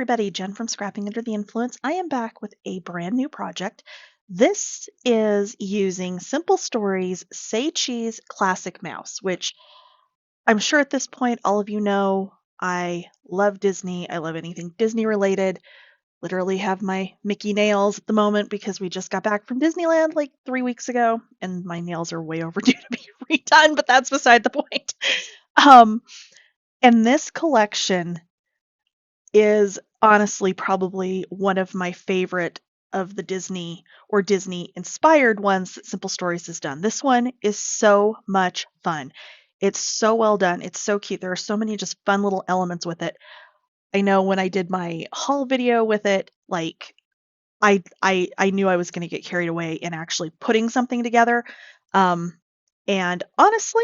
everybody, Jen from Scrapping Under the Influence. I am back with a brand new project. This is using Simple Stories Say Cheese Classic Mouse, which I'm sure at this point all of you know I love Disney. I love anything Disney related. Literally have my Mickey nails at the moment because we just got back from Disneyland like 3 weeks ago and my nails are way overdue to be redone, but that's beside the point. Um, and this collection is honestly probably one of my favorite of the Disney or Disney inspired ones that Simple Stories has done. This one is so much fun. It's so well done. It's so cute. There are so many just fun little elements with it. I know when I did my haul video with it, like I knew I was going to get carried away in actually putting something together. Um, and honestly,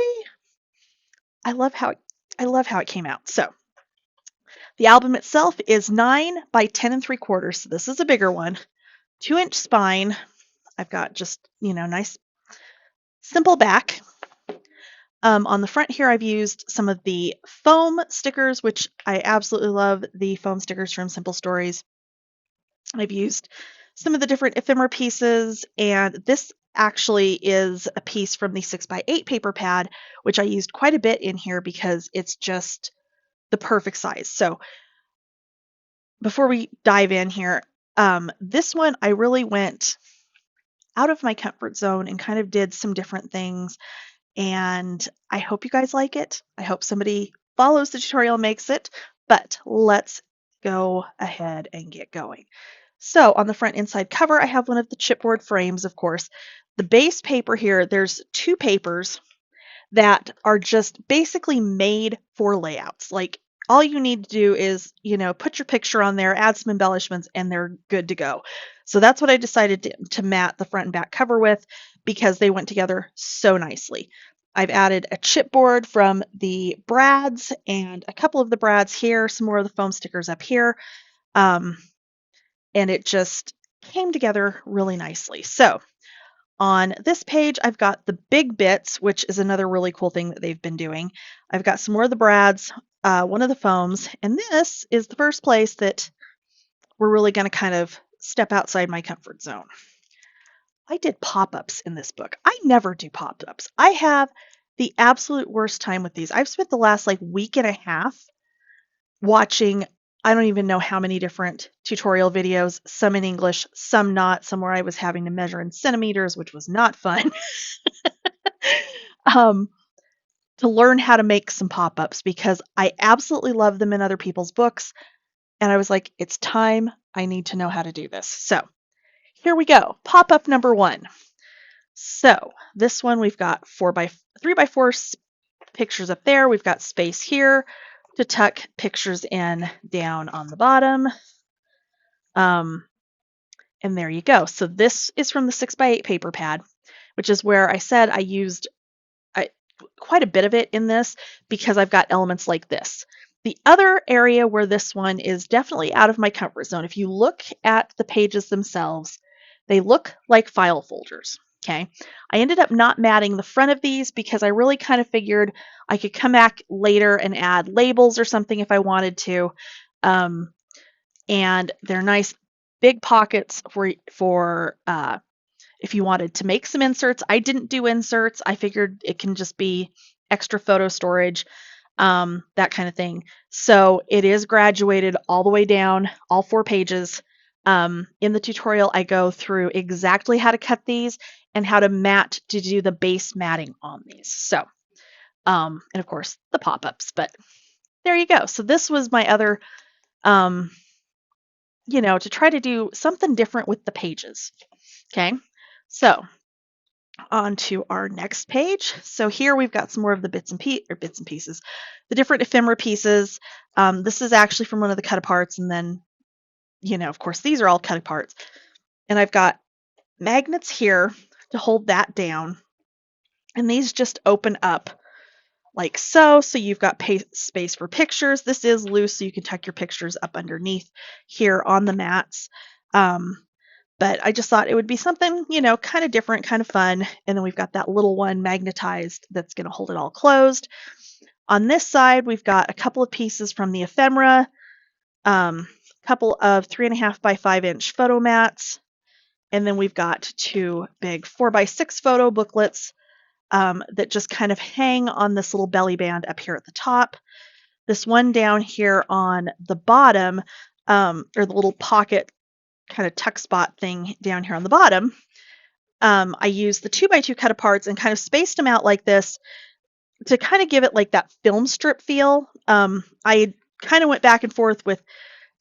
I love how it came out. So the album itself is 9 by 10 3/4, so this is a bigger one. 2-inch spine. I've got just, nice simple back. On the front here, I've used some of the foam stickers, which I absolutely love the foam stickers from Simple Stories. I've used some of the different ephemera pieces, and this actually is a piece from the 6x8 paper pad, which I used quite a bit in here because it's just the perfect size. So before we dive in here, this one I really went out of my comfort zone and kind of did some different things. And I hope you guys like it. I hope somebody follows the tutorial and makes it. But let's go ahead and get going. So on the front inside cover, I have one of the chipboard frames, of course. The base paper here, there's two papers that are just basically made for layouts. Like all you need to do is, put your picture on there, add some embellishments, and they're good to go. So that's what I decided to mat the front and back cover with because they went together so nicely. I've added a chipboard from the brads and a couple of the brads here, some more of the foam stickers up here. And it just came together really nicely. So on this page, I've got the big bits, which is another really cool thing that they've been doing. I've got some more of the brads, one of the foams, and this is the first place that we're really going to kind of step outside my comfort zone. I did pop-ups in this book. I never do pop-ups. I have the absolute worst time with these. I've spent the last week and a half watching I don't even know how many different tutorial videos, some in English, some not, some where I was having to measure in centimeters, which was not fun, to learn how to make some pop-ups because I absolutely love them in other people's books. And I was like, it's time. I need to know how to do this. So here we go. Pop-up number 1. So this one, we've got 3x4 pictures up there. We've got space here to tuck pictures in down on the bottom. And there you go. So this is from the 6x8 paper pad, which is where I said I used quite a bit of it in this because I've got elements like this. The other area where this one is definitely out of my comfort zone, if you look at the pages themselves, they look like file folders. Okay, I ended up not matting the front of these because I really kind of figured I could come back later and add labels or something if I wanted to. And they're nice big pockets for if you wanted to make some inserts. I didn't do inserts. I figured it can just be extra photo storage, that kind of thing. So it is graduated all the way down, all 4 pages. In the tutorial, I go through exactly how to cut these and how to mat to do the base matting on these. So, and of course the pop-ups, but there you go. So this was my other, to try to do something different with the pages. Okay. So on to our next page. So here we've got some more of the bits and pieces, the different ephemera pieces. This is actually from one of the cut aparts, and then of course, these are all cut aparts. And I've got magnets here to hold that down. And these just open up like so. So you've got space for pictures. This is loose, so you can tuck your pictures up underneath here on the mats. But I just thought it would be something, kind of different, kind of fun. And then we've got that little one magnetized that's going to hold it all closed. On this side, we've got a couple of pieces from the ephemera. A couple of 3.5 by 5-inch photo mats, and then we've got 2 big 4x6 photo booklets that just kind of hang on this little belly band up here at the top. This one down here on the bottom, or the little pocket kind of tuck spot thing down here on the bottom, I used the 2x2 cut aparts and kind of spaced them out like this to kind of give it like that film strip feel. I kind of went back and forth with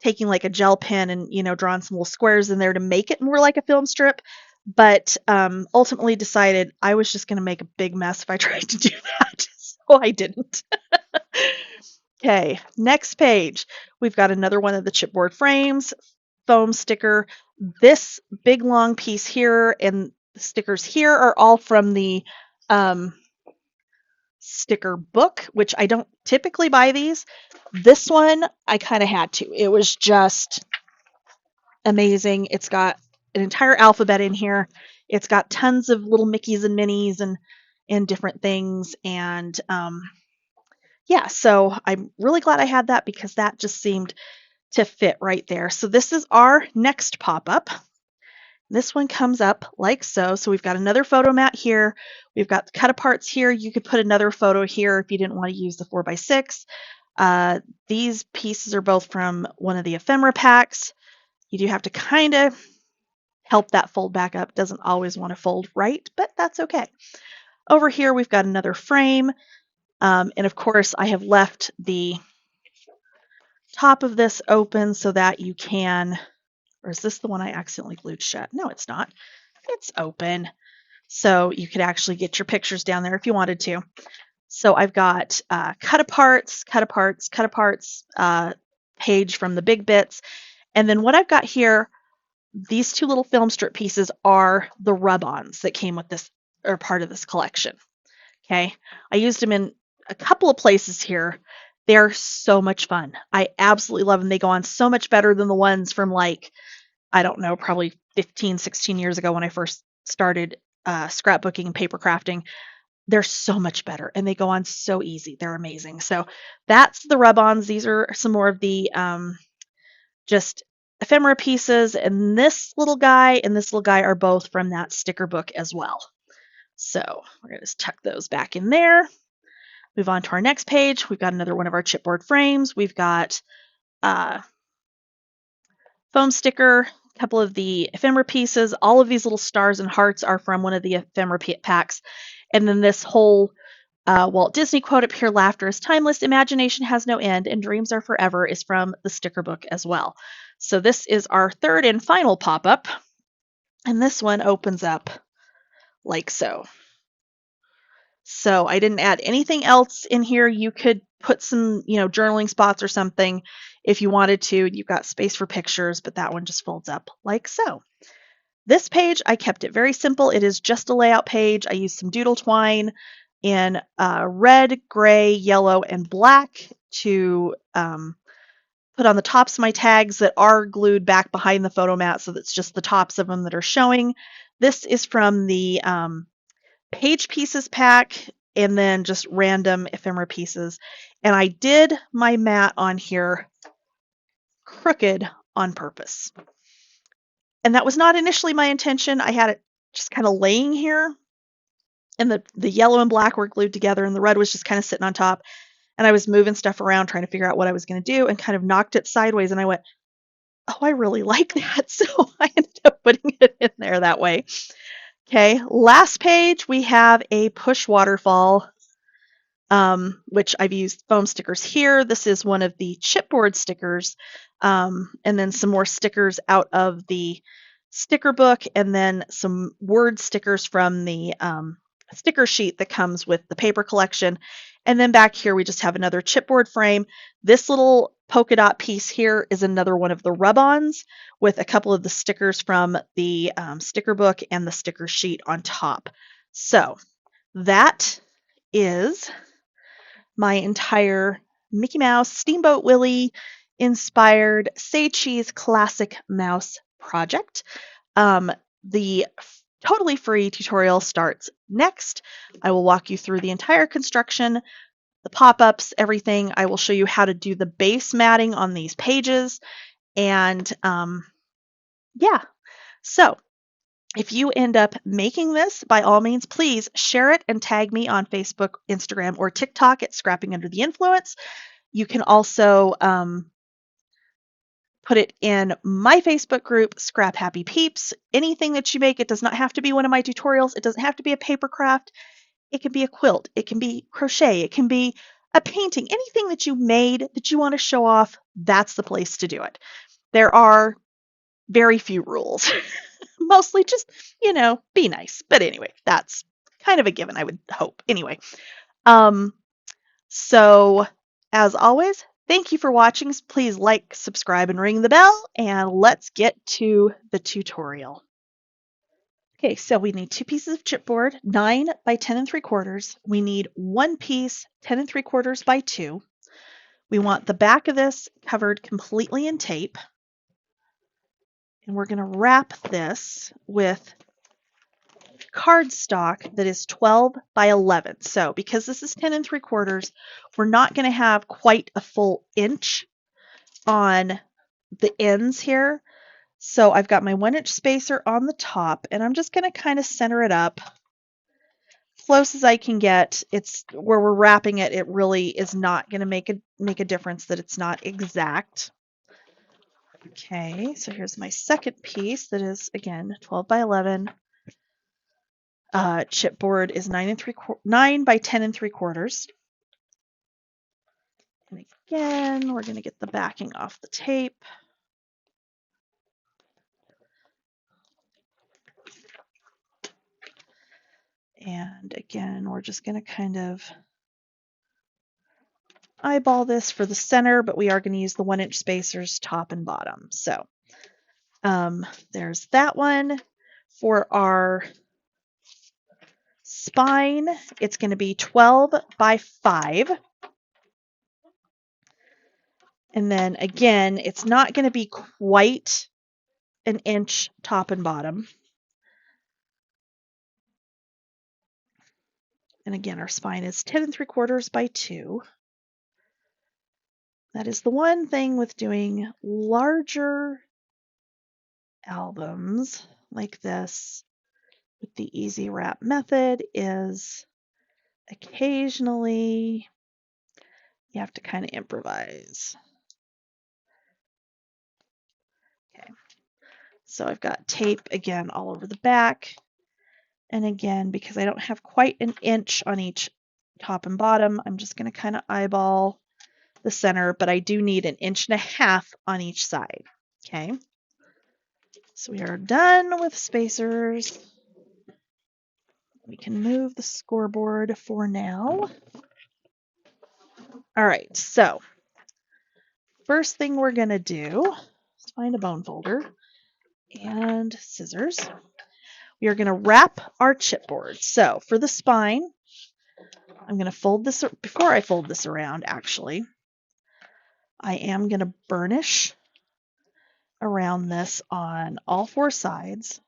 taking like a gel pen and, drawing some little squares in there to make it more like a film strip, but ultimately decided I was just going to make a big mess if I tried to do that, so I didn't. Okay, next page. We've got another one of the chipboard frames, foam sticker. This big long piece here and the stickers here are all from the sticker book, which I don't typically buy these. This one, I kind of had to. It was just amazing. It's got an entire alphabet in here. It's got tons of little Mickeys and Minnies and different things. And yeah, so I'm really glad I had that because that just seemed to fit right there. So this is our next pop-up. This one comes up like so. So we've got another photo mat here. We've got the cut aparts here. You could put another photo here if you didn't want to use the 4x6. These pieces are both from one of the ephemera packs. You do have to kind of help that fold back up. Doesn't always want to fold right, but that's okay. Over here, we've got another frame. And of course, I have left the top of this open so that you can, or is this the one I accidentally glued shut? No, it's not. It's open. So you could actually get your pictures down there if you wanted to. So I've got cut aparts, page from the big bits. And then what I've got here, these 2 little film strip pieces are the rub-ons that came with this, or part of this collection. Okay, I used them in a couple of places here. They're so much fun. I absolutely love them. They go on so much better than the ones from like, I don't know, probably 15, 16 years ago when I first started scrapbooking and paper crafting. They're so much better and they go on so easy. They're amazing. So that's the rub-ons. These are some more of the just ephemera pieces, and this little guy and this little guy are both from that sticker book as well. So we're going to just tuck those back in there. Move on to our next page. We've got another one of our chipboard frames. We've got foam sticker, a couple of the ephemera pieces. All of these little stars and hearts are from one of the ephemera packs. And then this whole Walt Disney quote up here, "Laughter is timeless, imagination has no end, and dreams are forever," is from the sticker book as well. So this is our third and final pop-up. And this one opens up like so. So I didn't add anything else in here. You could put some, journaling spots or something if you wanted to. You've got space for pictures, but that one just folds up like so. This page, I kept it very simple. It is just a layout page. I used some doodle twine in red, gray, yellow, and black to put on the tops of my tags that are glued back behind the photo mat, so that's just the tops of them that are showing. This is from the page pieces pack, and then just random ephemera pieces. And I did my mat on here crooked on purpose. And that was not initially my intention. I had it just kind of laying here, and the yellow and black were glued together, and the red was just kind of sitting on top. And I was moving stuff around trying to figure out what I was going to do, and kind of knocked it sideways, and I went, oh, I really like that. So I ended up putting it in there that way. Okay, last page, we have a push waterfall, which I've used foam stickers here. This is one of the chipboard stickers, and then some more stickers out of the sticker book, and then some word stickers from the sticker sheet that comes with the paper collection. And then back here, we just have another chipboard frame. This little polka dot piece here is another one of the rub-ons with a couple of the stickers from the sticker book and the sticker sheet on top. So that is my entire Mickey Mouse Steamboat Willie inspired Say Cheese Classic Mouse project. The totally free tutorial starts next. I will walk you through the entire construction, the pop-ups, everything. I will show you how to do the base matting on these pages, And yeah, so if you end up making this, by all means, please share it and tag me on Facebook, Instagram, or TikTok at Scrapping Under the Influence. You can also put it in my Facebook group, Scrap Happy Peeps. Anything that you make, it does not have to be one of my tutorials. It doesn't have to be a paper craft. It can be a quilt. It can be crochet. It can be a painting. Anything that you made that you want to show off, that's the place to do it. There are very few rules. Mostly just, be nice. But anyway, that's kind of a given, I would hope. Anyway, um, so as always, thank you for watching. Please like, subscribe, and ring the bell, and let's get to the tutorial. Okay, so we need 2 pieces of chipboard, 9 by 10 3/4. We need 1 piece, 10 3/4 by 2. We want the back of this covered completely in tape. And we're going to wrap this with cardstock that is 12 by 11. So because this is 10 3/4, we're not going to have quite a full inch on the ends here. So I've got my 1-inch spacer on the top, and I'm just going to kind of center it up close as I can get. It's where we're wrapping it. It really is not going to make a difference that it's not exact. Okay, so here's my second piece that is, again, 12 by 11. Chipboard is 9 by 10 3/4. And again, we're going to get the backing off the tape. And again, we're just going to kind of eyeball this for the center, but we are going to use the 1-inch spacers top and bottom. So there's that one. For our spine, it's going to be 12 by 5. And then again, it's not going to be quite an inch top and bottom. And again, our spine is 10 3/4 by 2. That is the one thing with doing larger albums like this with the easy wrap method is occasionally you have to kind of improvise. Okay, so I've got tape again all over the back. And again, because I don't have quite an inch on each top and bottom, I'm just going to kind of eyeball the center, but I do need 1.5 inches on each side. Okay, so we are done with spacers. We can move the scoreboard for now. All right, so first thing we're going to do is find a bone folder and scissors. We are going to wrap our chipboard. So for the spine, I'm going to fold this, before I fold this around actually, I am going to burnish around this on all 4 sides.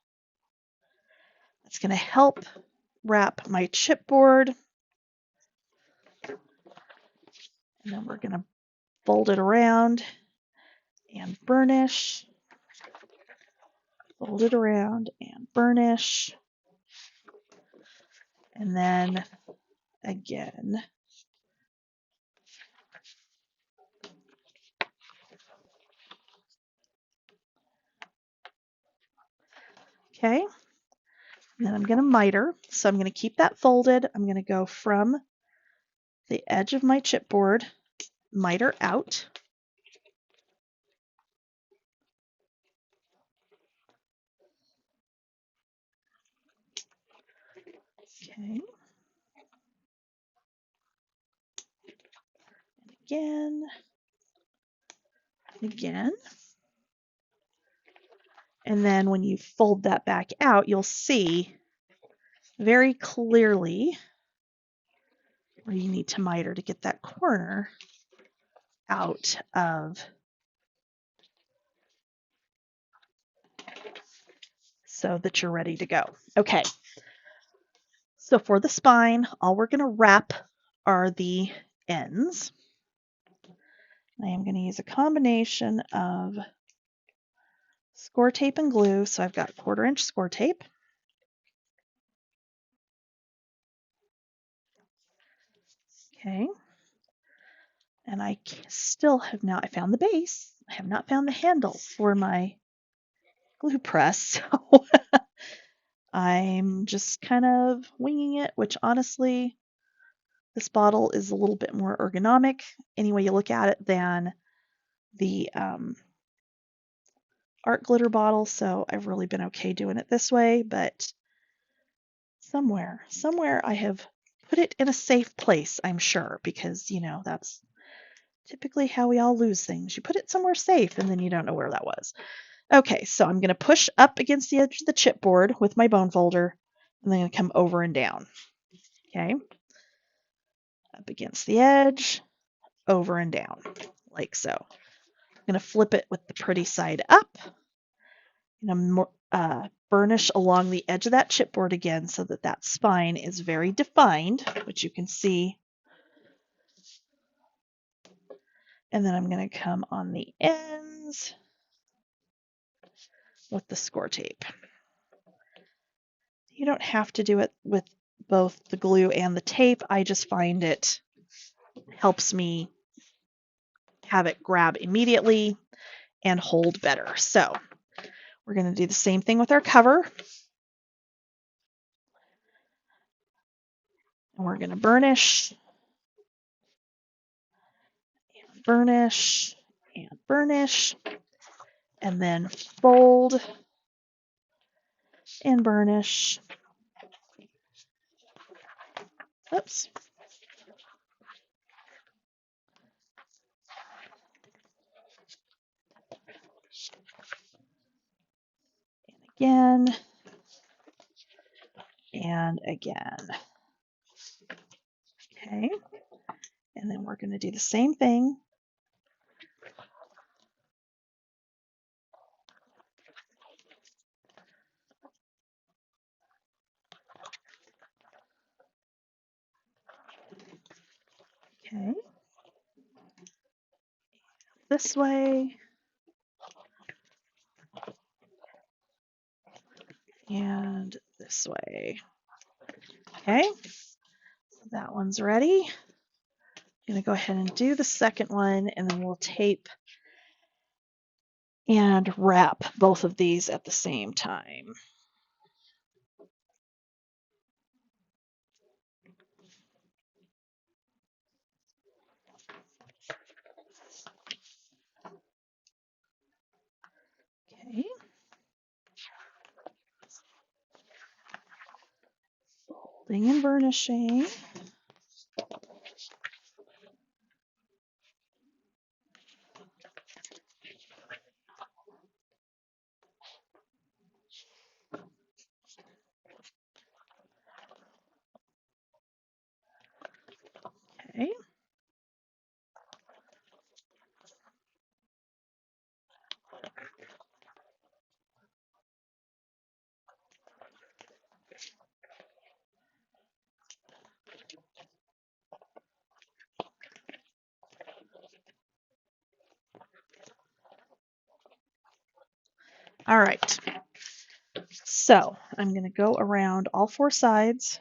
It's going to help wrap my chipboard. And then we're going to fold it around and burnish. Fold it around and burnish. And then again. Okay. And then I'm going to miter. So I'm going to keep that folded. I'm going to go from the edge of my chipboard, miter out. Okay. And again. And again. And then when you fold that back out, you'll see very clearly where you need to miter to get that corner out of, so that you're ready to go. Okay, so for the spine, all we're going to wrap are the ends. I am going to use a combination of score tape and glue. So I've got 1/4 inch score tape. Okay. And I still have not, I found the base. I have not found the handle for my glue press. So I'm just kind of winging it, which honestly, this bottle is a little bit more ergonomic any way you look at it than the art glitter bottle. So I've really been okay doing it this way, but somewhere I have put it in a safe place, I'm sure, because, that's typically how we all lose things. You put it somewhere safe and then you don't know where that was. Okay, so I'm going to push up against the edge of the chipboard with my bone folder, and then I'm going to come over and down. Okay, up against the edge, over and down, like so. I'm going to flip it with the pretty side up. I'm going to burnish along the edge of that chipboard again so that that spine is very defined, which you can see. And then I'm going to come on the ends with the score tape. You don't have to do it with both the glue and the tape. I just find it helps me have it grab immediately and hold better. So we're going to do the same thing with our cover. And we're going to burnish, and burnish, and burnish, and then fold and burnish. Oops. And again. And again. Okay. And then we're going to do the same thing. Okay. This way. And this way. Okay. So that one's ready. I'm going to go ahead and do the second one, and then we'll tape and wrap both of these at the same time. Okay. Folding and burnishing. Okay. All right. So I'm going to go around all 4 sides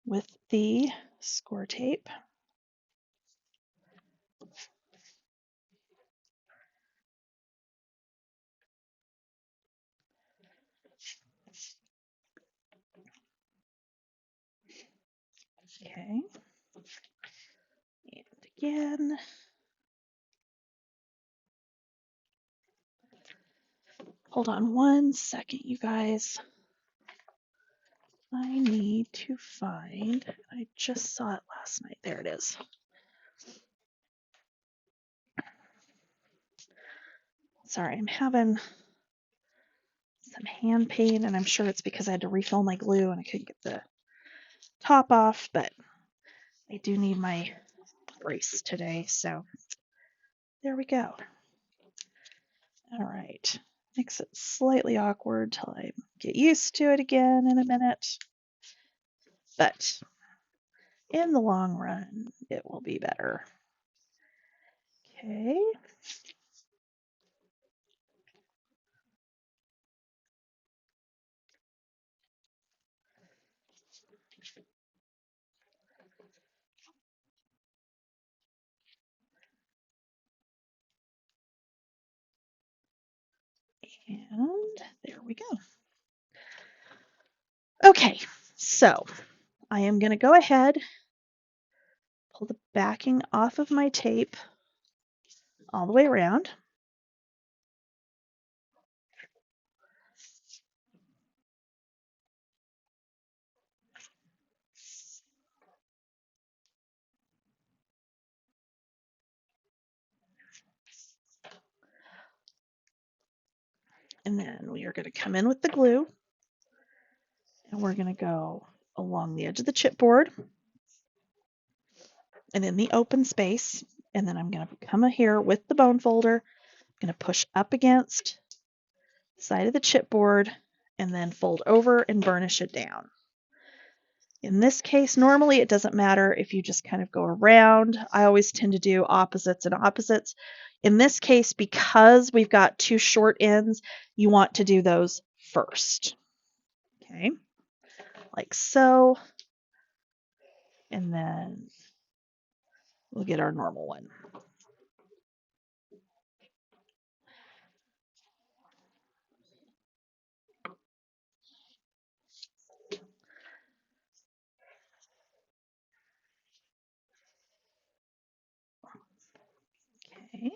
with the score tape. Okay. And again. Hold on one second, you guys. I need to find, I just saw it last night. There it is. Sorry, I'm having some hand pain, and I'm sure it's because I had to refill my glue and I couldn't get the top off, but I do need my brace today, so there we go. All right, makes it slightly awkward till I get used to it again in a minute, but in the long run, it will be better. Okay. And there we go. Okay, so I am going to go ahead, pull the backing off of my tape all the way around. And then we are going to come in with the glue, and we're going to go along the edge of the chipboard and in the open space. And then I'm going to come here with the bone folder, I'm going to push up against the side of the chipboard and then fold over and burnish it down. In this case, normally it doesn't matter if you just kind of go around. I always tend to do opposites and opposites. In this case, because we've got two short ends, you want to do those first. Okay, like so. And then we'll get our normal one. Okay.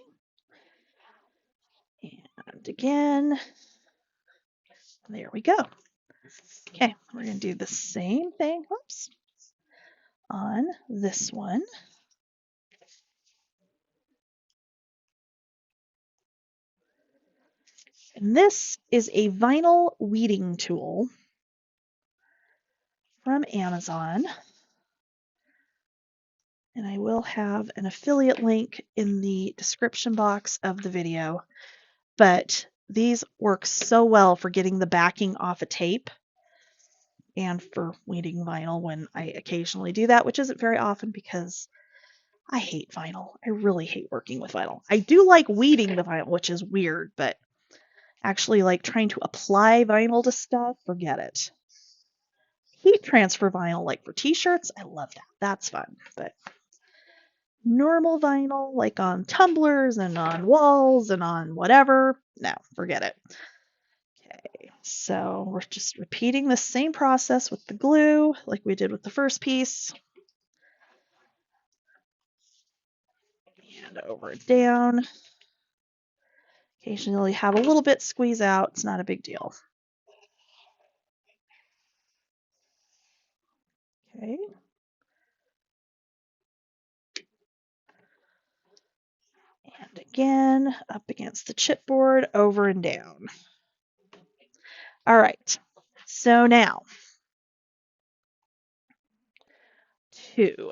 And again, there we go. Okay, we're going to do the same thing, whoops, on this one. And this is a vinyl weeding tool from Amazon. And I will have an affiliate link in the description box of the video. But these work so well for getting the backing off a tape and for weeding vinyl when I occasionally do that, which isn't very often because I hate vinyl. I really hate working with vinyl. I do like weeding the vinyl, which is weird, but actually like trying to apply vinyl to stuff, forget it. Heat transfer vinyl, like for t-shirts, I love that. That's fun. But normal vinyl, like on tumblers and on walls and on whatever, no, forget it. Okay, so we're just repeating the same process with the glue like we did with the first piece. And over it down. Occasionally have a little bit squeeze out, it's not a big deal. Okay. And again, up against the chipboard, over and down. All right, so now to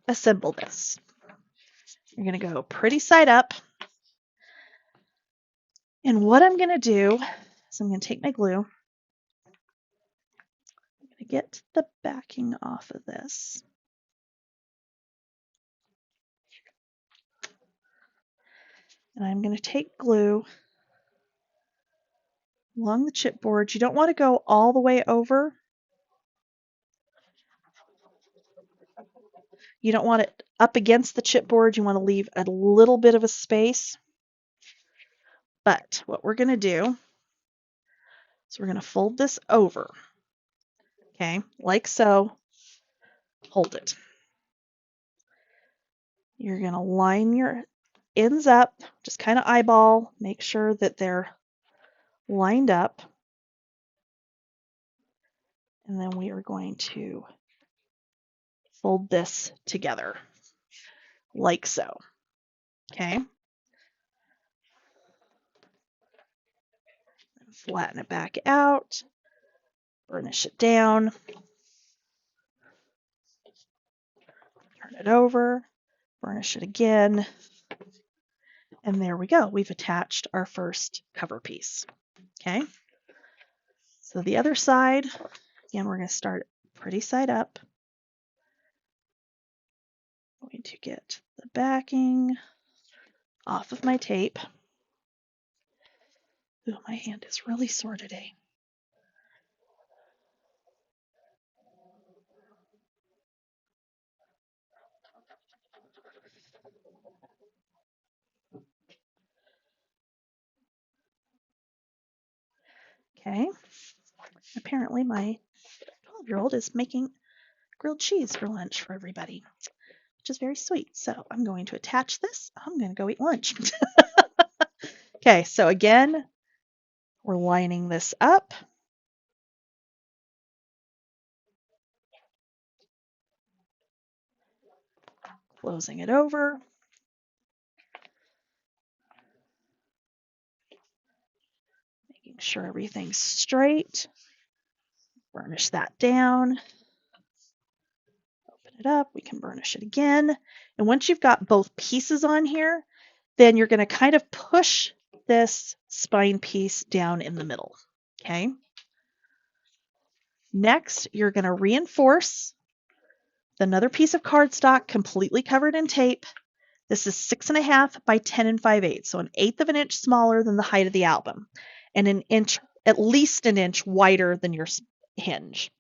assemble this. You're going to go pretty side up. And what I'm going to do is I'm going to take my glue. I'm going to get the backing off of this. And I'm going to take glue along the chipboard. You don't want to go all the way over. You don't want it up against the chipboard. You want to leave a little bit of a space. But what we're going to do is we're going to fold this over. Okay, like so. Hold it. You're going to line your ends up, just kind of eyeball, make sure that they're lined up. And then we are going to fold this together like so. Okay. Flatten it back out, burnish it down, turn it over, burnish it again, and there we go. We've attached our first cover piece. Okay. So the other side, again, we're going to start pretty side up. I'm going to get the backing off of my tape. Ooh, my hand is really sore today. Okay. Apparently my 12-year-old is making grilled cheese for lunch for everybody, which is very sweet. So I'm going to attach this. I'm going to go eat lunch. Okay, so again, we're lining this up. Closing it over. Making sure everything's straight. Burnish that down. Open it up. We can burnish it again. And once you've got both pieces on here, then you're going to kind of push this spine piece down in the middle. Okay. Next, you're going to reinforce another piece of cardstock completely covered in tape. This is 6.5 by 10 5/8, so 1/8 of an inch smaller than the height of the album, and an inch, at least an inch wider than your hinge.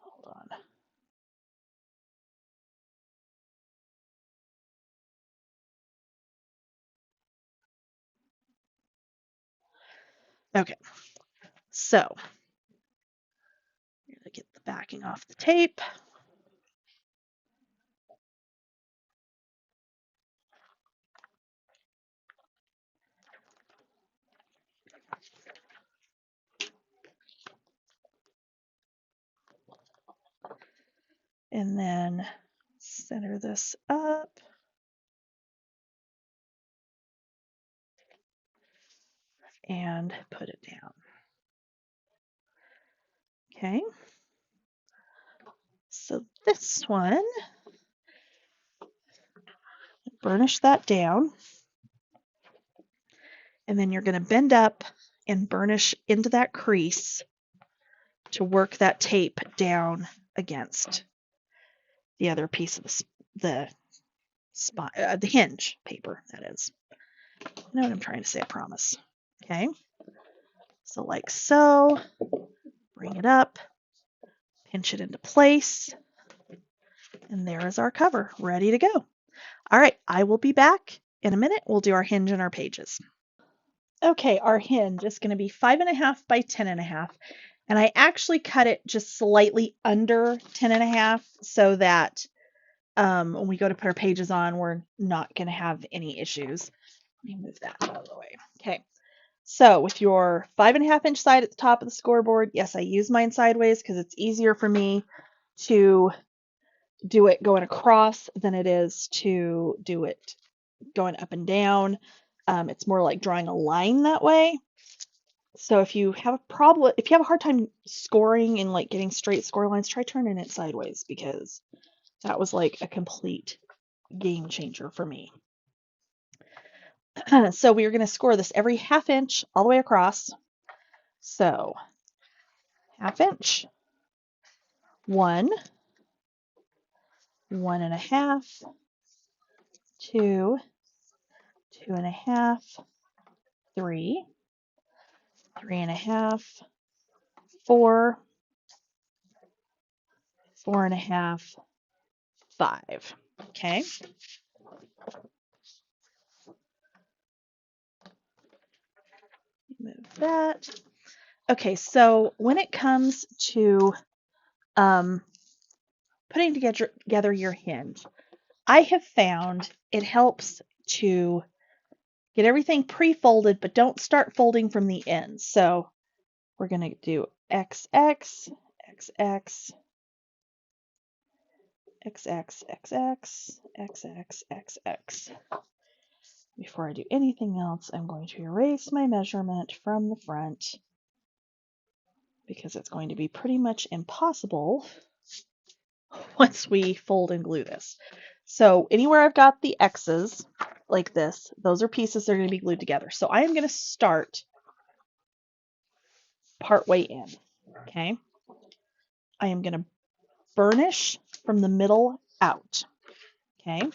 Hold on. Okay, so I'm going to get the backing off the tape. And then center this up. And put it down. Okay. So this one, burnish that down. And then you're going to bend up and burnish into that crease to work that tape down against the other piece of the hinge paper, that is. You know what I'm trying to say, I promise. Okay. So like so, bring it up, pinch it into place, and there is our cover, ready to go. All right, I will be back in a minute. We'll do our hinge and our pages. Okay, our hinge is going to be 5.5 by 10.5, and I actually cut it just slightly under 10.5 so that when we go to put our pages on, we're not going to have any issues. Let me move that out of the way. Okay, so with your 5.5-inch side at the top of the scoreboard, yes, I use mine sideways because it's easier for me to do it going across than it is to do it going up and down. It's more like drawing a line that way. So if you have a problem, if you have a hard time scoring and like getting straight score lines, try turning it sideways because that was like a complete game changer for me. So we are going to score this every 1/2 inch all the way across. So 1/2 inch, 1, 1.5, 2, 2.5, 3, 3.5, 4, 4.5, 5. Okay. Move that. Okay, so when it comes to putting together your hinge, I have found it helps to get everything pre-folded, but don't start folding from the ends. So we're going to do XX, XX, XX, XX, XX, XX. Before I do anything else, I'm going to erase my measurement from the front because it's going to be pretty much impossible once we fold and glue this. So anywhere I've got the X's like this, those are pieces that are going to be glued together. So I am going to start part way in. Okay. I am going to burnish from the middle out. Okay.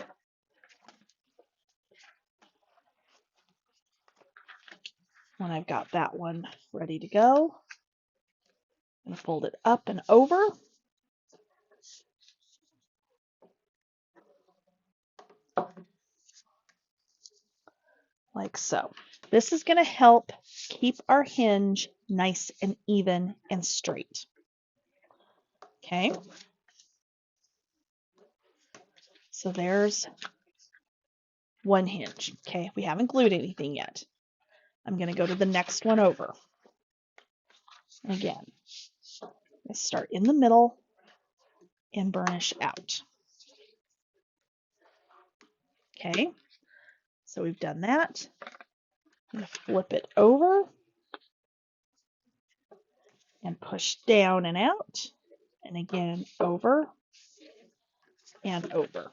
When I've got that one ready to go, I'm going to fold it up and over. like so. This is going to help keep our hinge nice and even and straight. Okay, so there's one hinge. Okay, we haven't glued anything yet. I'm going to go to the next one over. Again, I start in the middle and burnish out. Okay, so we've done that. I'm going to flip it over and push down and out, and again over and over.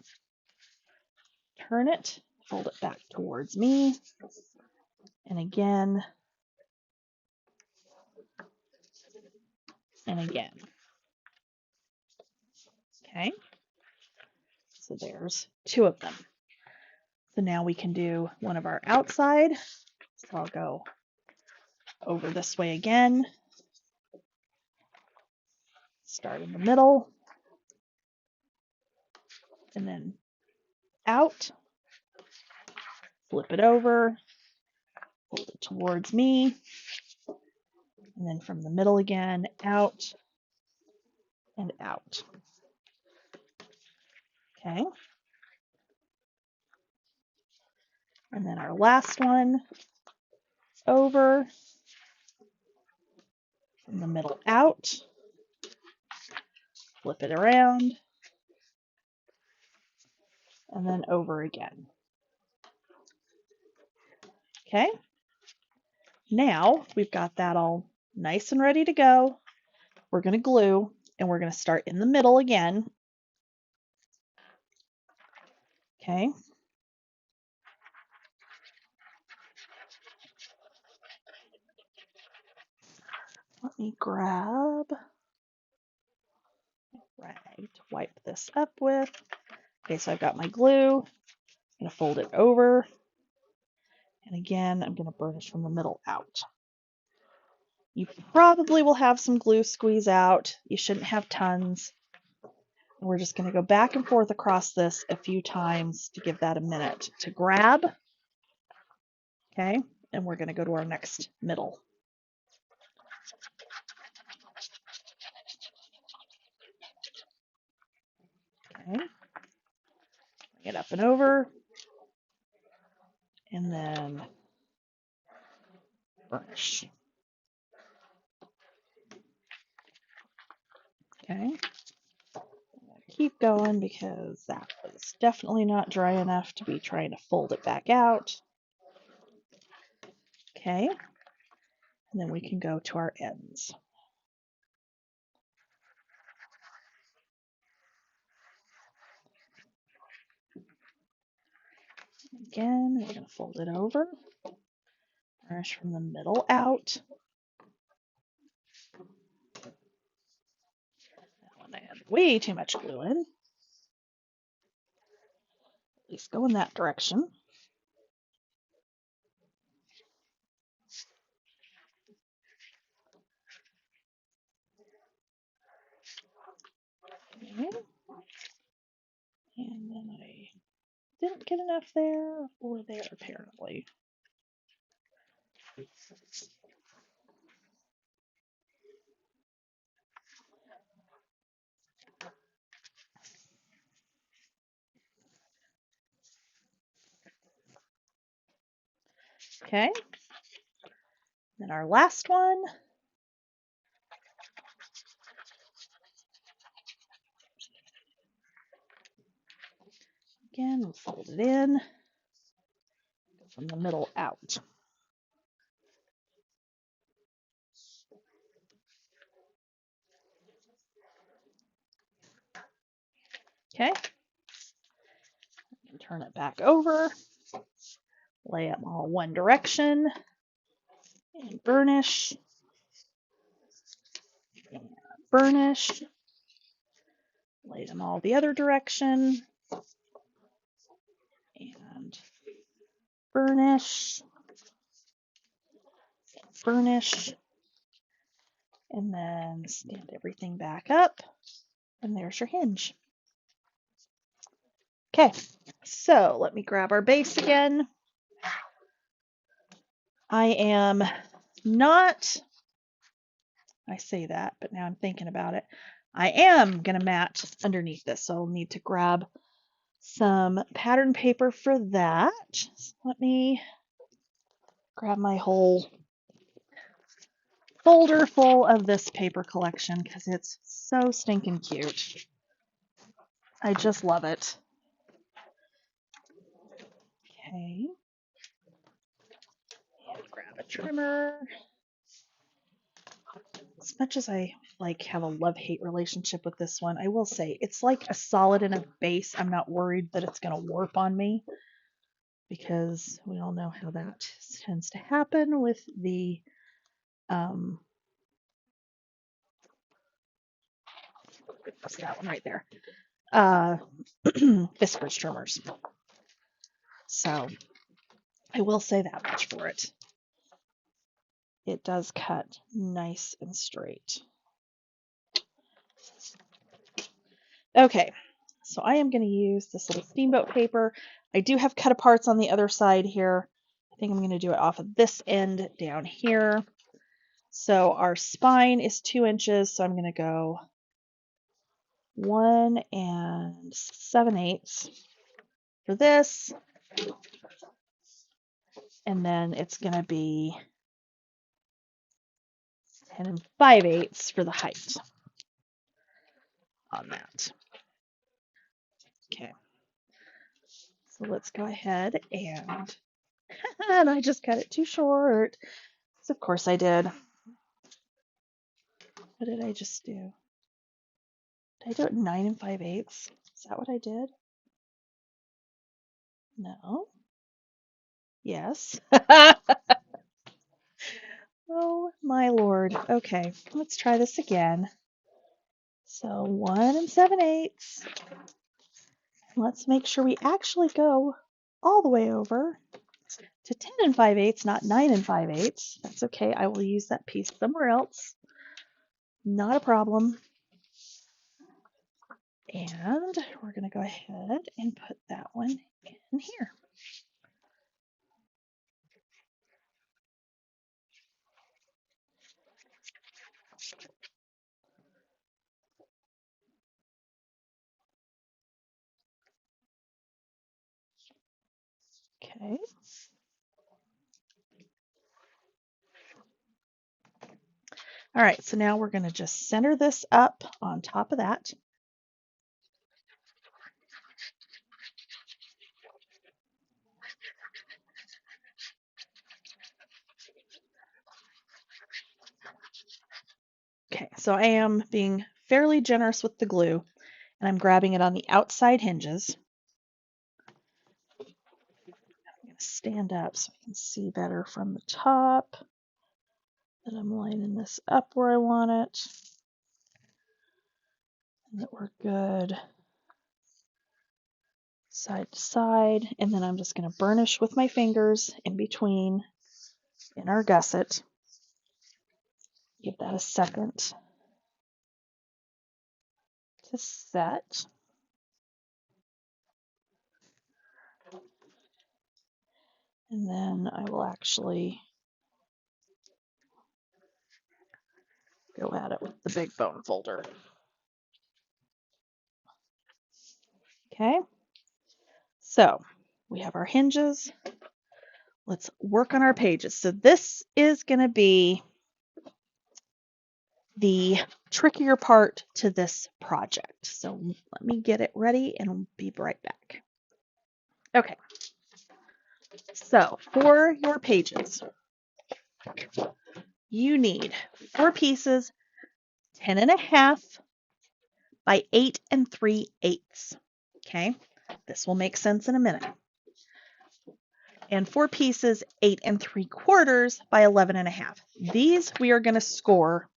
Turn it, fold it back towards me, and again, and again. Okay, so there's two of them. So now we can do one of our outside. So I'll go over this way again, start in the middle, and then out, flip it over, hold it towards me, and then from the middle again, out and out. Okay, and then our last one, over, from the middle out, flip it around, and then over again. Okay, now we've got that all nice and ready to go. We're going to glue, and we're going to start in the middle again. Okay. Let me grab a rag to wipe this up with. Okay, so I've got my glue. I'm going to fold it over. And again, I'm going to burnish from the middle out. You probably will have some glue squeeze out. You shouldn't have tons. And we're just going to go back and forth across this a few times to give that a minute to grab. Okay, and we're going to go to our next middle. Okay, bring it up and over, and then burnish. Okay, keep going because that was definitely not dry enough to be trying to fold it back out. Okay, and then we can go to our ends. Again, we're going to fold it over, burnish from the middle out. That one I had way too much glue in. At least go in that direction. Okay. And then I didn't get enough there or there apparently. Okay, then our last one. Again, we'll fold it in from the middle out. Okay, and turn it back over, lay them all one direction, and burnish, and burnish, lay them all the other direction, and burnish, burnish, and then stand everything back up, and there's your hinge. Okay, so let me grab our base again. I am not, I say that, but now I'm thinking about it. I am going to mat underneath this, so I'll need to grab some pattern paper for that. So let me grab my whole folder full of this paper collection because it's so stinking cute. I just love it. Okay. And grab a trimmer. As much as I have a love-hate relationship with this one, I will say it's like a solid enough base. I'm not worried that it's going to warp on me because we all know how that tends to happen with the what's that one right there? Whiskers trimmers. So I will say that much for it. It does cut nice and straight. Okay, so I am going to use this little steamboat paper. I do have cut aparts on the other side here. I think I'm going to do it off of this end down here. So our spine is 2 inches, so I'm going to go 1 7/8 for this. And then it's going to be 10 5/8 for the height on that. Okay, so let's go ahead and I just cut it too short. So of course I did. What did I just do? Did I do it 9 5/8? Is that what I did? No. Yes. Oh my lord. Okay, let's try this again. So 1 7/8. Let's make sure we actually go all the way over to 10 5/8, not 9 5/8. That's okay. I will use that piece somewhere else. Not a problem. And we're going to go ahead and put that one in here. Okay. All right, so now we're going to just center this up on top of that. Okay, so I am being fairly generous with the glue, and I'm grabbing it on the outside hinges. I'm going to stand up so I can see better from the top. And I'm lining this up where I want it. And that we're good side to side. And then I'm just going to burnish with my fingers in between in our gusset. Give that a second to set. And then I will actually go at it with the big bone folder. Okay, so we have our hinges. Let's work on our pages. So this is going to be the trickier part to this project. So let me get it ready and I'll be right back. Okay, so for your pages, you need 4 pieces, 10.5 by 8 3/8. Okay, this will make sense in a minute. And 4 pieces, 8 3/4 by 11.5. These we are going to score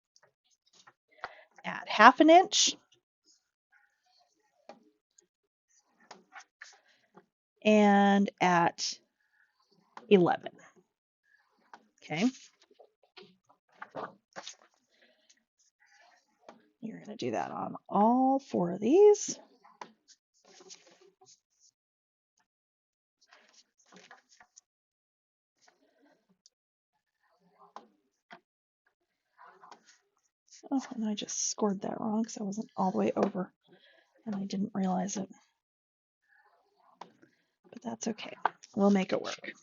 at 1/2 inch and at 11. Okay. You're going to do that on all 4 of these. Oh, and I just scored that wrong because I wasn't all the way over and I didn't realize it. But that's okay. We'll make it work.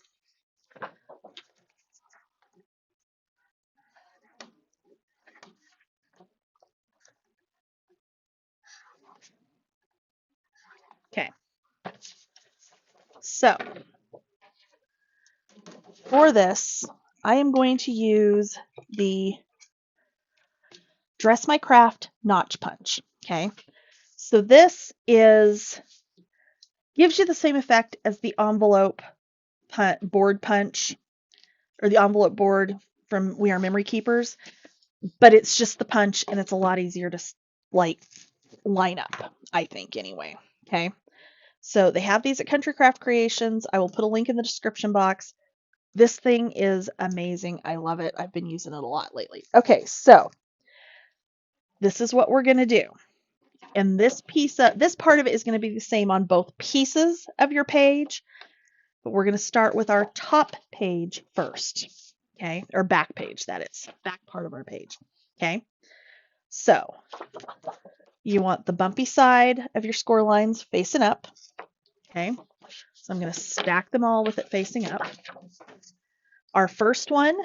Okay. So for this, I am going to use the Dress My Craft Notch Punch. Okay. So this gives you the same effect as the envelope board punch or the envelope board from We Are Memory Keepers, but it's just the punch and it's a lot easier to like line up, I think anyway. Okay. So they have these at Country Craft Creations. I will put a link in the description box. This thing is amazing. I love it. I've been using it a lot lately. Okay, so this is what we're going to do. And this part of it is going to be the same on both pieces of your page, but we're going to start with our top page first. Okay, or back page, that is, back part of our page. Okay, so you want the bumpy side of your score lines facing up. Okay, so I'm going to stack them all with it facing up. Our first one,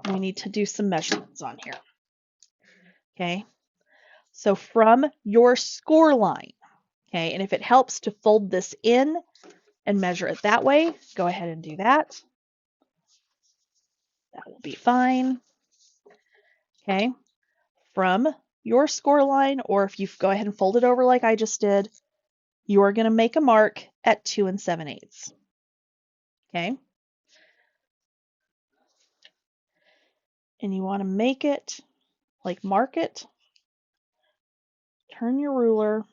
we need to do some measurements on here. Okay, so from your score line, okay, and if it helps to fold this in and measure it that way, go ahead and do that. That will be fine. Okay, from your score line, or if you go ahead and fold it over like I just did, you are going to make a mark at 2 7/8. Okay, and you want to make it like mark it, turn your ruler,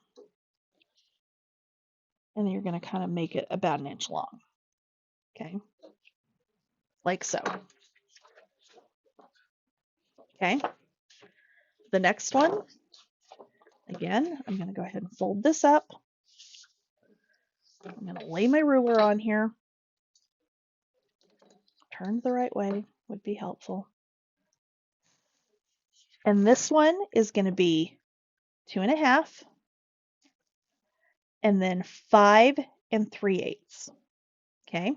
and you're going to kind of make it about 1 inch long. Okay, like so. Okay, the next one, again, I'm going to go ahead and fold this up. I'm going to lay my ruler on here. Turned the right way would be helpful. And this one is going to be 2 1/2, and then 5 3/8. Okay.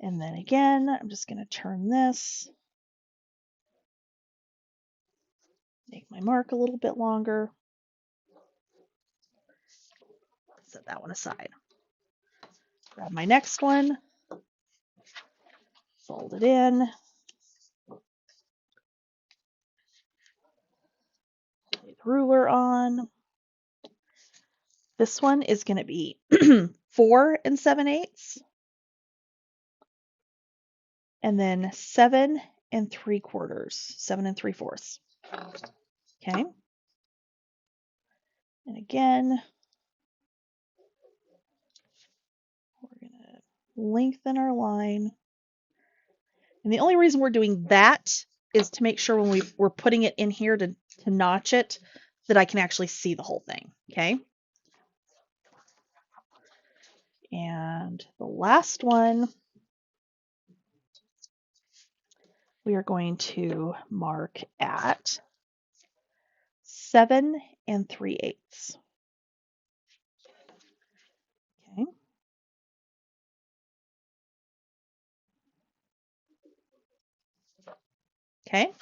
And then again, I'm just going to turn this, make my mark a little bit longer, set that one aside. Grab my next one, fold it in, lay the ruler on. This one is going to be 4 7/8, and then 7 3/4, 7 3/4. Okay. And again, we're going to lengthen our line. And the only reason we're doing that is to make sure when we're putting it in here to notch it, that I can actually see the whole thing. Okay. And the last one, we are going to mark at 7 3/8. Okay. Okay.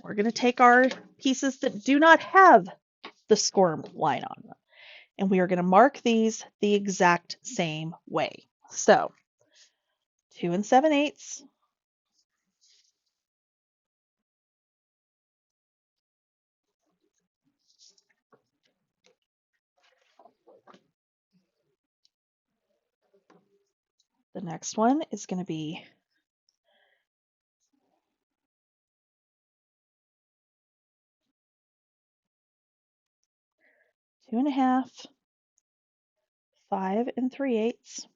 We're going to take our pieces that do not have the score line on them, and we are going to mark these the exact same way. So 2 7/8. The next one is going to be 2 1/2, 5 3/8.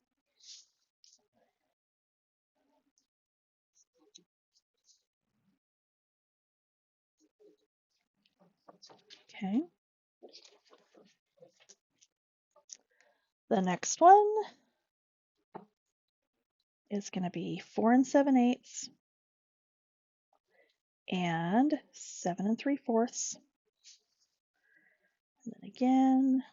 Okay. The next one is going to be 4 7/8 and 7 3/4. And then again,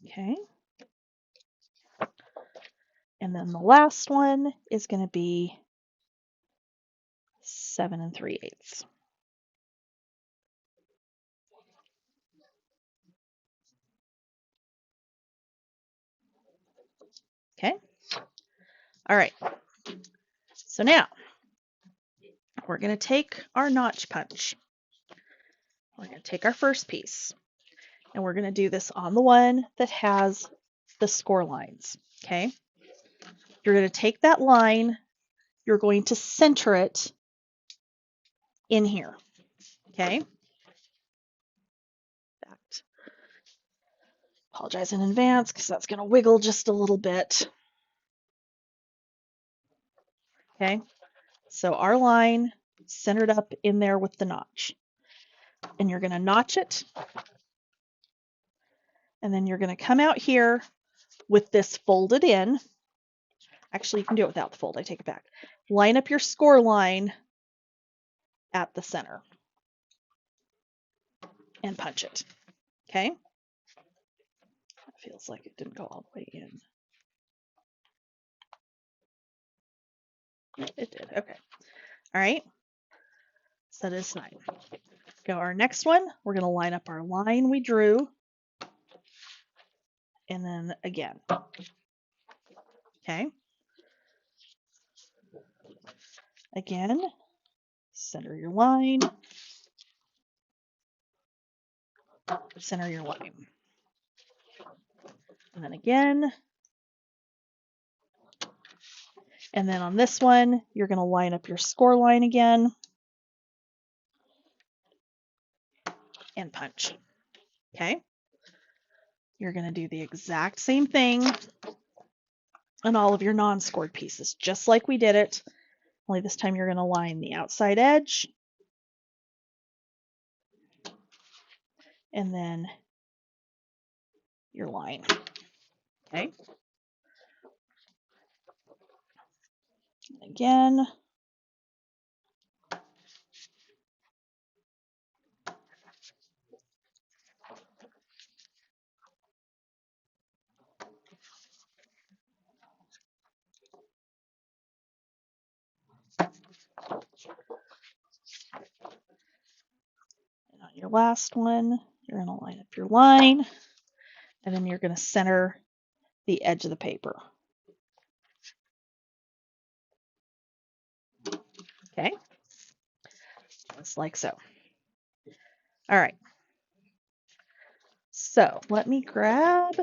okay. And then the last one is going to be 7 3/8. Okay. All right. So now we're going to take our notch punch. We're going to take our first piece and we're going to do this on the one that has the score lines. Okay. You're going to take that line, you're going to center it in here. Okay. Apologize in advance because that's going to wiggle just a little bit. Okay. So our line centered up in there with the notch. And you're going to notch it. And then you're going to come out here with this folded in. Actually, you can do it without the fold. I take it back. Line up your score line at the center and punch it. Okay? That feels like it didn't go all the way in. It did. Okay. All right. Set it aside. Go our next one. We're going to line up our line we drew. And then again. Okay. Again, center your line. Center your line. And then again. And then on this one, you're going to line up your score line again. And punch. Okay. You're going to do the exact same thing on all of your non-scored pieces, just like we did it. Only this time you're going to line the outside edge. And then your line. Okay. Again. And on your last one, you're going to line up your line. And then you're going to center the edge of the paper. Okay. Just like so. All right. So let me grab.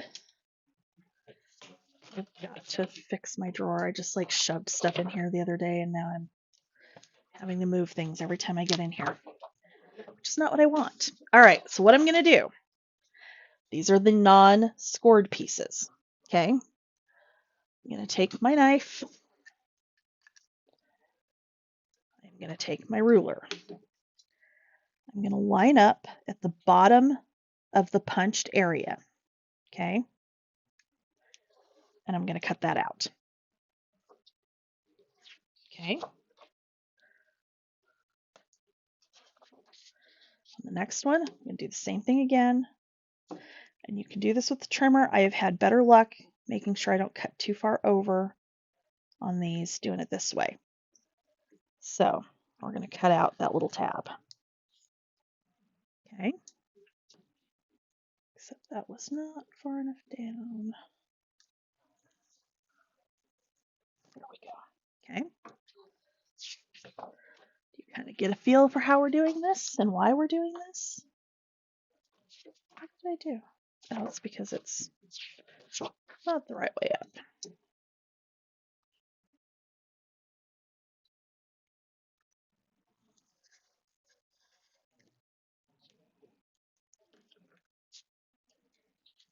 I've got to fix my drawer. I just like shoved stuff in here the other day and now I'm having to move things every time I get in here, which is not what I want. All right, so what I'm going to do, these are the non-scored pieces. Okay. I'm going to take my knife. I'm going to take my ruler. I'm going to line up at the bottom of the punched area. Okay. And I'm going to cut that out. Okay. On the next one, I'm going to do the same thing again. And you can do this with the trimmer. I have had better luck making sure I don't cut too far over on these, doing it this way. So we're going to cut out that little tab. Okay. Except that was not far enough down. There we go. Okay. Do you kind of get a feel for how we're doing this and why we're doing this? What did I do? Oh, it's because it's not the right way up.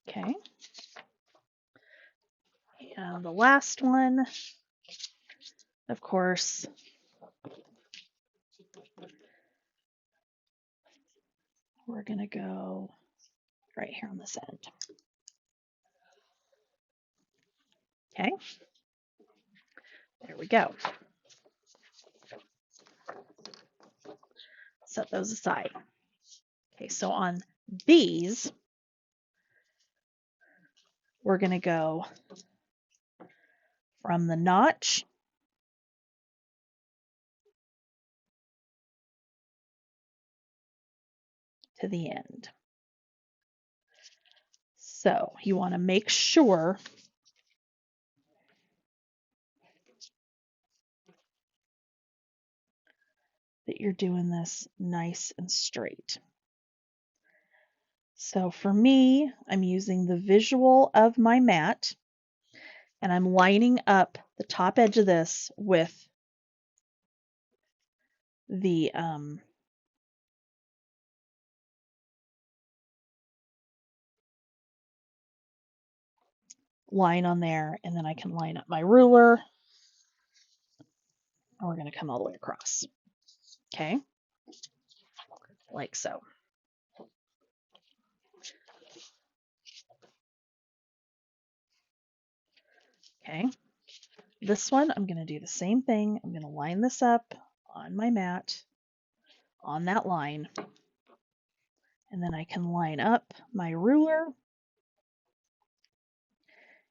Okay. And the last one, of course, we're going to go right here on this end. Okay, there we go. Set those aside. Okay, so on these, we're going to go from the notch to the end. So you want to make sure that you're doing this nice and straight. So for me, I'm using the visual of my mat, and I'm lining up the top edge of this with the line on there, and then I can line up my ruler, and we're going to come all the way across. Okay, like so. Okay, this one I'm going to do the same thing. I'm going to line this up on my mat on that line, and then I can line up my ruler,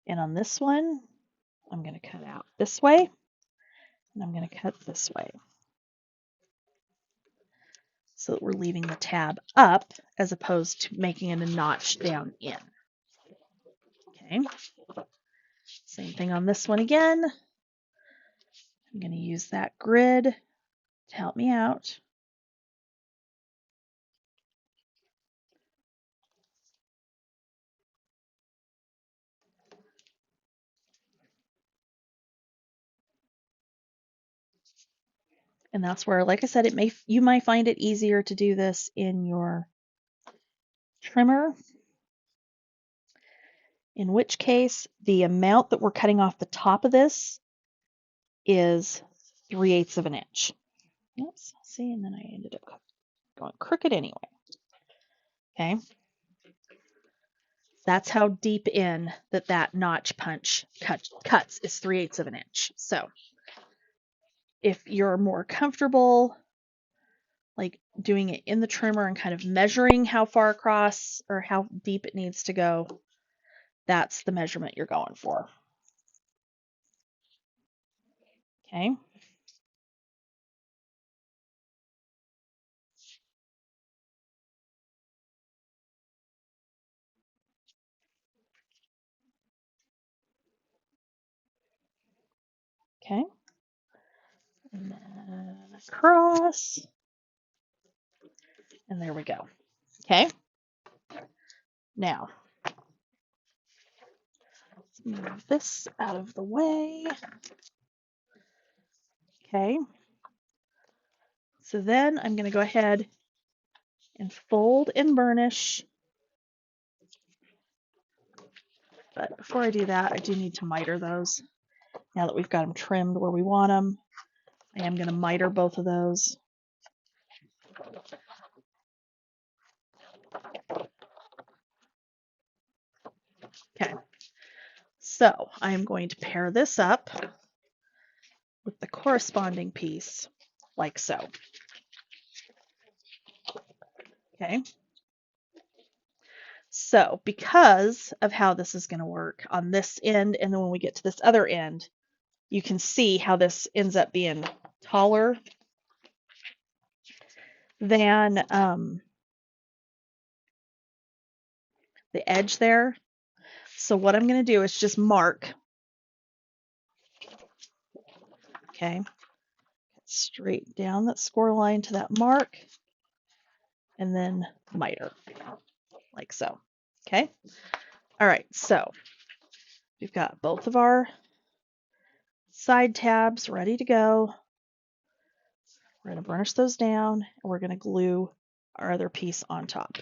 and on this one I'm going to cut out this way, and I'm going to cut this way, so that we're leaving the tab up as opposed to making it a notch down in. Okay, same thing on this one again. I'm going to use that grid to help me out. And that's where, like I said, you might find it easier to do this in your trimmer, in which case the amount that we're cutting off the top of this is 3/8 of an inch. Oops, see, and then I ended up going crooked anyway. Okay, that's how deep in that notch punch cuts is 3/8 of an inch. So if you're more comfortable like doing it in the trimmer and kind of measuring how far across or how deep it needs to go, that's the measurement you're going for. Okay. Okay. And then across. And there we go. Okay. Now, let's move this out of the way. Okay. So then I'm going to go ahead and fold and burnish. But before I do that, I do need to miter those. Now that we've got them trimmed where we want them, I am going to miter both of those. Okay. So I'm going to pair this up with the corresponding piece like so. Okay. So because of how this is going to work on this end, and then when we get to this other end, you can see how this ends up being taller than the edge there. So what I'm going to do is just mark. Okay. Straight down that score line to that mark, and then miter, like so. Okay. All right. So we've got both of our side tabs ready to go. We're going to burnish those down, and we're going to glue our other piece on top.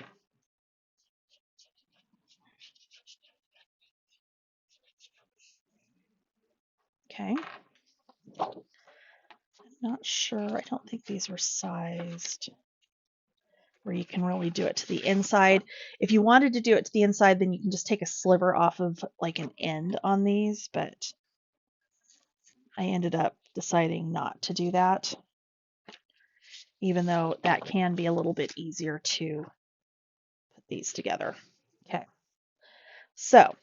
Okay. I'm not sure. I don't think these are sized where you can really do it to the inside. If you wanted to do it to the inside, then you can just take a sliver off of like an end on these, but I ended up deciding not to do that, even though that can be a little bit easier to put these together. Okay, so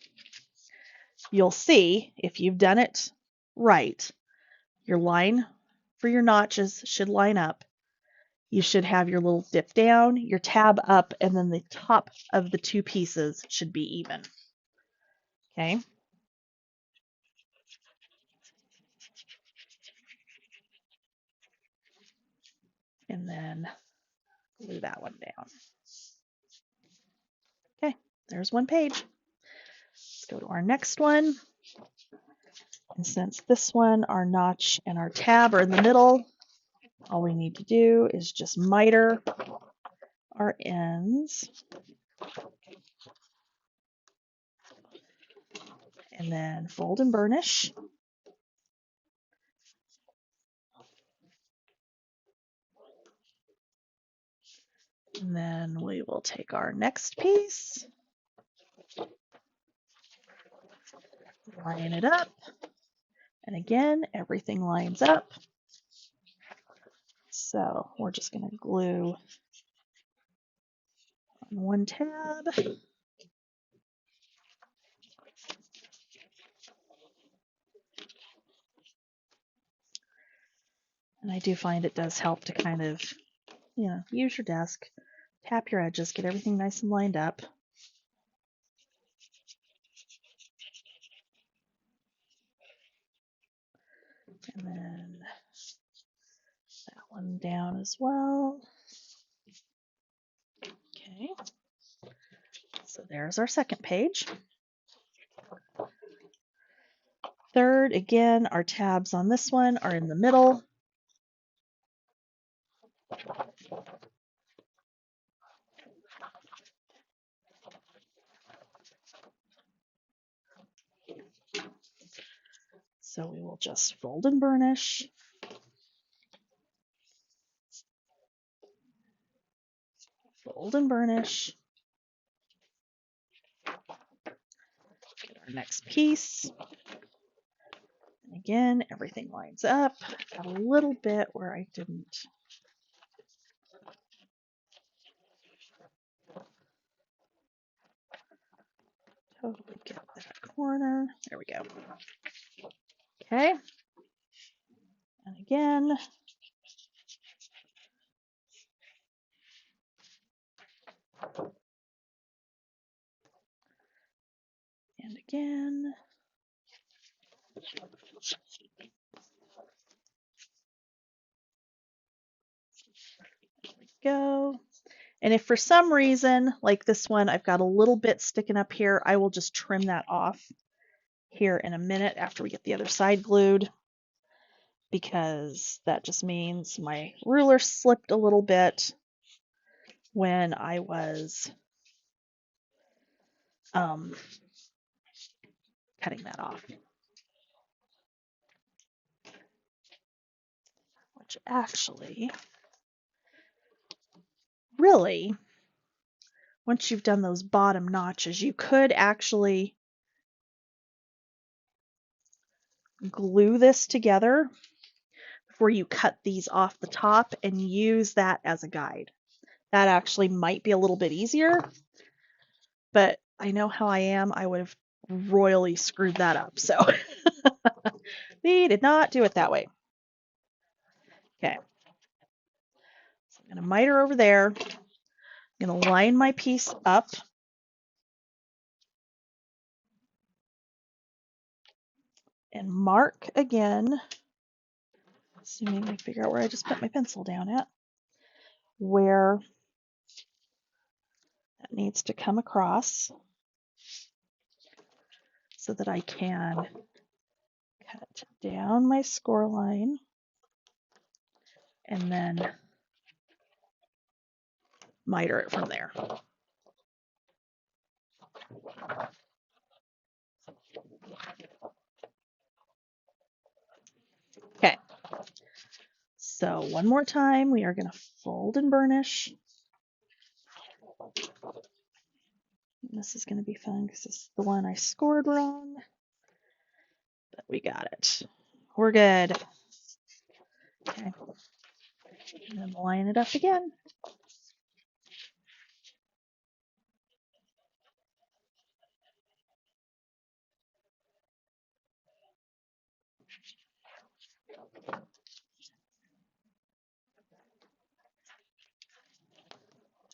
you'll see if you've done it right, your line for your notches should line up. You should have your little dip down, your tab up, and then the top of the two pieces should be even. Okay. And then glue that one down. Okay, there's one page. Let's go to our next one. And since this one, our notch and our tab are in the middle, all we need to do is just miter our ends. And then fold and burnish. And then we will take our next piece, line it up. And again, everything lines up. So we're just going to glue on one tab. And I do find it does help to kind of, use your desk, tap your edges, get everything nice and lined up. And then that one down as well. Okay, so there's our second page. Third, again, our tabs on this one are in the middle. So we will just fold and burnish. Fold and burnish. Get our next piece. And again, everything lines up. Got a little bit where I didn't. Totally get that corner. There we go. Okay. And again. And again. There we go. And if for some reason, like this one, I've got a little bit sticking up here, I will just trim that off here in a minute after we get the other side glued, because that just means my ruler slipped a little bit when I was cutting that off. Which actually, really, once you've done those bottom notches, you could actually glue this together before you cut these off the top and use that as a guide. That actually might be a little bit easier, but I know how I am. I would have royally screwed that up. So we did not do it that way. Okay. So I'm going to miter over there. I'm going to line my piece up. And mark again, assuming I figure out where I just put my pencil down at, where that needs to come across so that I can cut down my score line and then miter it from there. Okay, so one more time, we are going to fold and burnish. And this is going to be fun because this is the one I scored wrong, but we got it. we're good. Okay. And then line it up again.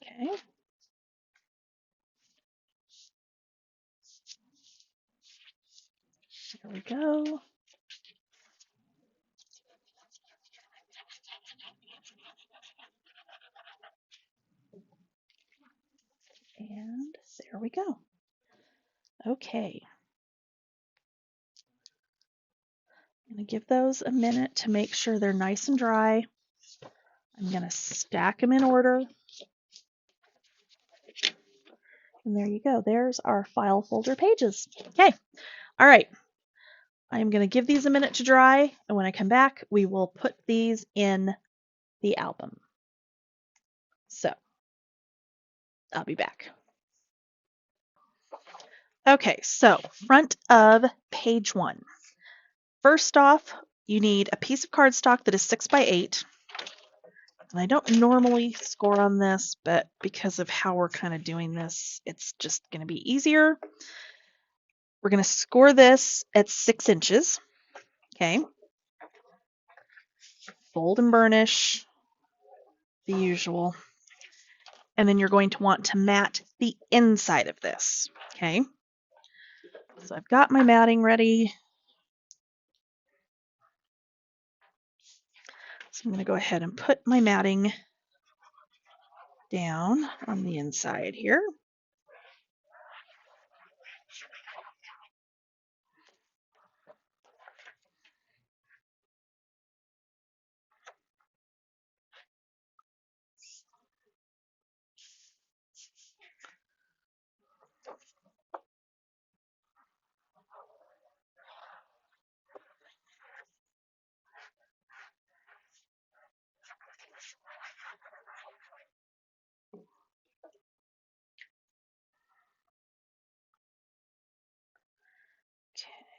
Okay. There we go. And there we go. Okay. I'm going to give those a minute to make sure they're nice and dry. I'm going to stack them in order. And there you go. There's our file folder pages. Okay. All right. I'm going to give these a minute to dry. And when I come back, we will put these in the album. So I'll be back. Okay. So front of page 1. First off, you need a piece of cardstock that is 6x8. And I don't normally score on this, but because of how we're kind of doing this, it's just going to be easier. We're going to score this at 6 inches. Okay. Fold and burnish, the usual. And then you're going to want to mat the inside of this. Okay. So I've got my matting ready. So I'm going to go ahead and put my matting down on the inside here.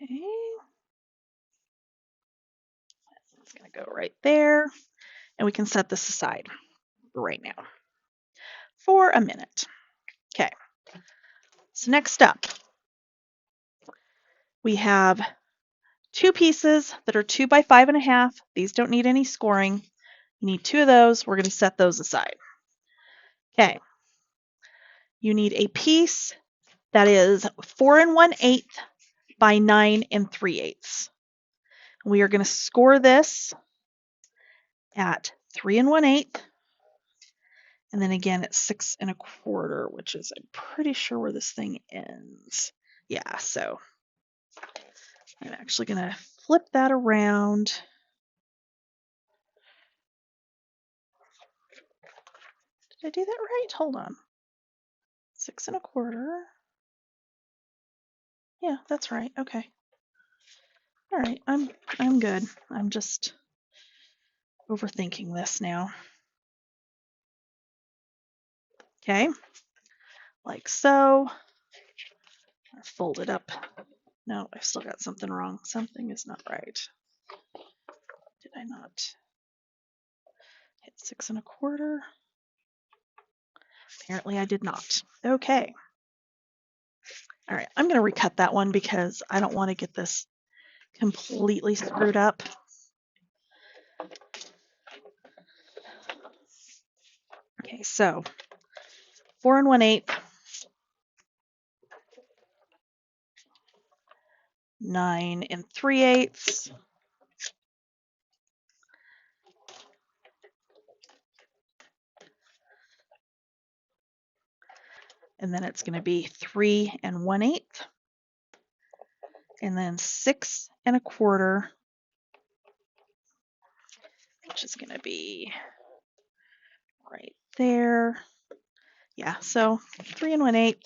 Okay. It's going to go right there. And we can set this aside right now for a minute. Okay. So next up, we have 2 pieces that are 2 by 5.5. These don't need any scoring. You need 2 of those. We're going to set those aside. Okay. You need a piece that is 4 1/8 by 9 3/8. We are going to score this at 3 1/8, and then again at 6 1/4, which is, I'm pretty sure, where this thing ends. Yeah, so I'm actually going to flip that around. Did I do that right? Hold on. 6 1/4. Yeah, that's right. Okay. All right, I'm good. I'm just overthinking this now. Okay, like so. Fold it up. No, I've still got something wrong. Something is not right. Did I not hit 6 1/4? Apparently I did not. Okay. All right, I'm going to recut that one because I don't want to get this completely screwed up. Okay, so 4 1/8, 9 3/8, and then it's going to be 3 1/8, and then 6 1/4, which is going to be right there. Yeah, so 3 1/8,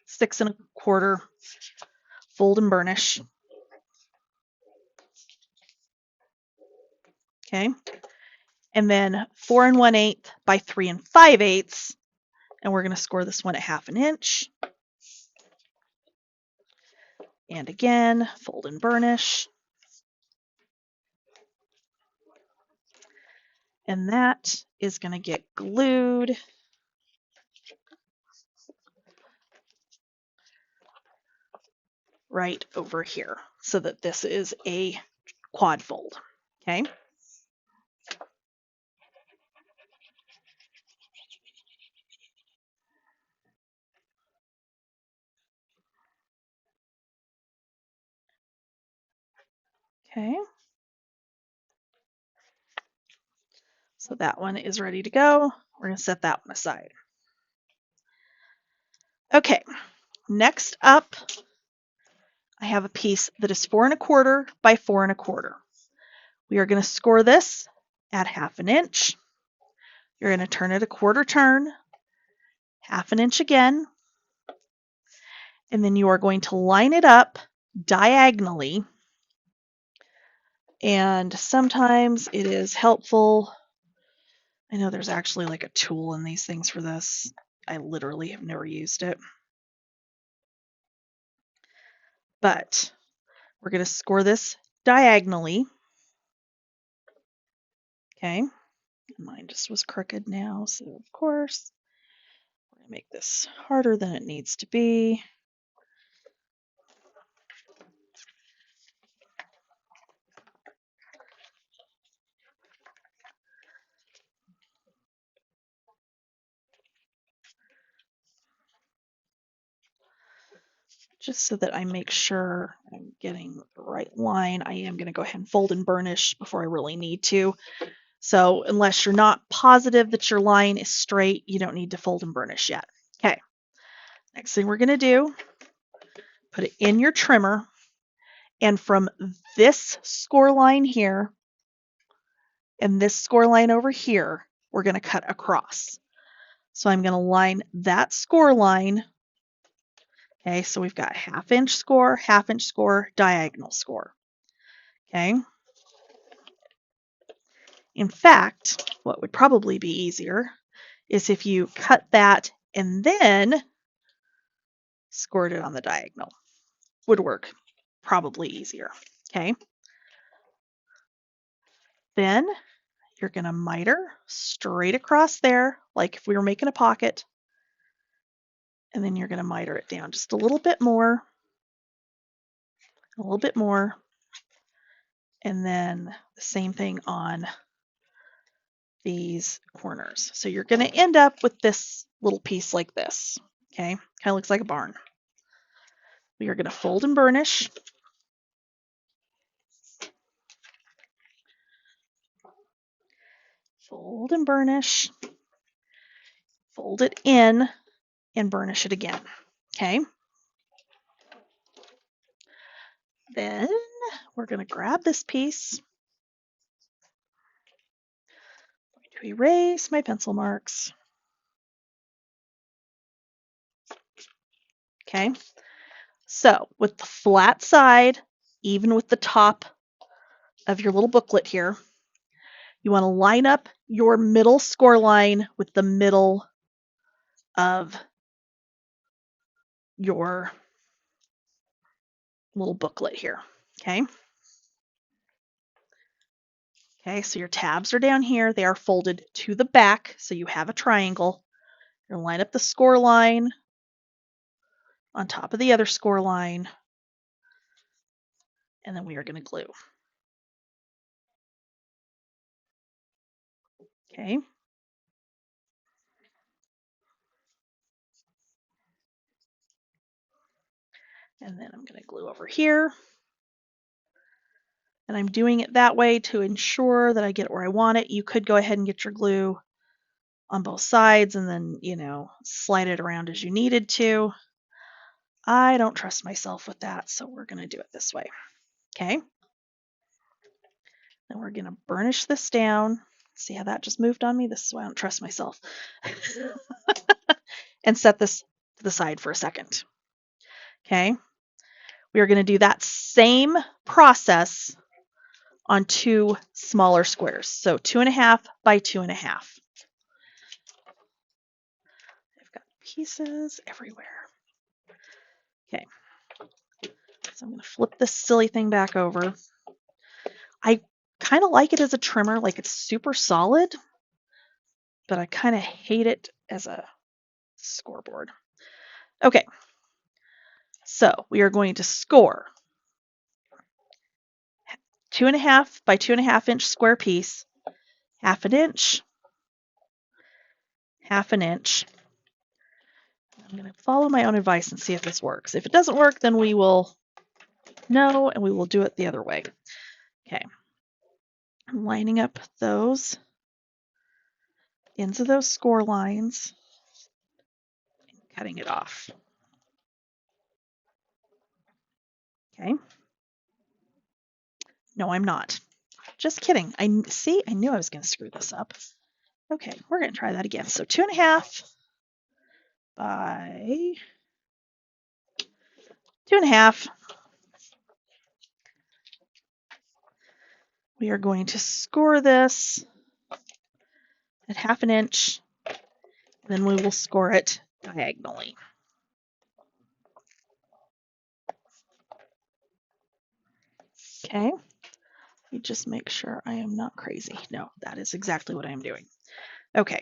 6 1/4, fold and burnish. Okay, and then 4 1/8 by 3 5/8, and we're going to score this one at 1/2 inch. And again, fold and burnish. And that is going to get glued right over here so that this is a quad fold. Okay. Okay. So that one is ready to go. We're going to set that one aside. Okay. Next up, I have a piece that is 4 1/4 by 4 1/4. We are going to score this at 1/2 inch. You're going to turn it a quarter turn, 1/2 inch again, and then you are going to line it up diagonally. And sometimes it is helpful. I know there's actually like a tool in these things for this. I literally have never used it. But we're going to score this diagonally. Okay. Mine just was crooked now, so of course, we're going to make this harder than it needs to be. Just so that I make sure I'm getting the right line, I am going to go ahead and fold and burnish before I really need to. So unless you're not positive that your line is straight, you don't need to fold and burnish yet. Okay, next thing we're going to do, put it in your trimmer, and from this score line here and this score line over here, we're going to cut across. So I'm going to line that score line. Okay, so we've got 1/2 inch score, 1/2 inch score, diagonal score. Okay. In fact, what would probably be easier is if you cut that and then scored it on the diagonal. Would work. Probably easier. Okay. Then you're going to miter straight across there, like if we were making a pocket. And then you're going to miter it down just a little bit more, and then the same thing on these corners. So you're going to end up with this little piece like this. Okay, kind of looks like a barn. We are going to fold and burnish. Fold and burnish. Fold it in and burnish it again. Okay. Then we're going to grab this piece. I'm going to erase my pencil marks. Okay. So with the flat side, even with the top of your little booklet here, you want to line up your middle score line with the middle of your little booklet here. Okay. Okay, so your tabs are down here. They are folded to the back, so you have a triangle. You're going to line up the score line on top of the other score line, and then we are going to glue. Okay. And then I'm going to glue over here. And I'm doing it that way to ensure that I get it where I want it. You could go ahead and get your glue on both sides and then, slide it around as you needed to. I don't trust myself with that, so we're going to do it this way. Okay. Then we're going to burnish this down. See how that just moved on me? This is why I don't trust myself. And set this to the side for a second. Okay. We are going to do that same process on 2 smaller squares. So 2 1/2 by 2 1/2. I've got pieces everywhere. Okay. So I'm going to flip this silly thing back over. I kind of like it as a trimmer, like it's super solid. but I kind of hate it as a scoreboard. Okay, so we are going to score 2.5 by 2.5 inch square piece, half an inch, half an inch. I'm going to follow my own advice and see if this works. If it doesn't work, then we will know and we will do it the other way. Okay, I'm lining up those ends of those score lines, cutting it off. Okay. No, I'm not. Just kidding. I knew I was going to screw this up. Okay, we're going to try that again. So 2.5 by 2.5. We are going to score this at half an inch. Then we will score it diagonally. Okay. Let me just make sure I am not crazy. No, that is exactly what I am doing. Okay.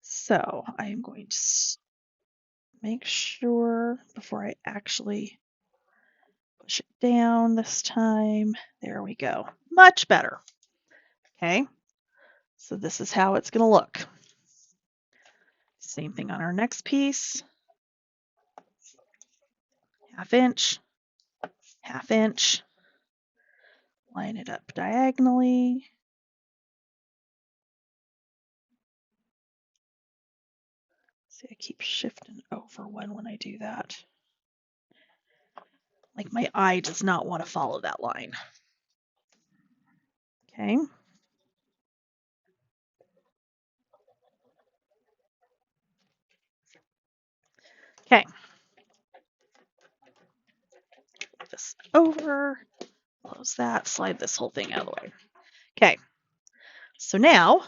So I am going to make sure before I actually push it down this time. There we go. Much better. Okay. So this is how it's going to look. Same thing on our next piece. Half inch, half inch. Line it up diagonally. See, I keep shifting over one when I do that. Like my eye does not want to follow that line. Okay. Okay. Flip this over, close that, slide this whole thing out of the way. Okay. So now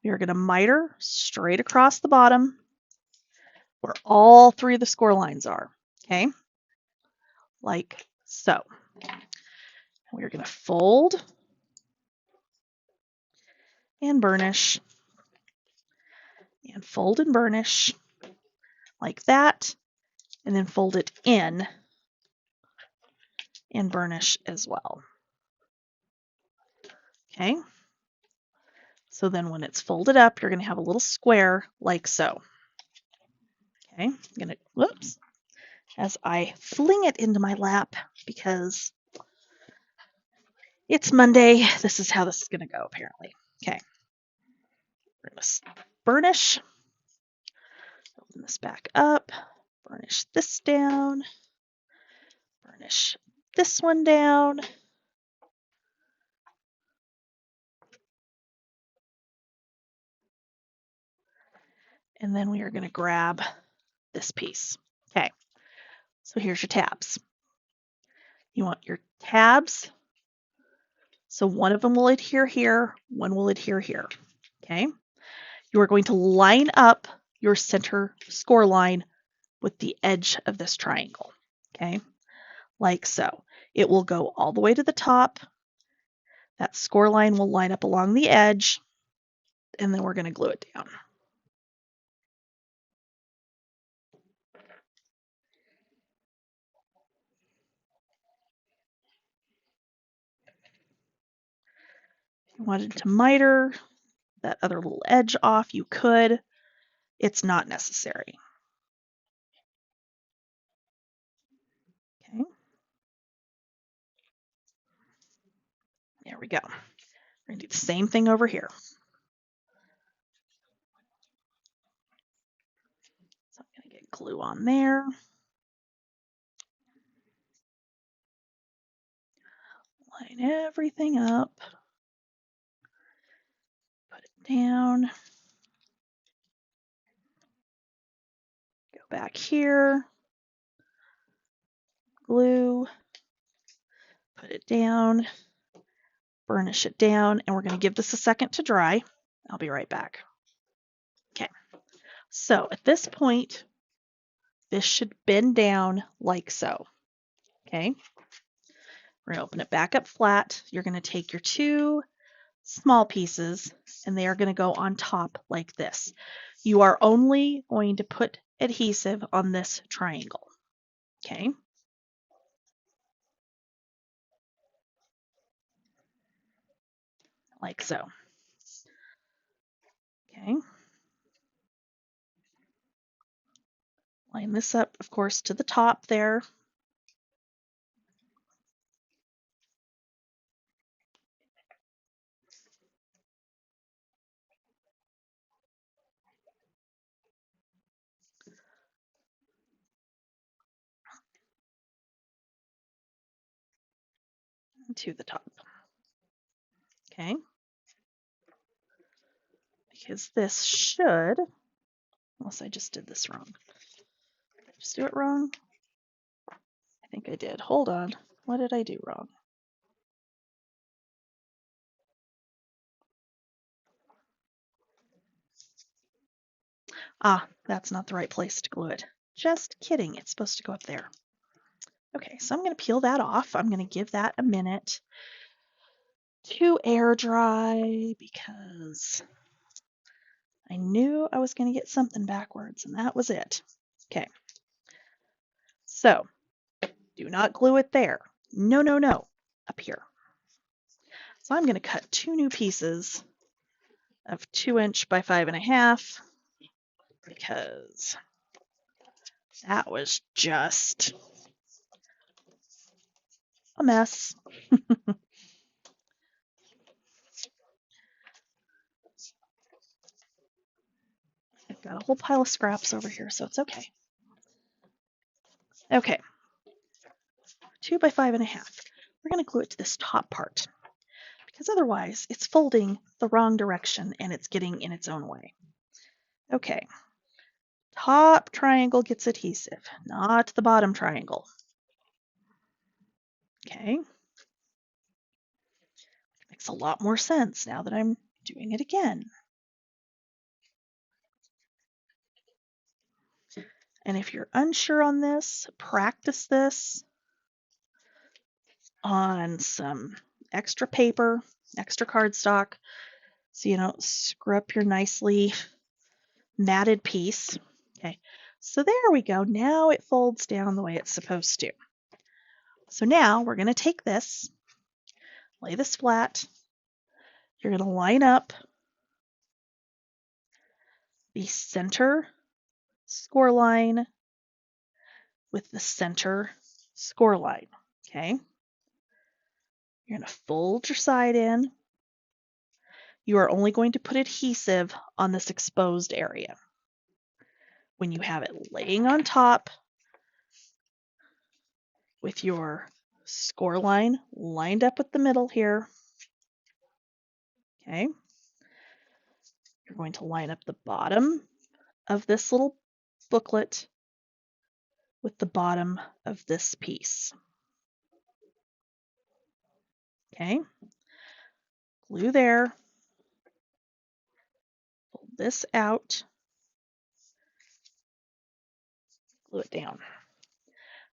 we are going to miter straight across the bottom where all three of the score lines are. Okay. Like so. We're going to fold and burnish and fold and burnish like that, and then fold it in and burnish as well. Okay. So then when it's folded up, you're going to have a little square like so. Okay. I'm going to, whoops, as I fling it into my lap because it's Monday. This is how this is going to go apparently. Okay. We're going to burnish. Open this back up. Burnish this down. Burnish this one down. And then we are going to grab this piece. Okay, so here's your tabs. You want your tabs. So one of them will adhere here, one will adhere here. Okay, you are going to line up your center score line with the edge of this triangle. Okay, like so. It will go all the way to the top. That score line will line up along the edge, and then we're going to glue it down. If you wanted to miter that other little edge off, you could. It's not necessary. Okay. There we go. We're going to do the same thing over here. So I'm going to get glue on there. Line everything up. Put it down. Go back here. Glue. Put it down. Burnish it down. And we're going to give this a second to dry. I'll be right back. Okay. So at this point, this should bend down like so. Okay. We're going to open it back up flat. You're going to take your two small pieces and they are going to go on top like this. You are only going to put adhesive on this triangle. Okay. Like so. Okay. Line this up, of course, to the top there. To the top. Okay. Because this should, unless I just did this wrong. Did I just do it wrong? I think I did. Hold on. What did I do wrong? Ah, that's not the right place to glue it. Just kidding. It's supposed to go up there. Okay, so I'm going to peel that off. I'm going to give that a minute to air dry because I knew I was going to get something backwards, and that was it. Okay, so do not glue it there. No, no, no, up here. So I'm going to cut 2 new pieces of 2" by 5.5 because that was just a mess. I've got a whole pile of scraps over here, so it's okay. Okay, 2 by 5.5. We're going to glue it to this top part because otherwise it's folding the wrong direction and it's getting in its own way. Okay, top triangle gets adhesive, not the bottom triangle. Okay, makes a lot more sense now that I'm doing it again. And if you're unsure on this, practice this on some extra paper, extra cardstock, so you don't screw up your nicely matted piece. Okay, so there we go. Now it folds down the way it's supposed to. So now we're going to take this, lay this flat. You're going to line up the center score line with the center score line. Okay, you're going to fold your side in. You are only going to put adhesive on this exposed area. When you have it laying on top with your score line lined up with the middle here, okay, you're going to line up the bottom of this little booklet with the bottom of this piece. Okay, glue there, fold this out, glue it down.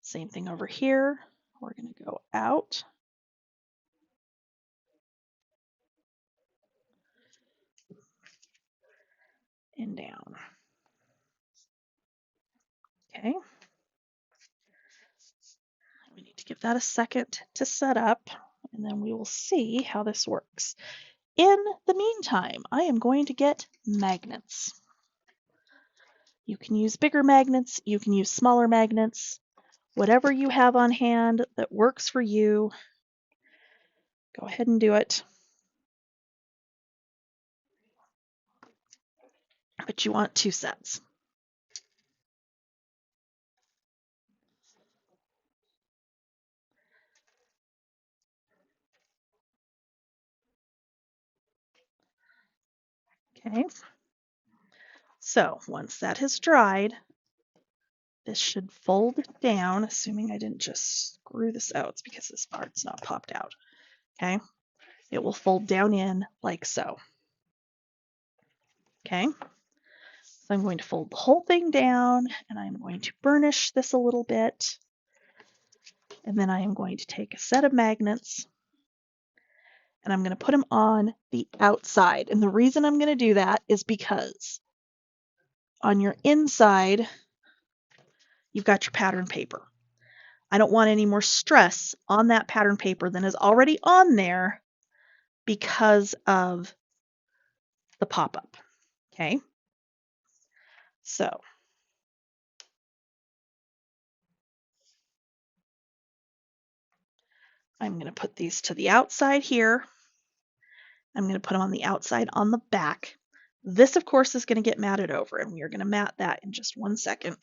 Same thing over here. We're going to go out, and down. Okay, we need to give that a second to set up, and then we will see how this works. In the meantime, I am going to get magnets. You can use bigger magnets, you can use smaller magnets, whatever you have on hand that works for you, go ahead and do it. But you want 2 sets. Okay, so once that has dried, this should fold down, assuming I didn't just screw this out. It's because this part's not popped out. Okay, it will fold down in like so. Okay, so I'm going to fold the whole thing down, and I'm going to burnish this a little bit, and then I am going to take a set of magnets, and I'm going to put them on the outside. And the reason I'm going to do that is because on your inside, you've got your pattern paper. I don't want any more stress on that pattern paper than is already on there because of the pop-up. Okay, so I'm going to put these to the outside here. I'm going to put them on the outside on the back. This, of course, is going to get matted over, and we are going to mat that in just 1 second.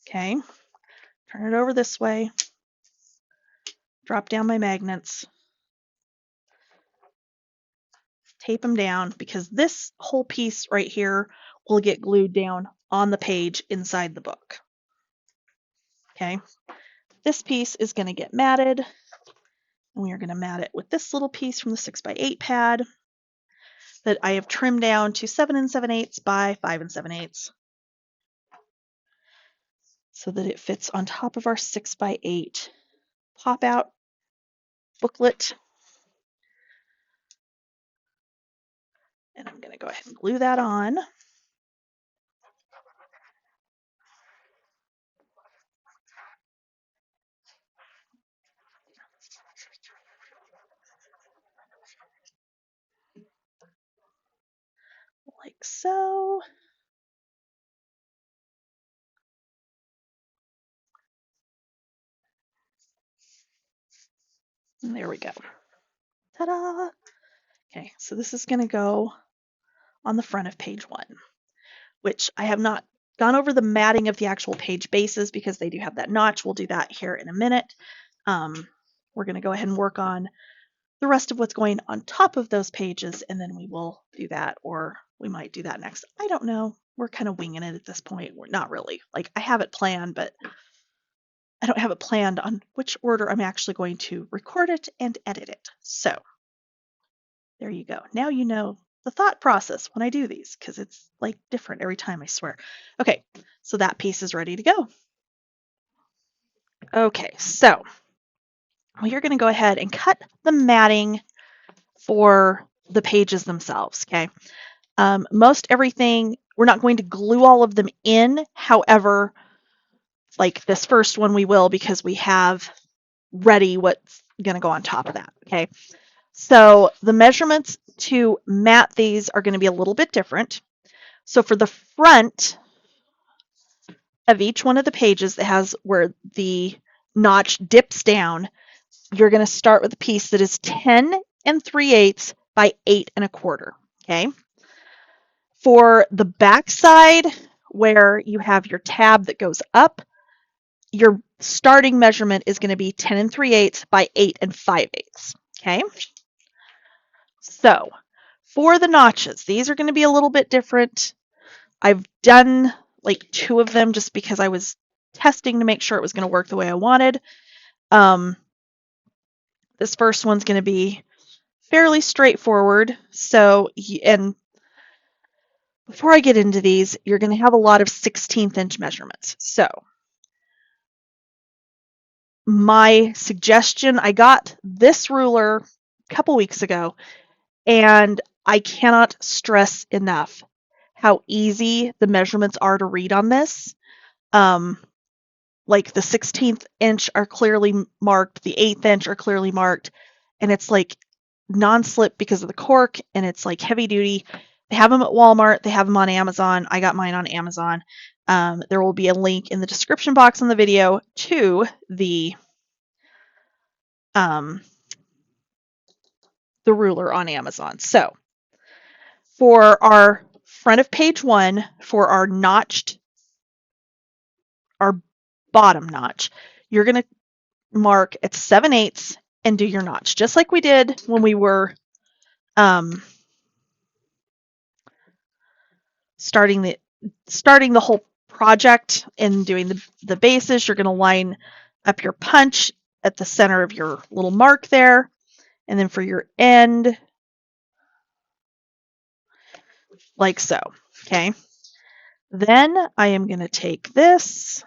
Okay, turn it over this way, drop down my magnets, tape them down, because this whole piece right here will get glued down on the page inside the book. Okay, this piece is going to get matted, and we are going to mat it with this little piece from the 6x8 pad that I have trimmed down to 7 7/8 by 5 7/8 so that it fits on top of our 6x8 pop-out booklet. And I'm going to go ahead and glue that on. Like so. And there we go. Ta-da! Okay, so this is going to go on the front of page 1, which I have not gone over the matting of the actual page bases because they do have that notch. We'll do that here in a minute. We're going to go ahead and work on the rest of what's going on top of those pages, and then we will do that, or we might do that next. I don't know. We're kind of winging it at this point. We're not really. Like, I have it planned, but I don't have it planned on which order I'm actually going to record it and edit it. So there you go. Now you know the thought process when I do these, because it's like different every time, I swear. Okay, so that piece is ready to go. Okay, so we are going to go ahead and cut the matting for the pages themselves. Okay, most everything, we're not going to glue all of them in. However, like this first one we will, because we have ready what's going to go on top of that. Okay, so the measurements to mat these are going to be a little bit different. So for the front of each one of the pages that has where the notch dips down, you're going to start with a piece that is 10 3/8 by 8 1/4. Okay. For the back side, where you have your tab that goes up, your starting measurement is going to be 10 3/8 by 8 5/8. Okay. So for the notches, these are going to be a little bit different. I've done like 2 of them just because I was testing to make sure it was going to work the way I wanted. This first one's going to be fairly straightforward. So, and before I get into these, you're going to have a lot of 16th inch measurements. So my suggestion, I got this ruler a couple weeks ago, and I cannot stress enough how easy the measurements are to read on this. Like the 16th inch are clearly marked, the 8th inch are clearly marked, and it's like non-slip because of the cork, and it's like heavy duty. They have them at Walmart, they have them on Amazon. I got mine on Amazon. There will be a link in the description box on the video to the ruler on Amazon. So for our front of page 1, for our notched, our bottom notch, you're going to mark at 7/8 and do your notch, just like we did when we were starting the whole project and doing the bases. You're going to line up your punch at the center of your little mark there, and then for your end, like so. Okay, then I am going to take this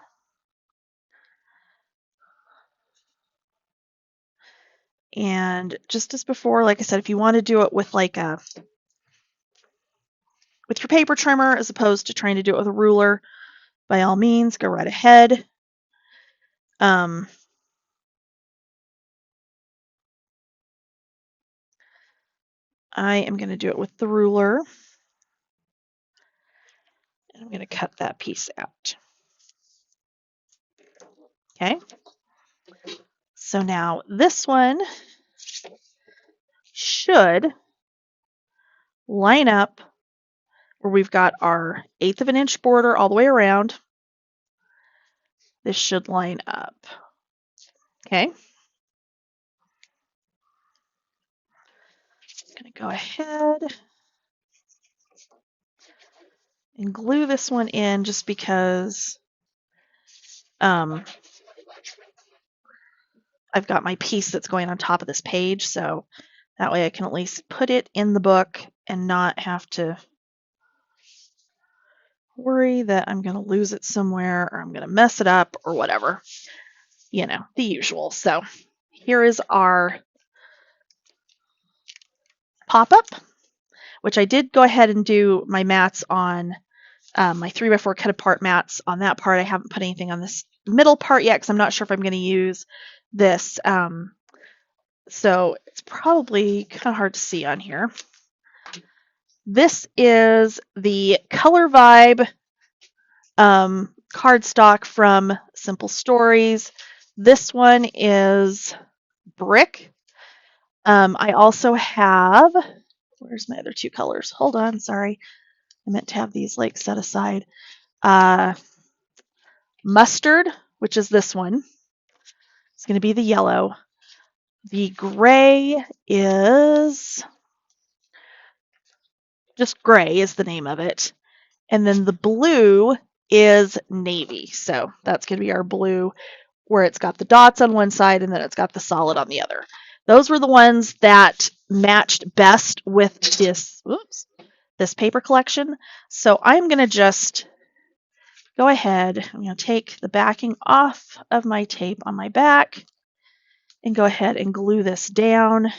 And just as before, like I said, if you want to do it with with your paper trimmer as opposed to trying to do it with a ruler, by all means, go right ahead. I am going to do it with the ruler. And I'm going to cut that piece out. Okay. So now this one should line up where we've got our 1/8 of an inch border all the way around. This should line up. Okay. I'm going to go ahead and glue this one in just because I've got my piece that's going on top of this page, so that way I can at least put it in the book and not have to worry that I'm going to lose it somewhere or I'm going to mess it up or whatever. You know, the usual. So here is our pop-up, which I did go ahead and do my mats on my 3x4 cut apart mats on that part. I haven't put anything on this middle part yet because I'm not sure if I'm going to use this. So it's probably kind of hard to see on here. This is the Color Vibe cardstock from Simple Stories. This one is brick. I also have, where's my other two colors? Hold on, sorry. I meant to have these like set aside. Mustard, which is this one. It's going to be the yellow. The gray is just gray is the name of it. And then the blue is navy. So that's going to be our blue, where it's got the dots on one side and then it's got the solid on the other. Those were the ones that matched best with this paper collection. So I'm going to just go ahead. I'm going to take the backing off of my tape on my back and go ahead and glue this down.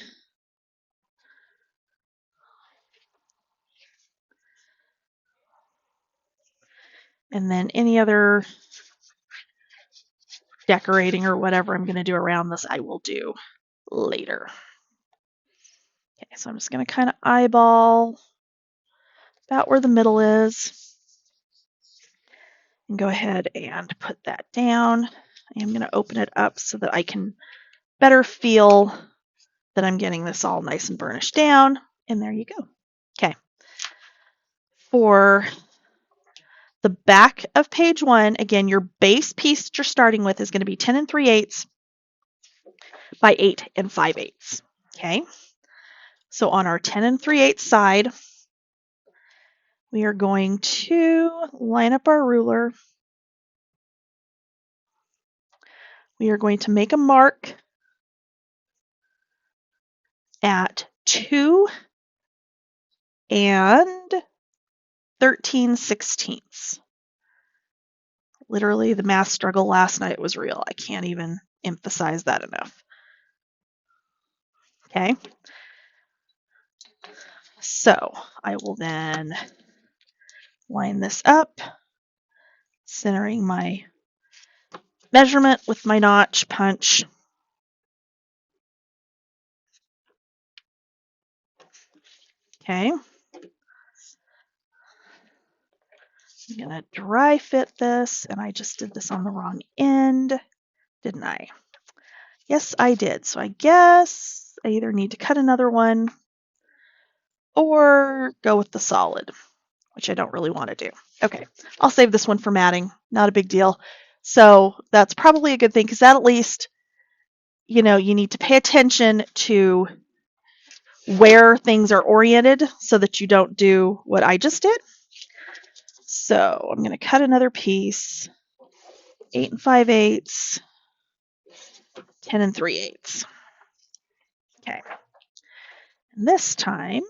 And then any other decorating or whatever I'm going to do around this, I will do later. Okay, so I'm just going to kind of eyeball about where the middle is and go ahead and put that down. I am going to open it up so that I can better feel that I'm getting this all nice and burnished down. And there you go. Okay. For the back of page 1, again, your base piece that you're starting with is going to be 10 3/8 by 8 5/8. Okay. So on our 10 3/8 side, we are going to line up our ruler. We are going to make a mark at 2 and 13/16. Literally, the math struggle last night was real. I can't even emphasize that enough. Okay. So I will then line this up, centering my measurement with my notch punch. Okay. I'm going to dry fit this, and I just did this on the wrong end, didn't I? Yes, I did. So I guess I either need to cut another one or go with the solid, which I don't really want to do. Okay, I'll save this one for matting. Not a big deal. So that's probably a good thing because that at least, you know, you need to pay attention to where things are oriented so that you don't do what I just did. So I'm going to cut another piece, 8 5/8, 10 3/8. Okay. And this time,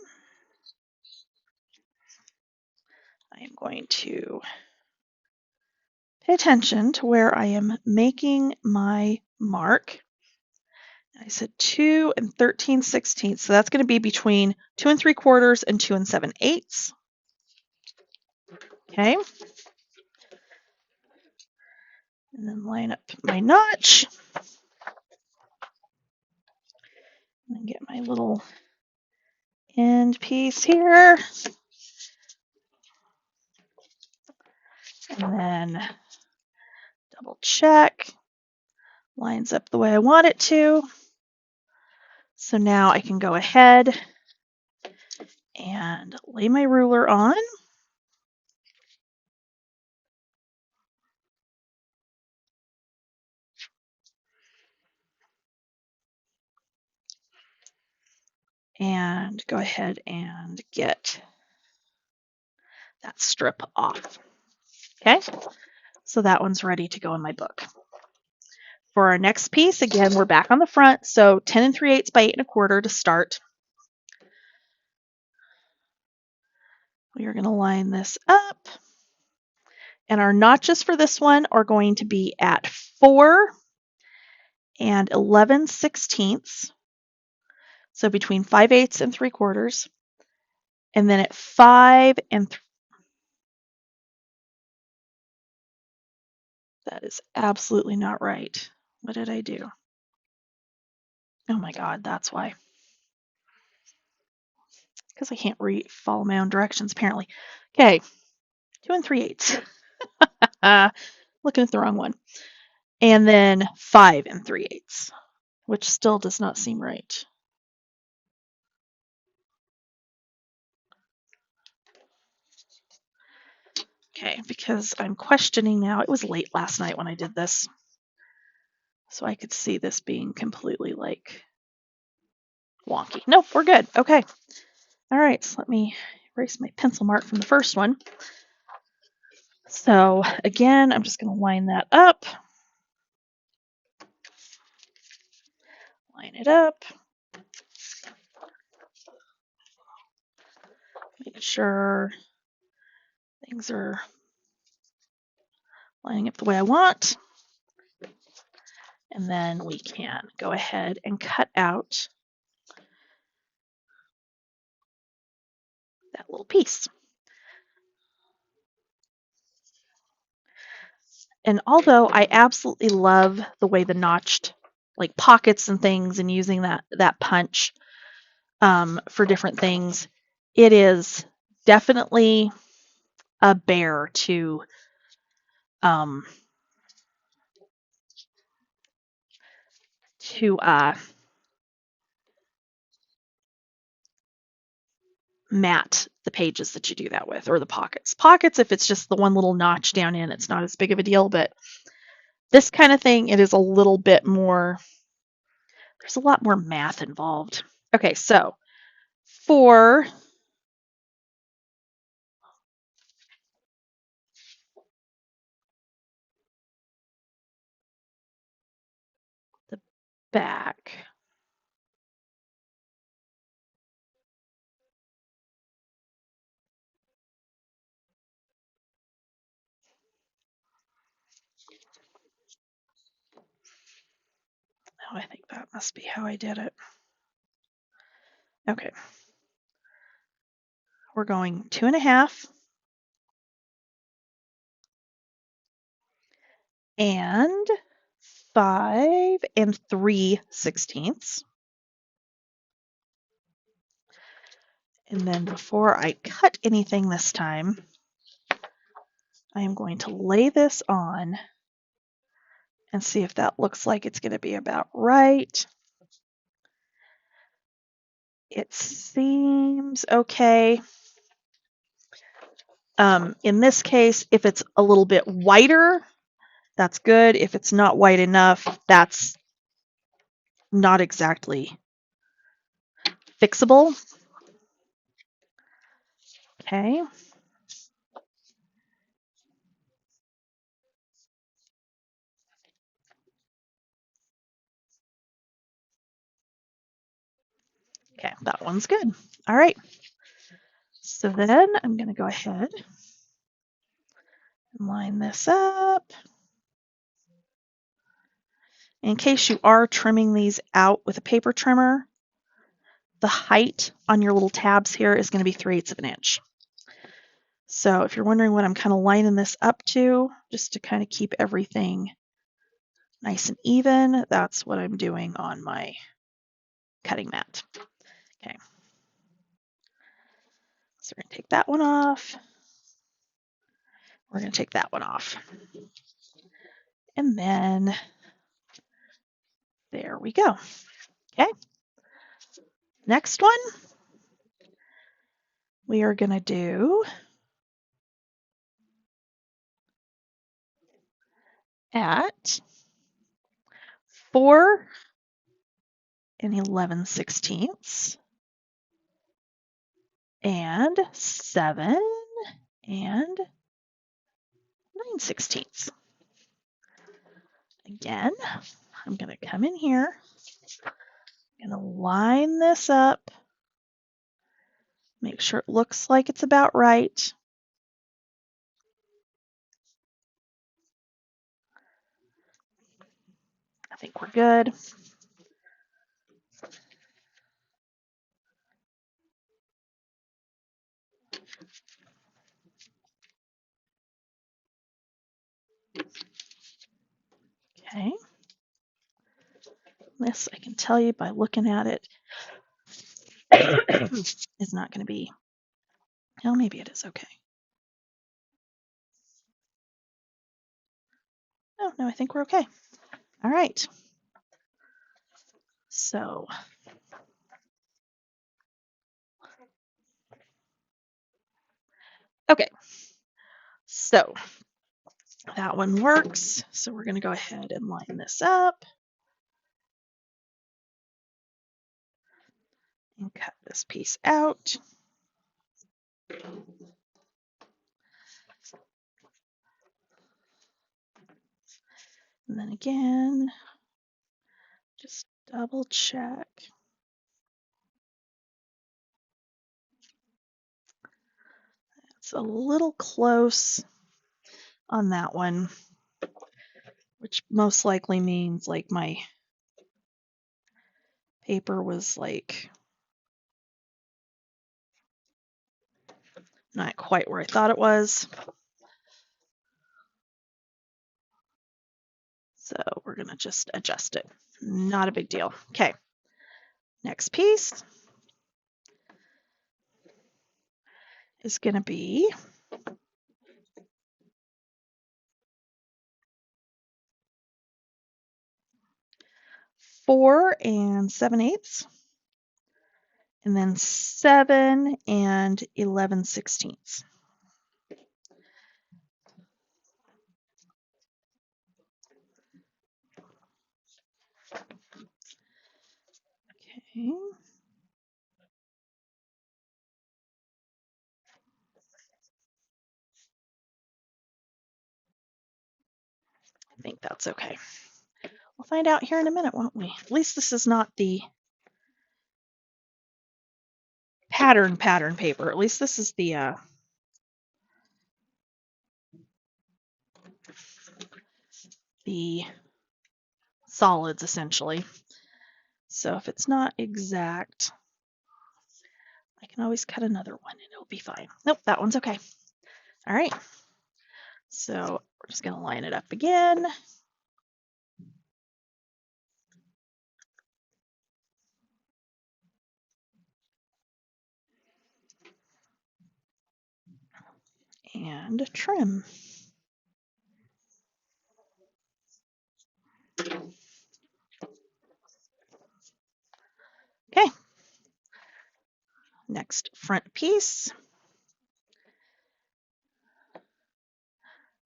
I am going to pay attention to where I am making my mark. I said 2 and 13/16, so that's going to be between 2 3/4 and 2 7/8. Okay. And then line up my notch. And get my little end piece here. And then double check. Lines up the way I want it to. So now I can go ahead and lay my ruler on. And go ahead and get that strip off. Okay, so that one's ready to go in my book. For our next piece, again, we're back on the front, so 10 3/8 by 8 1/4 to start. We are going to line this up. And our notches for this one are going to be at 4 and 11/16. So between 5/8 and 3/4. And then at 5 and that is absolutely not right. What did I do? Oh my God, that's why. Because I can't follow my own directions, apparently. Okay, 2 and 3/8. Looking at the wrong one. And then 5 and 3/8, which still does not seem right. Okay, because I'm questioning now. It was late last night when I did this. So I could see this being completely like wonky. Nope, we're good. Okay. All right, so let me erase my pencil mark from the first one. So again, I'm just going to line that up. Line it up. Make sure things are lining up the way I want. And then we can go ahead and cut out that little piece. And although I absolutely love the way the notched like pockets and things and using that punch for different things, it is definitely a bear to mat the pages that you do that with, or the pockets. Pockets, if it's just the one little notch down in, it's not as big of a deal, but this kind of thing, it is a little bit more, there's a lot more math involved. Okay, so for the back, oh, I think that must be how I did it. Okay. We're going 2.5 and 5 and 3/16. And then before I cut anything this time, I am going to lay this on and see if that looks like it's going to be about right. It seems okay. In this case, if it's a little bit wider, that's good. If it's not wide enough, that's not exactly fixable. Okay. Okay, that one's good. All right. So then I'm going to go ahead and line this up. In case you are trimming these out with a paper trimmer, the height on your little tabs here is going to be 3/8 of an inch. So if you're wondering what I'm kind of lining this up to, just to kind of keep everything nice and even, that's what I'm doing on my cutting mat. Okay. So we're going to take that one off. We're going to take that one off. And then there we go. Okay. Next one, we are going to do at 4 11/16 and 7 9/16. Again, I'm going to come in here, I'm going to line this up, make sure it looks like it's about right. I think we're good. Okay. This I can tell you by looking at it is not going to be, well, maybe it is okay. No, I think we're okay. All right. So okay. So that one works. So we're going to go ahead and line this up and cut this piece out. And then again, just double check. It's a little close on that one, which most likely means like my paper was like not quite where I thought it was. So we're going to just adjust it. Not a big deal. Okay. Next piece is going to be 4 7/8 and then 7 11/16. Okay. I think that's okay. We'll find out here in a minute, won't we? At least this is not the pattern paper. At least this is the solids essentially. So if it's not exact, I can always cut another one and it'll be fine. Nope, that one's okay. All right. So we're just going to line it up again. And trim. Okay. Next front piece.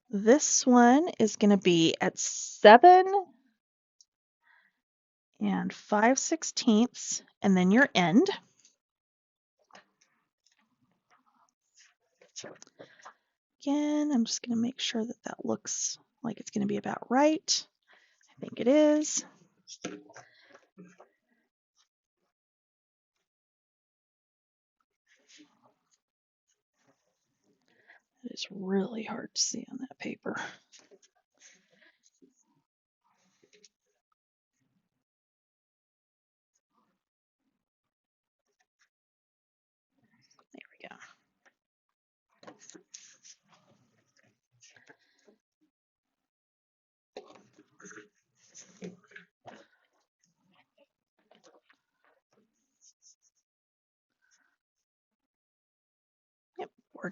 This one is going to be at 7 5/16 and then your end. Again, I'm just going to make sure that that looks like it's going to be about right. I think it is. It is really hard to see on that paper.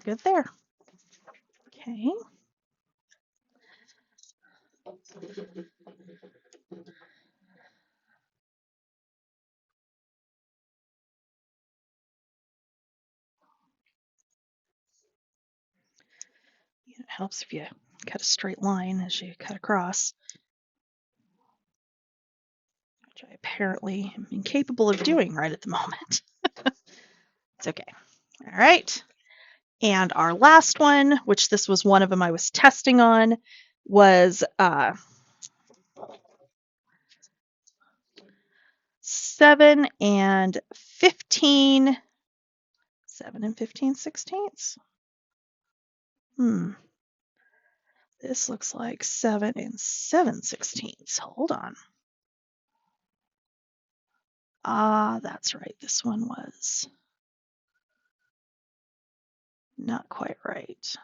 good there. Okay. It helps if you cut a straight line as you cut across, which I apparently am incapable of doing right at the moment. It's okay. All right. And our last one, which this was one of them I was testing on, was 7 and 15 sixteenths. This looks like 7 and 7/16. Hold on. That's right. This one was not quite right.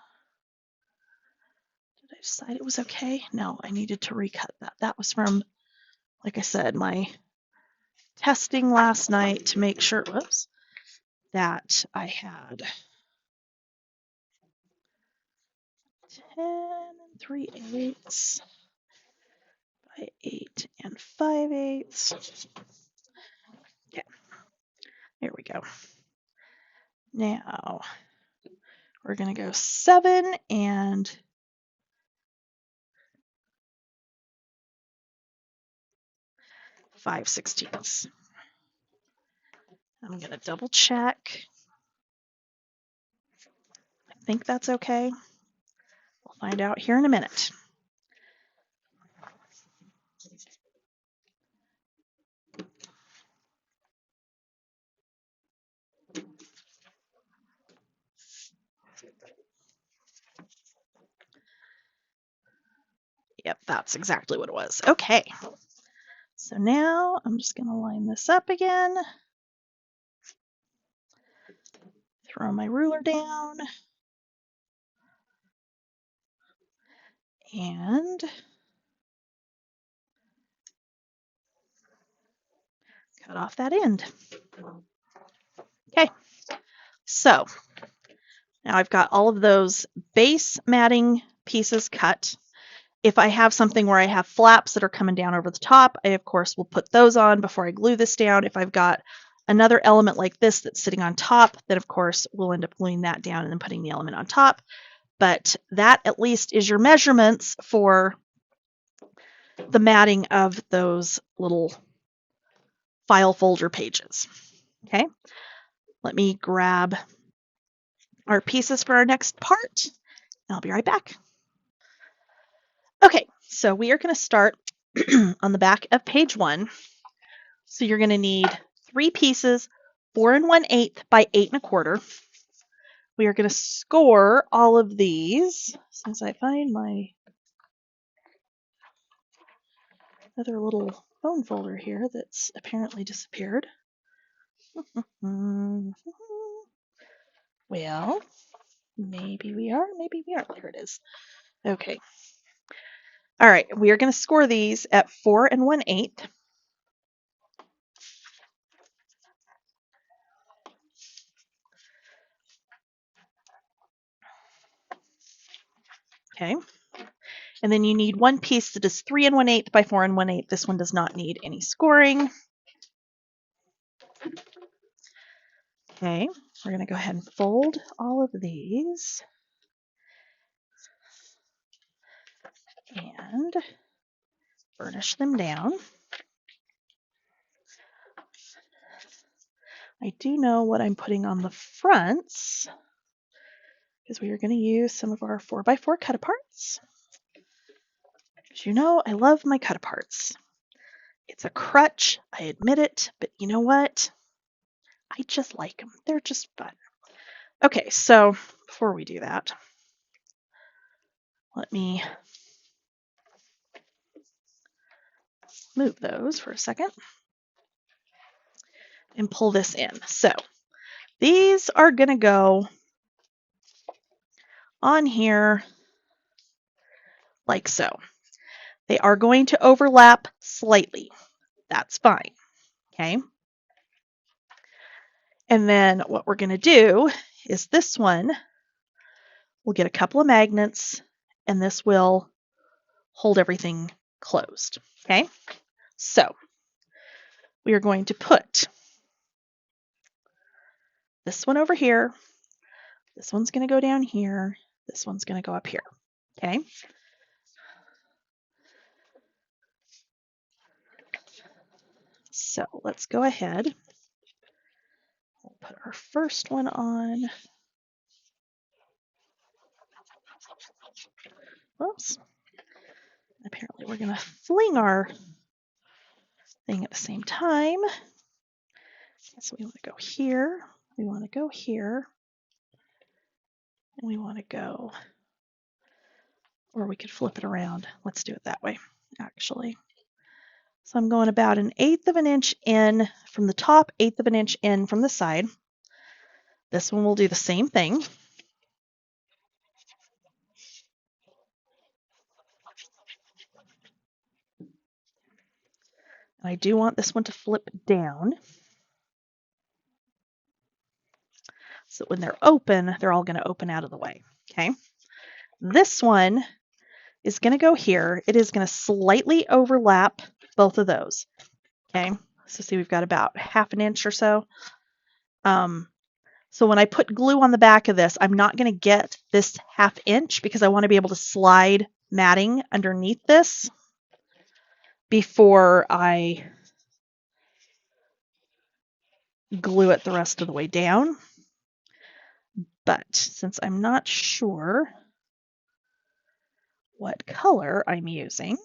Did I decide it was okay? No, I needed to recut that. That was from, like I said, my testing last night to make sure, that I had 10 and 3/8 by 8 and 5/8. Yeah, there we go. Now we're going to go 7 and 5/16. I'm going to double check. I think that's okay. We'll find out here in a minute. Yep, that's exactly what it was. Okay. So now I'm just going to line this up again. Throw my ruler down. And cut off that end. Okay. So now I've got all of those base matting pieces cut. If I have something where I have flaps that are coming down over the top, I of course will put those on before I glue this down. If I've got another element like this that's sitting on top, then of course we'll end up gluing that down and then putting the element on top. But that at least is your measurements for the matting of those little file folder pages. Okay, let me grab our pieces for our next part. I'll be right back. Okay, so we are going to start on the back of page 1. So you're going to need 3 pieces, 4 1/8 by 8 1/4. We are going to score all of these. Since I find my other little phone folder here that's apparently disappeared. Well, maybe we are, maybe we aren't. There it is. Okay. All right, we are going to score these at 4 1/8. Okay. And then you need one piece that is 3 1/8 by 4 1/8. This one does not need any scoring. Okay, we're going to go ahead and fold all of these and burnish them down. I do know what I'm putting on the fronts because we are going to use some of our 4x4 cut-aparts. As you know, I love my cut-aparts. It's a crutch, I admit it, but you know what? I just like them. They're just fun. Okay, so before we do that, let me move those for a second and pull this in. So these are going to go on here like so. They are going to overlap slightly. That's fine. Okay. And then what we're going to do is this one We'll get a couple of magnets, and this will hold everything closed. Okay, so we are going to put this one over here. This one's going to go down here. This one's going to go up here. Okay. So let's go ahead. We'll put our first one on. Whoops. Apparently we're going to fling our thing at the same time. So we want to go here. We want to go here. And we want to go, or we could flip it around. Let's do it that way, actually. So I'm going about 1/8 of an inch in from the top, 1/8 of an inch in from the side. This one will do the same thing. I do want this one to flip down so that when they're open, they're all going to open out of the way. Okay. This one is going to go here. It is going to slightly overlap both of those. Okay. So see, we've got about 1/2 inch or so. So when I put glue on the back of this, I'm not going to get this 1/2 inch because I want to be able to slide matting underneath this before I glue it the rest of the way down. But since I'm not sure what color I'm using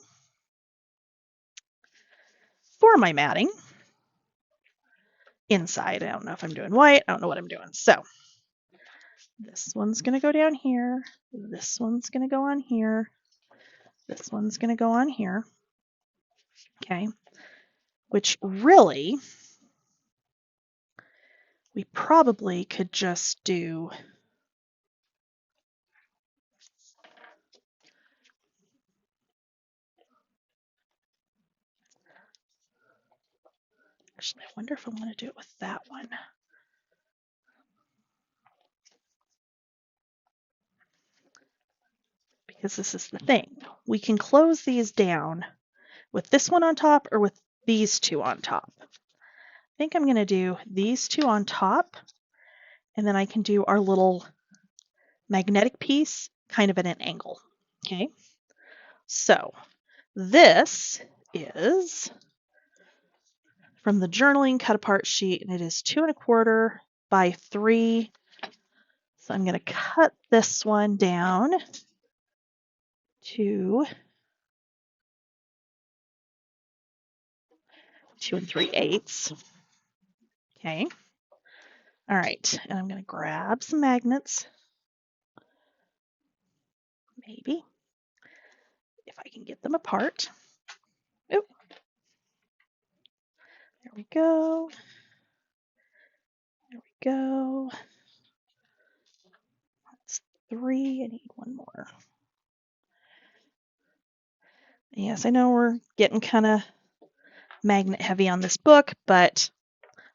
for my matting inside, I don't know if I'm doing white, I don't know what I'm doing. So this one's going to go down here. This one's going to go on here. This one's going to go on here. Okay. Which really, we probably could just do actually, I wonder if I want to do it with that one. Because this is the thing. We can close these down with this one on top or with these two on top. I think I'm going to do these two on top, and then I can do our little magnetic piece kind of at an angle. Okay, so this is from the journaling cut apart sheet, and it is 2 1/4 by 3. So I'm going to cut this one down to 2 3/8. Okay. All right, and I'm going to grab some magnets. Maybe if I can get them apart. Oh, there we go. There we go. That's 3. I need one more. Yes, I know we're getting kind of magnet heavy on this book, but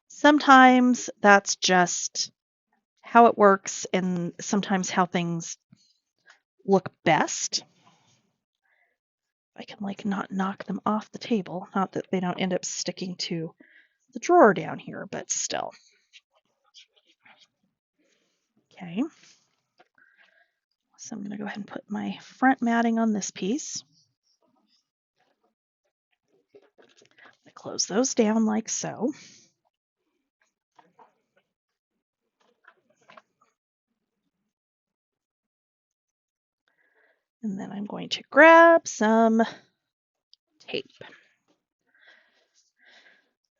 sometimes that's just how it works and sometimes how things look best. I can not knock them off the table, not that they don't end up sticking to the drawer down here, but still. Okay. So I'm going to go ahead and put my front matting on this piece. I close those down like so. And then I'm going to grab some tape.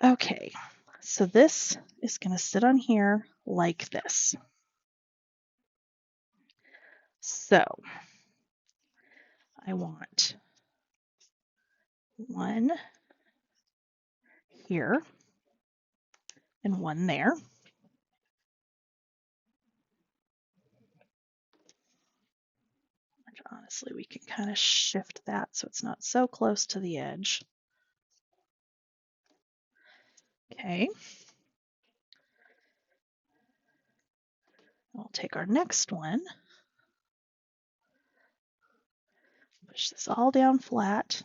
Okay, so this is going to sit on here like this. So I want one here and one there. Which honestly, we can kind of shift that so it's not so close to the edge. Okay. We'll take our next one Push this all down flat.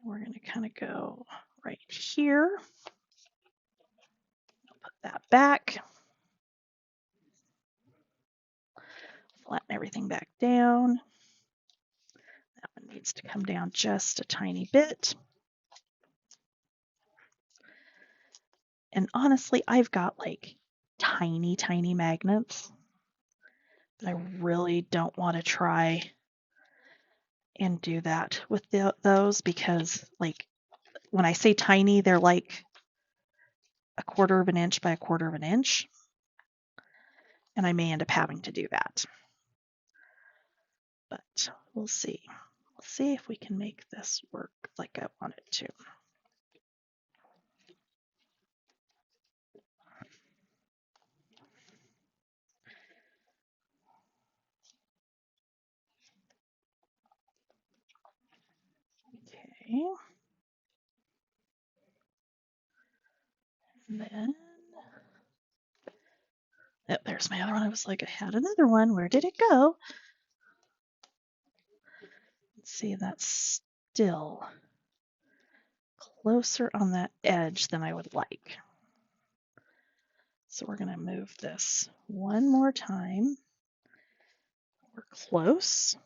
We're going to kind of go right here. Put that back. Flatten everything back down. That one needs to come down just a tiny bit. And honestly, I've got like tiny, tiny magnets. But I really don't want to try and do that with those because, like, when I say tiny, they're like 1/4 of an inch by 1/4 of an inch. And I may end up having to do that. But we'll see. We'll see if we can make this work like I want it to. Okay. And then, oh, there's my other one. I was like, I had another one. Where did it go? Let's see, that's still closer on that edge than I would like. So we're going to move this one more time. We're close.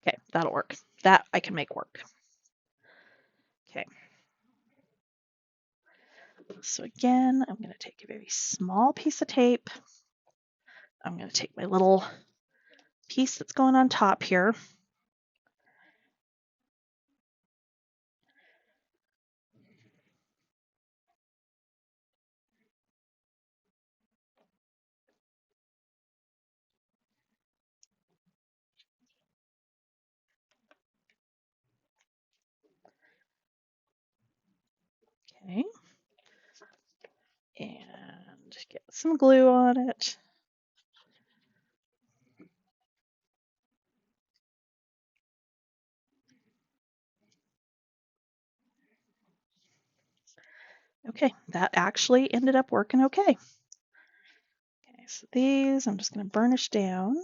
Okay, that'll work. That I can make work. Okay. So again, I'm going to take a very small piece of tape. I'm going to take my little piece that's going on top here. Okay. And get some glue on it. Okay, that actually ended up working okay. Okay, so these I'm just going to burnish down.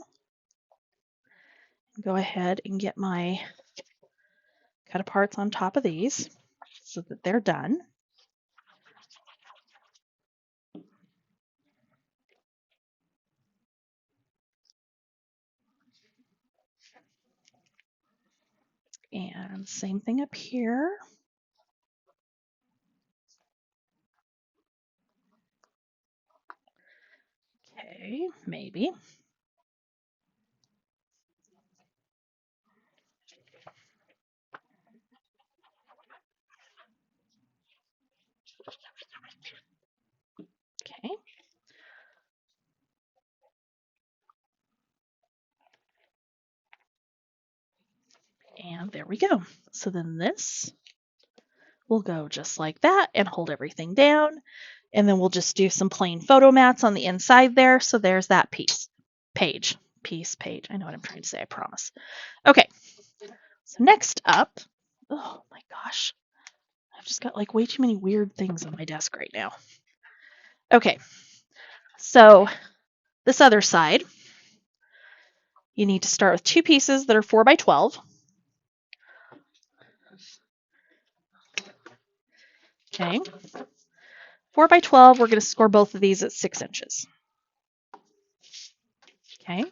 Go ahead and get my cut aparts on top of these so that they're done. And same thing up here. Okay, maybe. Okay. And there we go. So then this will go just like that and hold everything down. And then we'll just do some plain photo mats on the inside there. So there's that piece. Page. I know what I'm trying to say, I promise. Okay. So next up, oh my gosh. I've just got like way too many weird things on my desk right now. Okay. So this other side, you need to start with 2 pieces that are 4 by 12. Okay. 4 by 12, we're going to score both of these at 6 inches. Okay.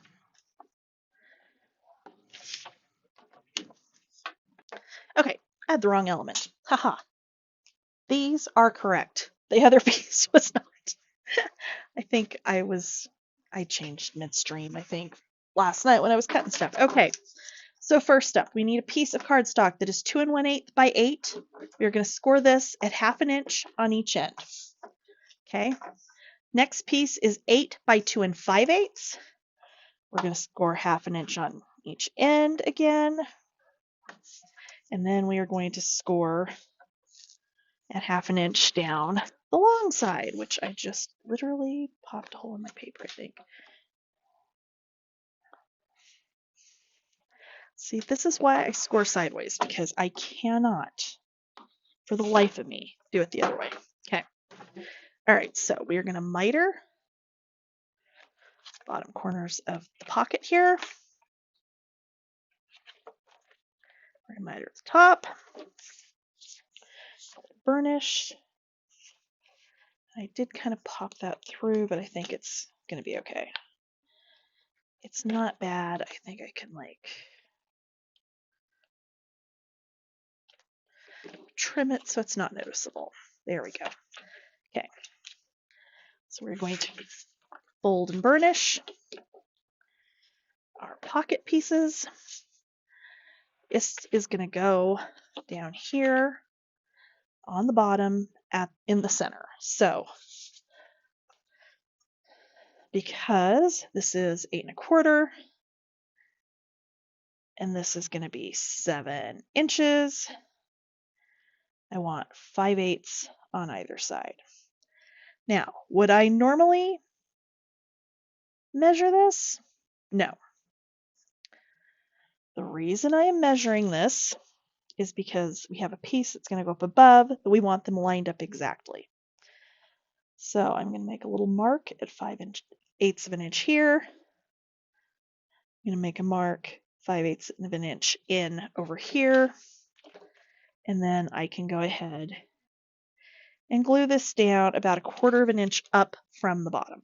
Okay, I had the wrong element. Haha. These are correct. The other piece was not. I think I changed midstream, I think, last night when I was cutting stuff. Okay, so first up, we need a piece of cardstock that is 2 1/8 by 8. We're going to score this at 1/2 inch on each end. Okay, next piece is 8 by 2 5/8. We're going to score 1/2 inch on each end again. And then we are going to score at 1/2 inch down the long side, which I just literally popped a hole in my paper, I think. See, this is why I score sideways, because I cannot, for the life of me, do it the other way. Okay. All right, so we are going to miter bottom corners of the pocket here. We're going to miter at the top. Burnish. I did kind of pop that through, but I think it's going to be okay. It's not bad. I think I can like trim it so it's not noticeable. There we go. Okay. So we're going to fold and burnish our pocket pieces. This is going to go down here on the bottom in the center. So because this is 8 1/4 and this is going to be 7 inches, I want 5/8 on either side. Now, would I normally measure this? No. The reason I am measuring this is because we have a piece that's going to go up above that we want them lined up exactly. So I'm going to make a little mark at 5/8 of an inch here. I'm going to make a mark 5/8 of an inch in over here. And then I can go ahead and glue this down about 1/4 of an inch up from the bottom.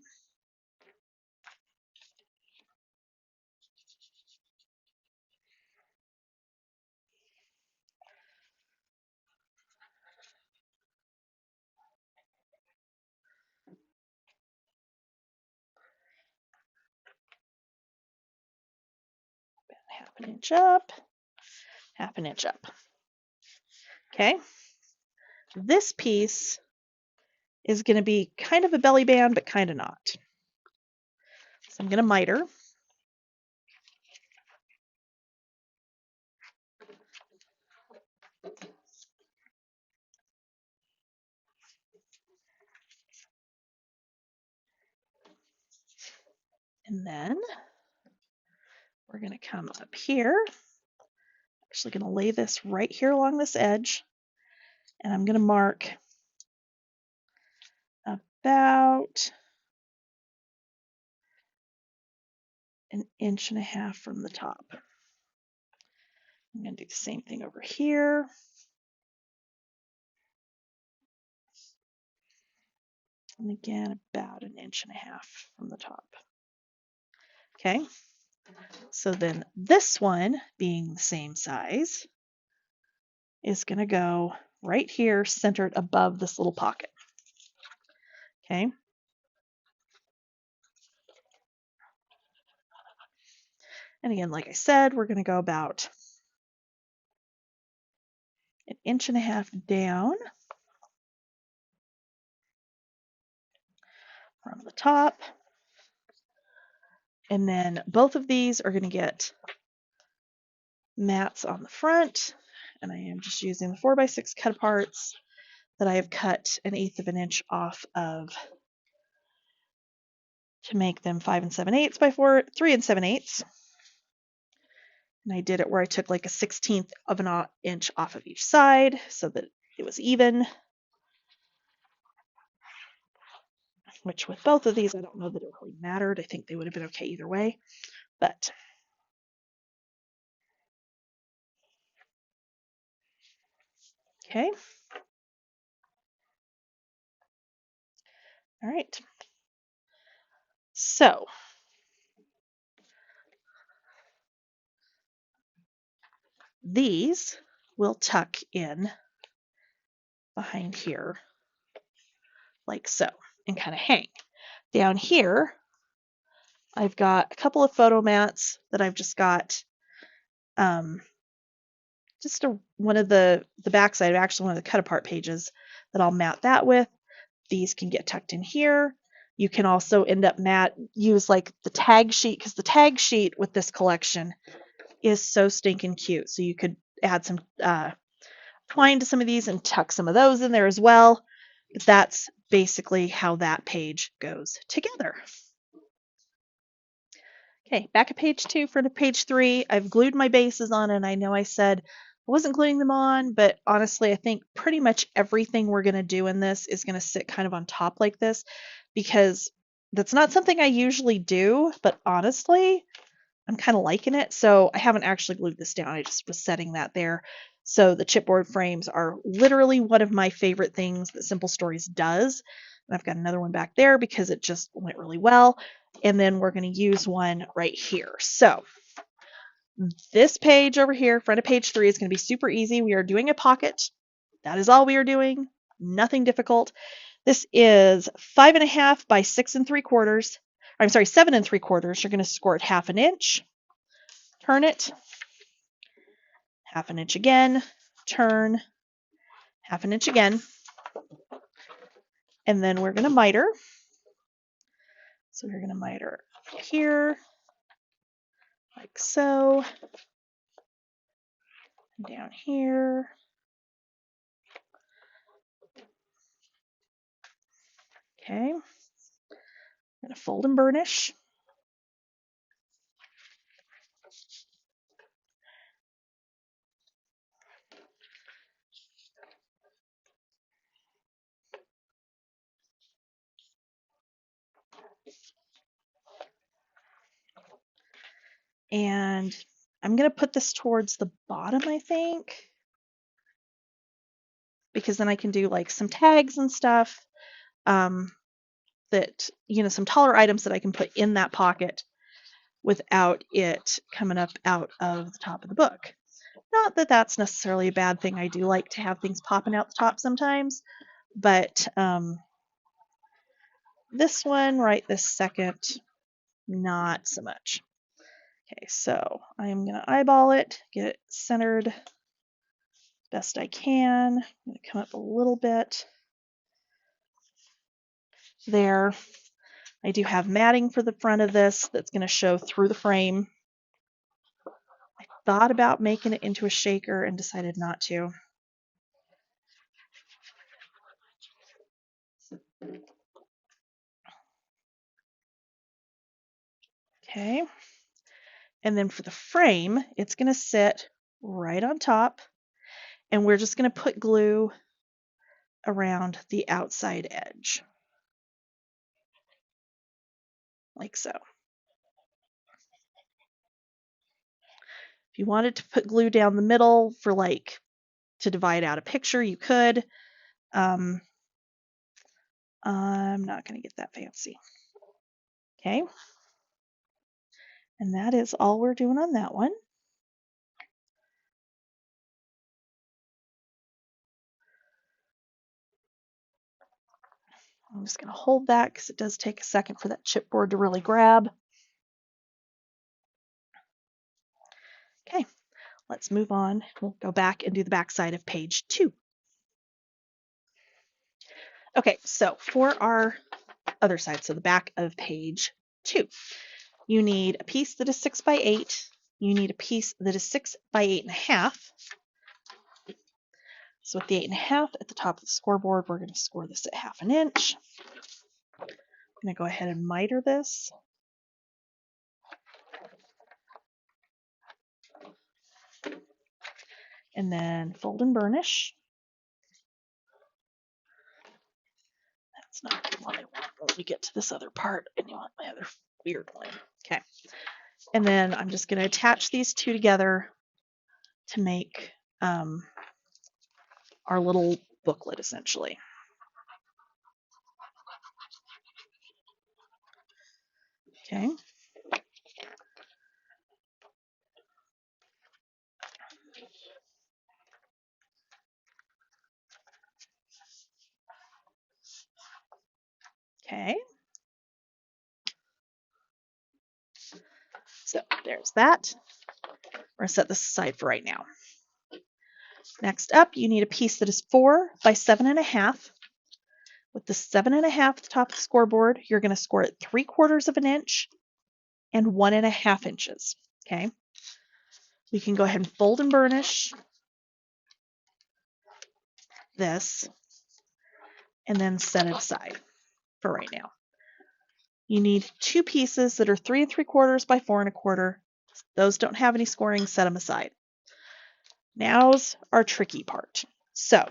About 1/2 inch up, 1/2 inch up. Okay. This piece is going to be kind of a belly band, but kind of not. So I'm going to miter. And then we're going to come up here. Actually going to lay this right here along this edge. And I'm going to mark about 1.5 inches from the top. I'm going to do the same thing over here. And again, about 1.5 inches from the top. Okay, so then this one, being the same size, is going to go right here, centered above this little pocket. Okay. And again, like I said, we're going to go about 1.5 inches down from the top. And then both of these are going to get mats on the front. And I am just using the 4x6 cut aparts that I have cut 1/8 of an inch off of to make them 5 7/8 by 3 7/8. And I did it where I took like a 1/16 of an inch off of each side so that it was even. Which with both of these, I don't know that it really mattered. I think they would have been okay either way. But okay. All right. So these will tuck in behind here like so and kind of hang. Down here, I've got a couple of photo mats that I've just got one of the backside, actually one of the cut apart pages that I'll mat that with. These can get tucked in here. You can also end up use like the tag sheet, because the tag sheet with this collection is so stinking cute. So you could add some twine to some of these and tuck some of those in there as well. But that's basically how that page goes together. Okay, back at page 2, front of page 3. I've glued my bases on, and I know I said I wasn't gluing them on, but honestly, I think pretty much everything we're going to do in this is going to sit kind of on top like this, because that's not something I usually do, but honestly, I'm kind of liking it. So I haven't actually glued this down. I just was setting that there. So the chipboard frames are literally one of my favorite things that Simple Stories does. And I've got another one back there because it just went really well. And then we're going to use one right here. So this page over here, front of page 3, is going to be super easy. We are doing a pocket. That is all we are doing. Nothing difficult. This is 5.5 by 6 3/4. I'm sorry, 7 3/4. You're going to score it 1/2 inch. Turn it, 1/2 inch again, turn, 1/2 inch again, and then we're going to miter. So we're going to miter here, like so, and down here. Okay, I'm going to fold and burnish. And I'm going to put this towards the bottom, I think, because then I can do like some tags and stuff that, some taller items that I can put in that pocket without it coming up out of the top of the book. Not that that's necessarily a bad thing. I do like to have things popping out the top sometimes, but this one right this second, not so much. Okay, so I'm going to eyeball it, get it centered best I can. I'm going to come up a little bit there. I do have matting for the front of this that's going to show through the frame. I thought about making it into a shaker and decided not to. Okay, and then for the frame, it's going to sit right on top, and we're just going to put glue around the outside edge, like so. If you wanted to put glue down the middle for like to divide out a picture, you could. I'm not going to get that fancy. Okay, and that is all we're doing on that one. I'm just going to hold that because it does take a second for that chipboard to really grab. Okay, let's move on. We'll go back and do the back side of page 2. Okay, so for our other side, so the back of page 2, you need a piece that is 6 by 8. You need a piece that is 6 by 8.5. So with the 8.5 at the top of the scoreboard, we're going to score this at 1/2 inch. I'm going to go ahead and miter this. And then fold and burnish. That's not what I want when we get to this other part, and you want my other weird one. Okay. And then I'm just going to attach these two together to make our little booklet, essentially. Okay. Okay. So there's that. We're going to set this aside for right now. Next up, you need a piece that is 4 by 7.5. With the 7.5 at the top of the scoreboard, you're going to score it 3/4 of an inch and 1.5 inches. Okay. We can go ahead and fold and burnish this and then set it aside for right now. You need 2 pieces that are 3 3/4 by 4 1/4. Those don't have any scoring, set them aside. Now's our tricky part. So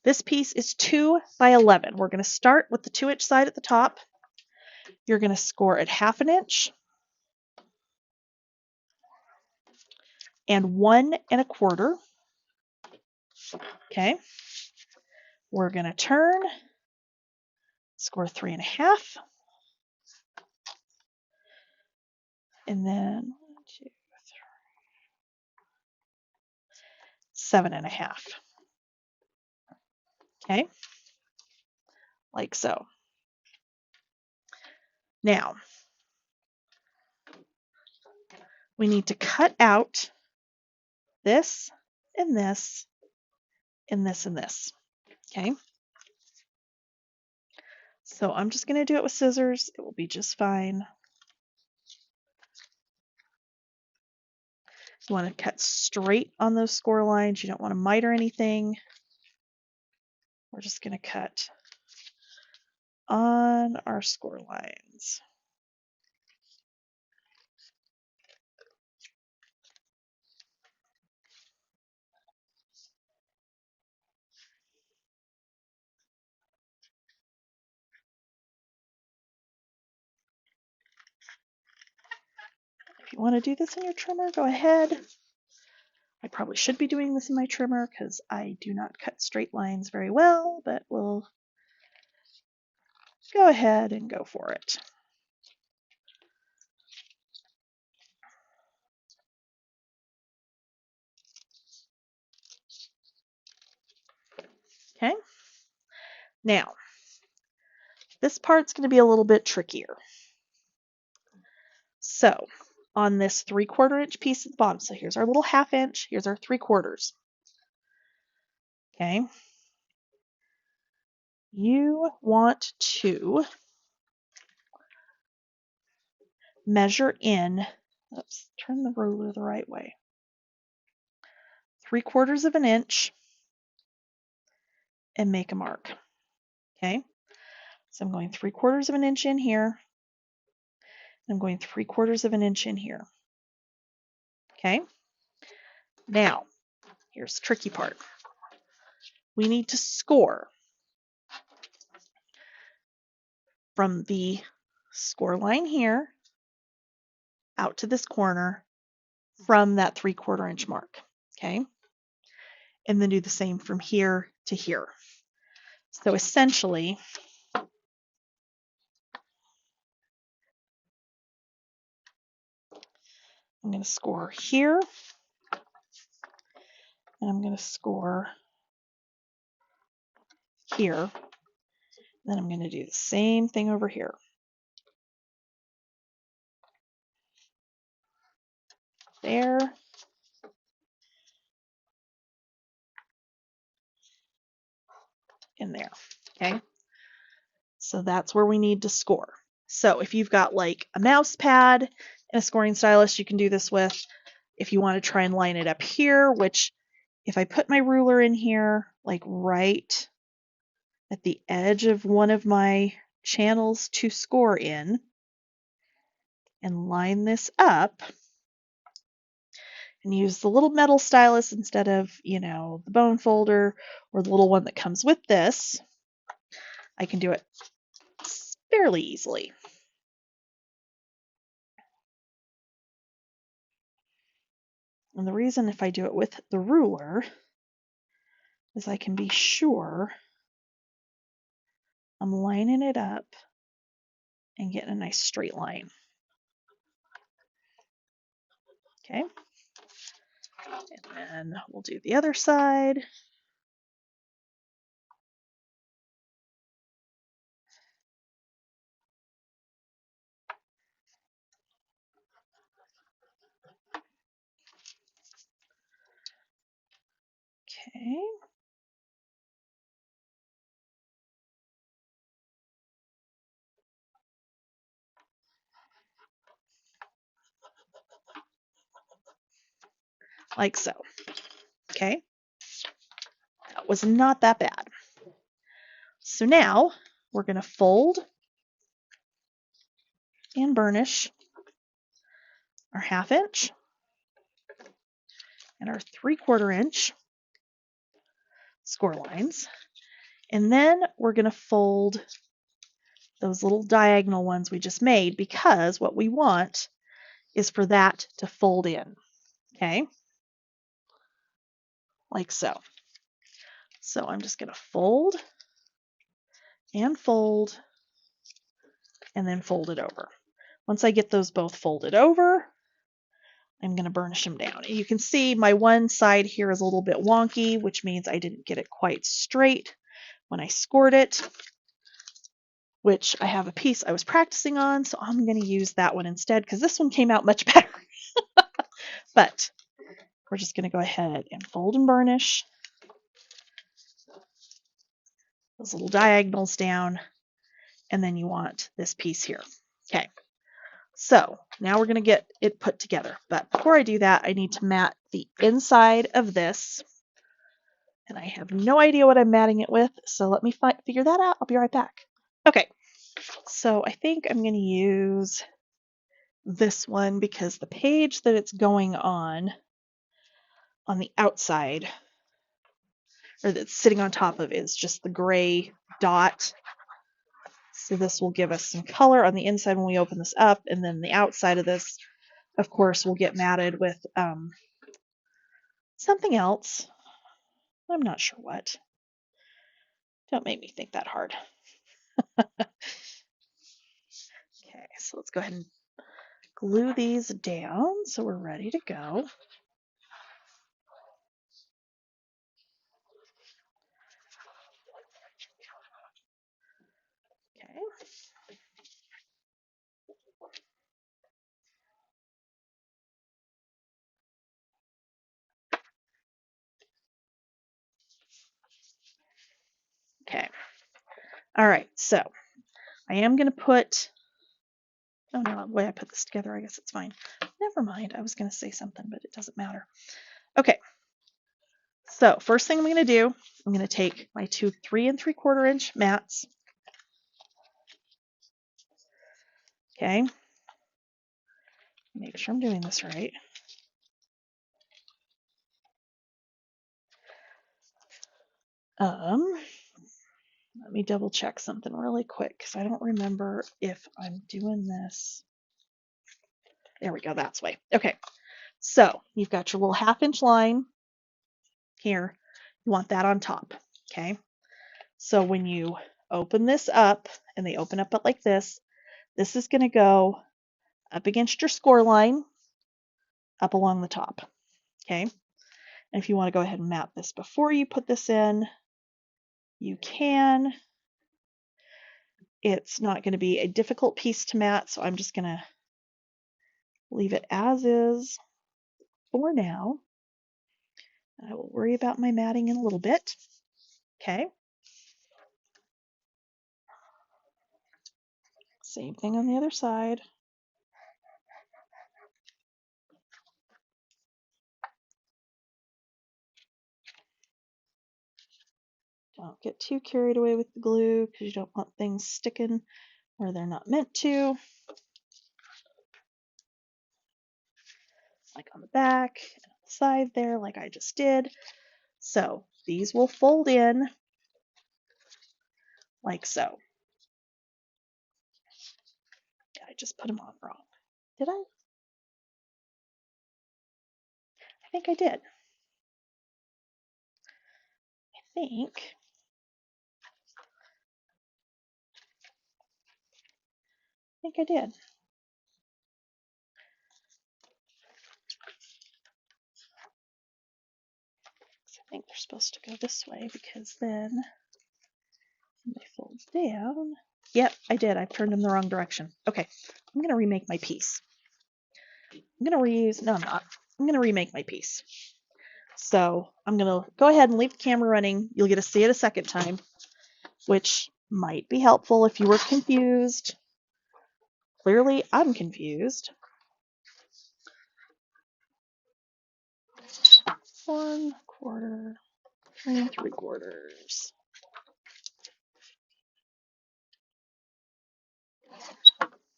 this piece is 2 by 11. We're going to start with the 2-inch side at the top. You're going to score at 1/2 inch and 1 1/4. Okay. We're going to turn, score 3 1/2, and then 1, 2, 3, 7 1/2. Okay, like so. Now, we need to cut out this and this and this and this. Okay, so I'm just going to do it with scissors. It will be just fine. You want to cut straight on those score lines. You don't want to miter anything. We're just going to cut on our score lines. If you want to do this in your trimmer, go ahead. I probably should be doing this in my trimmer because I do not cut straight lines very well, but we'll go ahead and go for it. Okay, now this part's going to be a little bit trickier. So on this 3/4 inch piece at the bottom, so here's our little 1/2 inch, here's our 3/4. Okay, you want to measure in, let's turn the ruler the right way, 3/4 of an inch and make a mark. Okay, so I'm going 3/4 of an inch in here. I'm going 3/4 of an inch in here. Okay, now here's the tricky part. We need to score from the score line here out to this corner from that 3/4 inch mark. Okay, and then do the same from here to here. So essentially, I'm going to score here, and I'm going to score here. Then I'm going to do the same thing over here. There. In there. Okay. So that's where we need to score. So if you've got like a mouse pad and a scoring stylus, you can do this with. If you want to try and line it up here, which if I put my ruler in here, like right at the edge of one of my channels to score in, and line this up, and use the little metal stylus instead of, the bone folder or the little one that comes with this, I can do it fairly easily. And the reason if I do it with the ruler is I can be sure I'm lining it up and getting a nice straight line. Okay. And then we'll do the other side. Okay. Like so. Okay. That was not that bad. So now we're going to fold and burnish our 1/2 inch and our 3/4 inch score lines. And then we're going to fold those little diagonal ones we just made, because what we want is for that to fold in. Okay, like so. So I'm just going to fold and fold and then fold it over. Once I get those both folded over, I'm going to burnish them down. And you can see my one side here is a little bit wonky, which means I didn't get it quite straight when I scored it, which I have a piece I was practicing on, so I'm going to use that one instead because this one came out much better. But we're just going to go ahead and fold and burnish those little diagonals down, and then you want this piece here. Okay, so now we're going to get it put together. But before I do that, I need to mat the inside of this, and I have no idea what I'm matting it with, so let me figure that out. I'll be right back. Okay, so I think I'm going to use this one because the page that it's going on the outside, or that's sitting on top of, is just the gray dot. So this will give us some color on the inside when we open this up, and then the outside of this, of course, will get matted with something else. I'm not sure what. Don't make me think that hard. Okay, so let's go ahead and glue these down so we're ready to go. Okay. Okay. All right, so I am going to put, oh no, the way I put this together, I guess it's fine. Never mind, I was going to say something, but it doesn't matter. Okay, so first thing I'm going to do, I'm going to take my two 3 3/4 inch mats. Okay, make sure I'm doing this right. Let me double check something really quick because I don't remember if I'm doing this. There we go, that's way. Okay, so you've got your little 1/2 inch line here. You want that on top. Okay, so when you open this up, and they open up like this is going to go up against your score line, up along the top. Okay, and if you want to go ahead and mat this before you put this in, you can. It's not going to be a difficult piece to mat, so I'm just going to leave it as is for now. I will worry about my matting in a little bit. Okay. Same thing on the other side. Don't get too carried away with the glue because you don't want things sticking where they're not meant to. Like on the back and on the side there, like I just did. So these will fold in like so. I just put them on wrong. Did I? I think I did. I think I did. I think they're supposed to go this way because then when they fold down. Yep, I did. I turned them the wrong direction. Okay, I'm going to remake my piece. I'm going to reuse, no, I'm not. I'm going to remake my piece. So I'm going to go ahead and leave the camera running. You'll get to see it a second time, which might be helpful if you were confused. Clearly, I'm confused. 1/4, 3 3/4.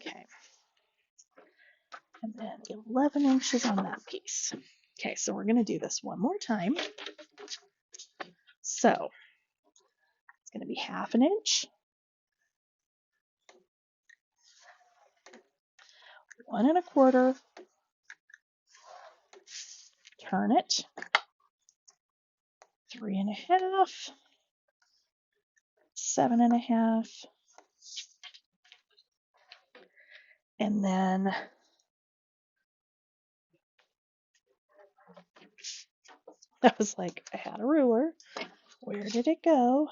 Okay. And then 11 inches on that piece. Okay, so we're going to do this one more time. So it's going to be 1/2 inch, 1 1/4, turn it, 3 1/2, 7 1/2, and then I was like, I had a ruler. Where did it go?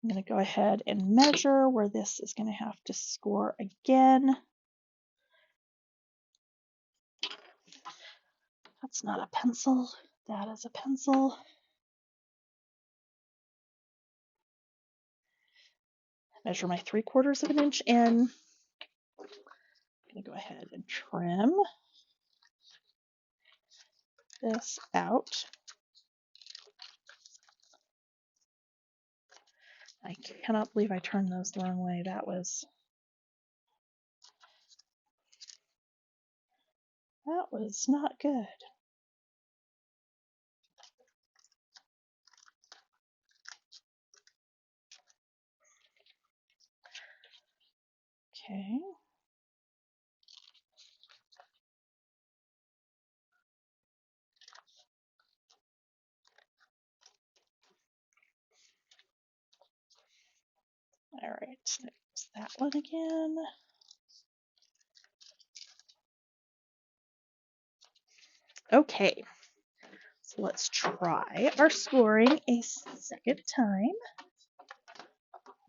I'm going to go ahead and measure where this is going to have to score again. That's not a pencil. That is a pencil. Measure my 3/4 of an inch in. I'm going to go ahead and trim this out. I cannot believe I turned those the wrong way. That was not good. Okay. All right, there's that one again. Okay, so let's try our scoring a second time.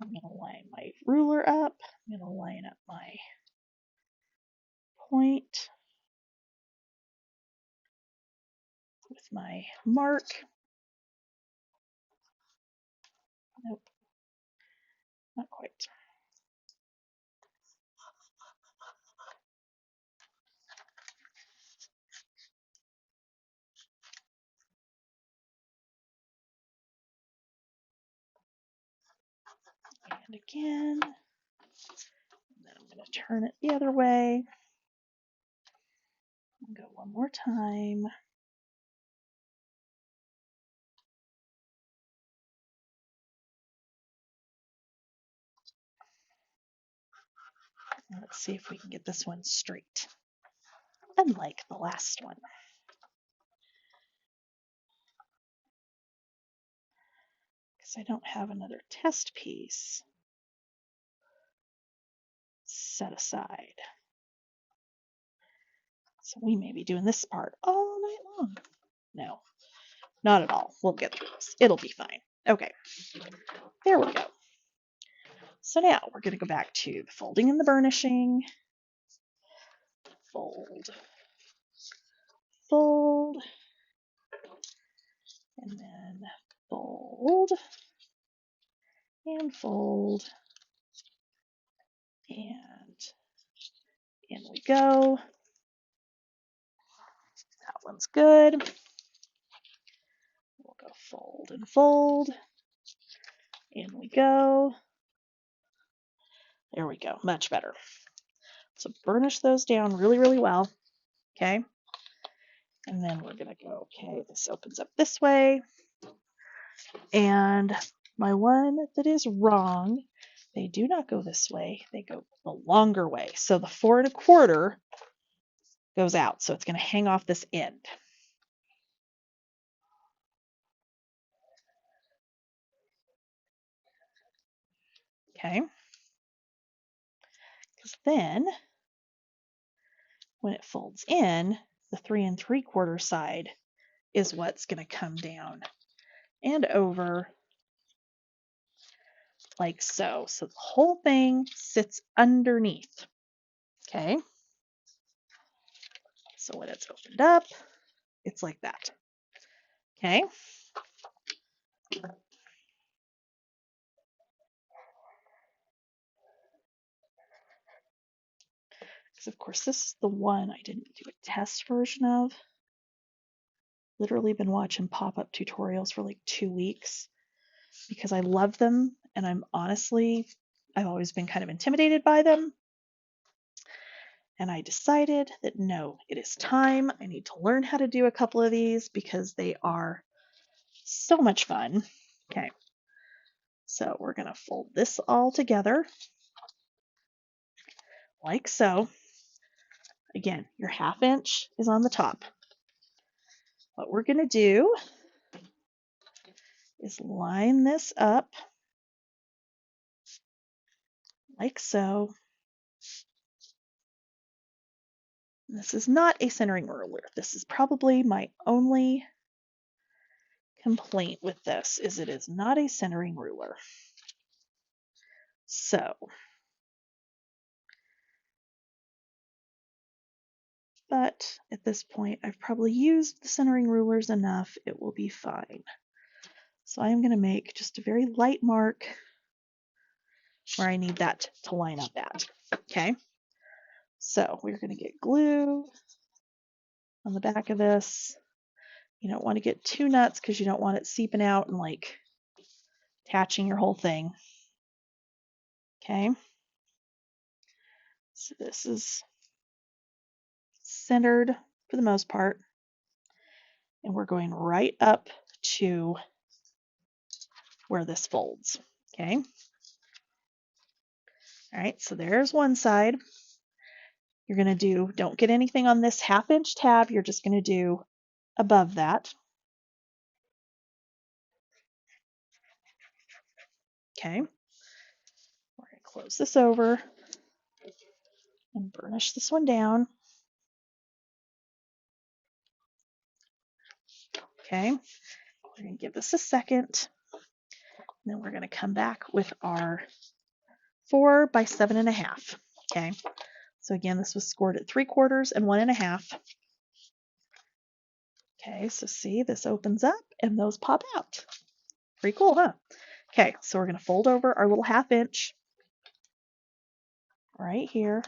I'm going to line my ruler up. I'm going to line up my point with my mark. Nope, not quite. And again. And then I'm going to turn it the other way. And go one more time. Let's see if we can get this one straight, unlike the last one. Because I don't have another test piece set aside. So we may be doing this part all night long. No, not at all. We'll get through this. It'll be fine. Okay, there we go. So now we're going to go back to the folding and the burnishing. Fold, fold, and then fold, and fold, and in we go. That one's good. We'll go fold and fold. In we go. There we go, much better. So burnish those down really, really well, okay? And then we're gonna go, okay, this opens up this way. And my one that is wrong, they do not go this way, they go the longer way. So the 4 1/4 goes out, so it's gonna hang off this end. Okay? Because then, when it folds in, the 3 3/4 side is what's gonna come down and over like so. So the whole thing sits underneath. Okay. So when it's opened up, it's like that. Okay. Because of course this is the one I didn't do a test version of. Literally been watching pop-up tutorials for like 2 weeks because I love them, and I've always been kind of intimidated by them. And I decided that no, it is time. I need to learn how to do a couple of these because they are so much fun. Okay, so we're going to fold this all together like so. Again, your 1/2 inch is on the top. What we're going to do is line this up like so. This is not a centering ruler. This is probably my only complaint with this, is it is not a centering ruler. So, but at this point, I've probably used the centering rulers enough. It will be fine. So I'm going to make just a very light mark where I need that to line up at. Okay. So we're going to get glue on the back of this. You don't want to get too nuts because you don't want it seeping out and like attaching your whole thing. Okay. So this is centered for the most part. And we're going right up to where this folds. Okay. All right. So there's one side. You're going to do, don't get anything on this 1/2 inch tab. You're just going to do above that. Okay. We're going to close this over and burnish this one down. Okay. We're going to give this a second. And then we're going to come back with our 4 by 7.5. Okay. So again, this was scored at 3/4 and 1.5. Okay. So see, this opens up and those pop out. Pretty cool, huh? Okay. So we're going to fold over our little 1/2 inch right here.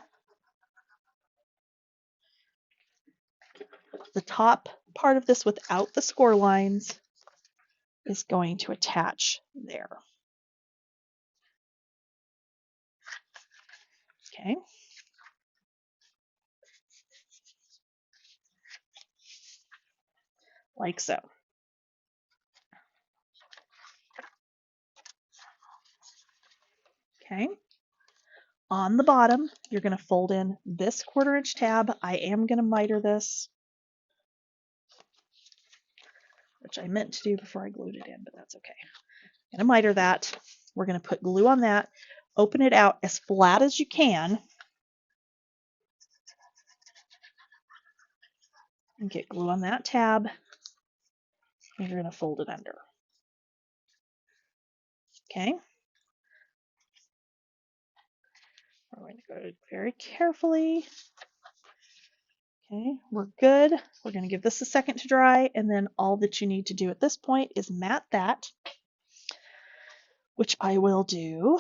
The top part of this without the score lines is going to attach there. Okay. Like so. Okay. On the bottom, you're going to fold in this 1/4 inch tab. I am going to miter this, which I meant to do before I glued it in, but that's okay. I'm going to miter that. We're going to put glue on that. Open it out as flat as you can. And get glue on that tab. And you're going to fold it under. Okay. We're going to go very carefully. Okay, we're good. We're going to give this a second to dry, and then all that you need to do at this point is mat that, which I will do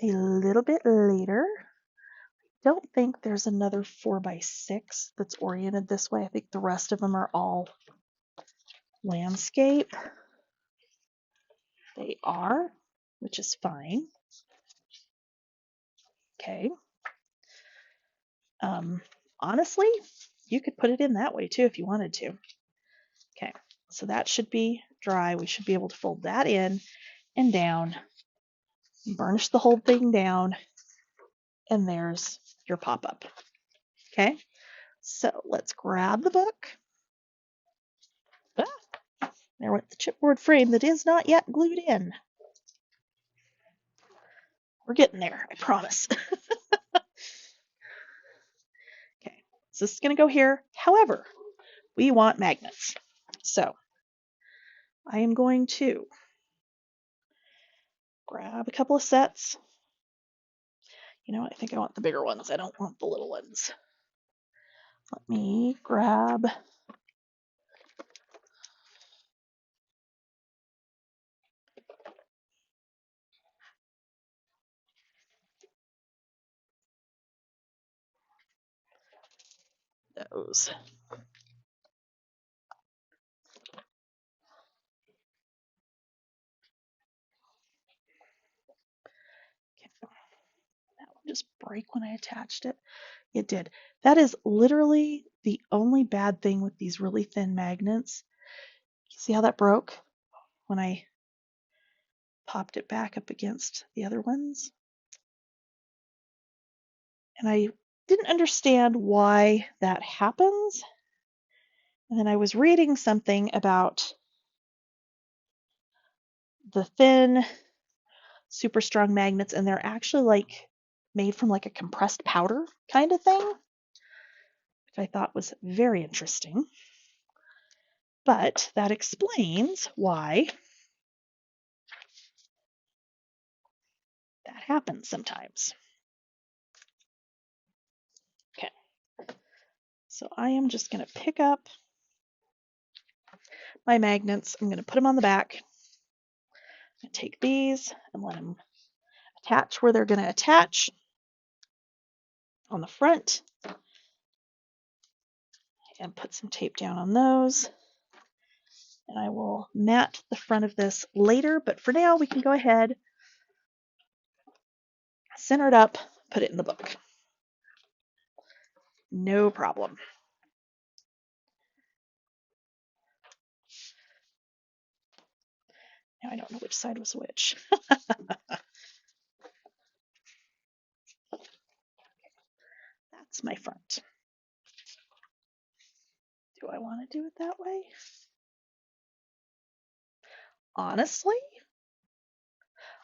a little bit later. Don't think there's another 4x6 that's oriented this way. I think the rest of them are all landscape. They are, which is fine. Okay. Honestly, you could put it in that way too if you wanted to. Okay, so that should be dry. We should be able to fold that in and down, burnish the whole thing down, and there's your pop-up. Okay, so let's grab the book. Ah, there went the chipboard frame that is not yet glued in. We're getting there, I promise. Okay, so this is going to go here. However, we want magnets. So I am going to grab a couple of sets. You know what? I think I want the bigger ones. I don't want the little ones. Let me grab those. just break when I attached it? It did. That is literally the only bad thing with these really thin magnets. See how that broke when I popped it back up against the other ones? And I didn't understand why that happens. And then I was reading something about the thin, super strong magnets, and they're actually like made from like a compressed powder kind of thing, which I thought was very interesting. But that explains why that happens sometimes. Okay, so I am just going to pick up my magnets. I'm going to put them on the back. I'm going to take these and let them attach where they're going to attach on the front, and put some tape down on those. And I will mat the front of this later, but for now we can go ahead, center it up, put it in the book. No problem. Now I don't know which side was which. That's my front. Do I want to do it that way? Honestly,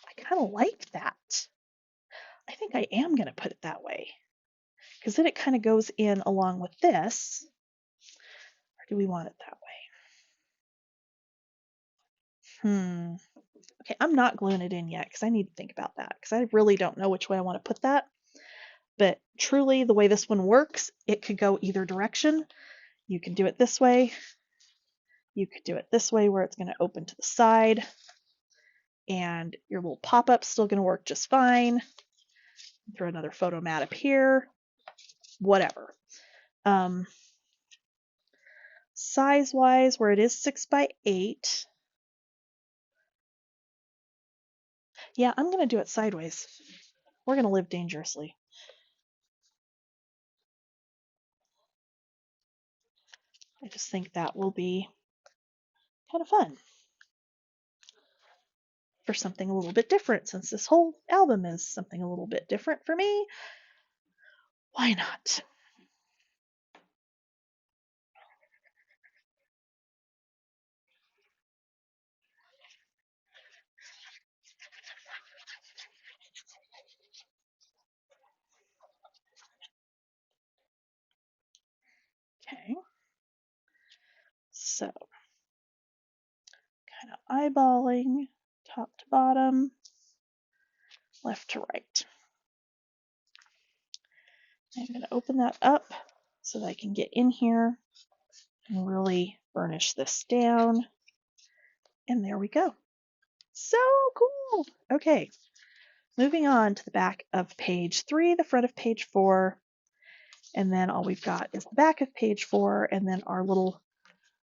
I kind of like that. I think I am going to put it that way, because then it kind of goes in along with this. Or do we want it that way? Okay, I'm not gluing it in yet because I need to think about that, because I really don't know which way I want to put that. But truly, the way this one works, it could go either direction. You can do it this way. You could do it this way where it's going to open to the side. And your little pop-up's still going to work just fine. Throw another photo mat up here. Whatever. Size-wise, where it is 6x8. Yeah, I'm going to do it sideways. We're going to live dangerously. I just think that will be kind of fun for something a little bit different, since this whole album is something a little bit different for me. Why not? Okay. So, kind of eyeballing top to bottom, left to right. I'm going to open that up so that I can get in here and really burnish this down. And there we go. So cool. Okay, moving on to the back of page 3, the front of page 4, and then all we've got is the back of page 4, and then our little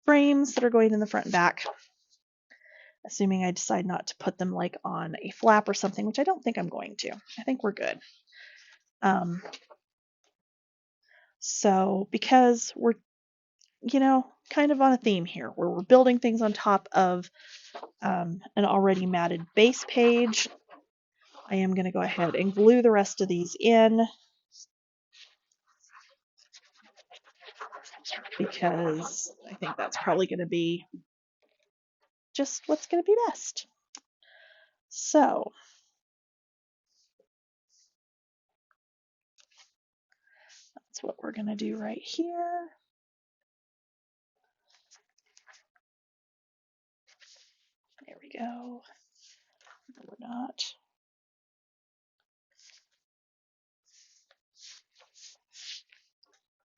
frames that are going in the front and back, assuming I decide not to put them like on a flap or something, which I don't think I'm going to. I think we're good. So because we're, kind of on a theme here, where we're building things on top of an already matted base page, I am going to go ahead and glue the rest of these in, because I think that's probably going to be just what's going to be best. So that's what we're going to do right here. There we go. No, we're not.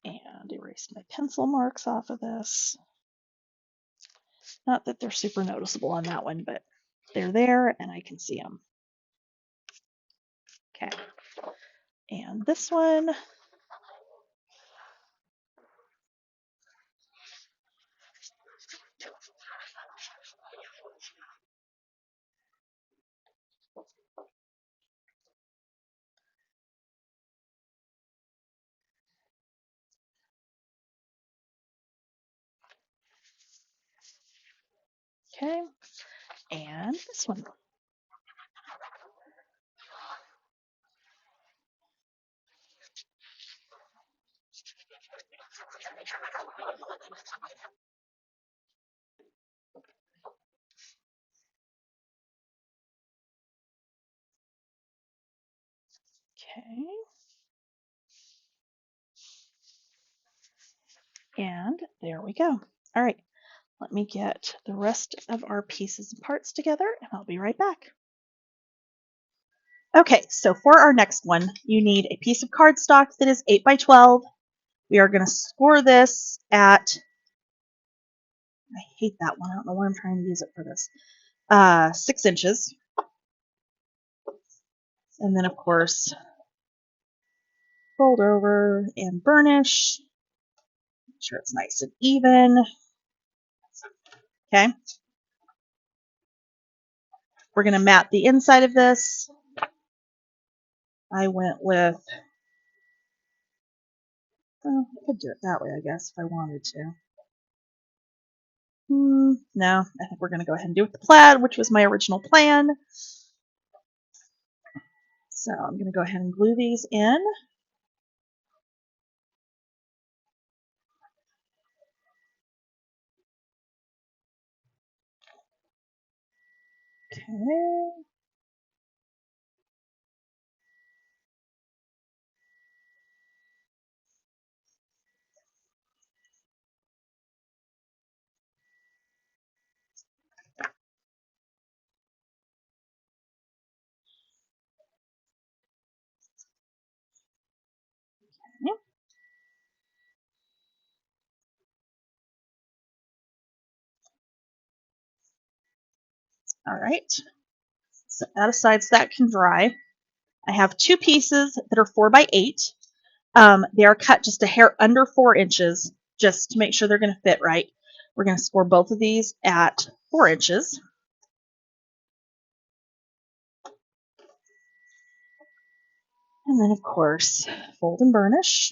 And erase my pencil marks off of this. Not that they're super noticeable on that one, but they're there and I can see them. Okay. And this one, Okay, and this one. Okay, and there we go. All right, let me get the rest of our pieces and parts together, and I'll be right back. Okay, so for our next one, you need a piece of cardstock that is 8 by 12. We are going to score this at, I hate that one, I don't know why I'm trying to use it for this, 6 inches. And then, of course, fold over and burnish. Make sure it's nice and even. Okay. We're going to mat the inside of this. I went with, well, I could do it that way, I guess, if I wanted to. No, I think we're going to go ahead and do it with the plaid, which was my original plan. So I'm going to go ahead and glue these in. Okay. All right. Set that aside so that can dry. I have 2 pieces that are 4 by 8. They are cut just a hair under 4 inches, just to make sure they're going to fit right. We're going to score both of these at 4 inches. And then, of course, fold and burnish.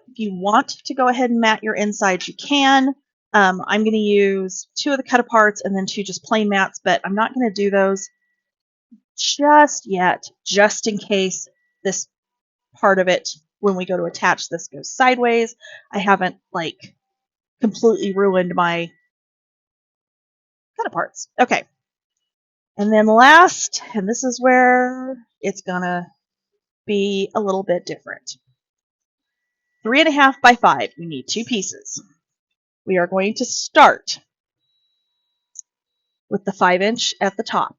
If you want to go ahead and mat your insides, you can. I'm going to use 2 of the cut aparts and then 2 just plain mats, but I'm not going to do those just yet, just in case this part of it, when we go to attach this, goes sideways. I haven't completely ruined my cut aparts. Okay. And then last, and this is where it's gonna be a little bit different. 3.5 by 5, you need 2 pieces. We are going to start with the 5-inch at the top.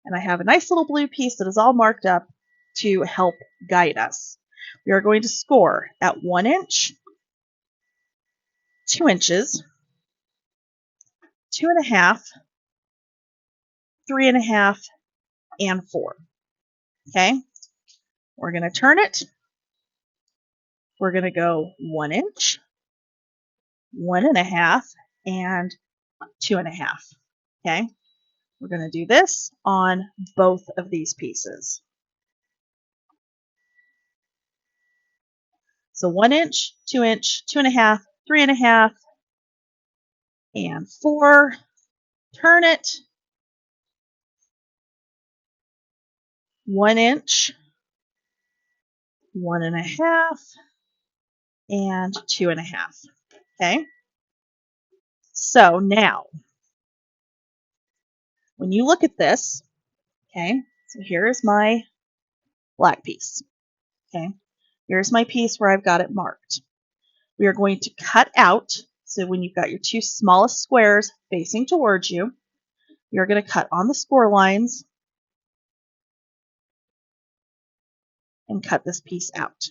And I have a nice little blue piece that is all marked up to help guide us. We are going to score at 1 inch, 2 inches, 2.5, 3.5, and 4. Okay? We're going to turn it. We're going to go 1 inch, 1.5, and 2.5. Okay? We're going to do this on both of these pieces. So 1 inch, 2 inch, 2.5, 3.5, and 4. Turn it. 1 inch, 1.5, and 2.5. Okay? So now, when you look at this, okay, so here's my black piece. Okay? Here's my piece where I've got it marked. We are going to cut out, so when you've got your 2 smallest squares facing towards you, you're going to cut on the score lines and cut this piece out.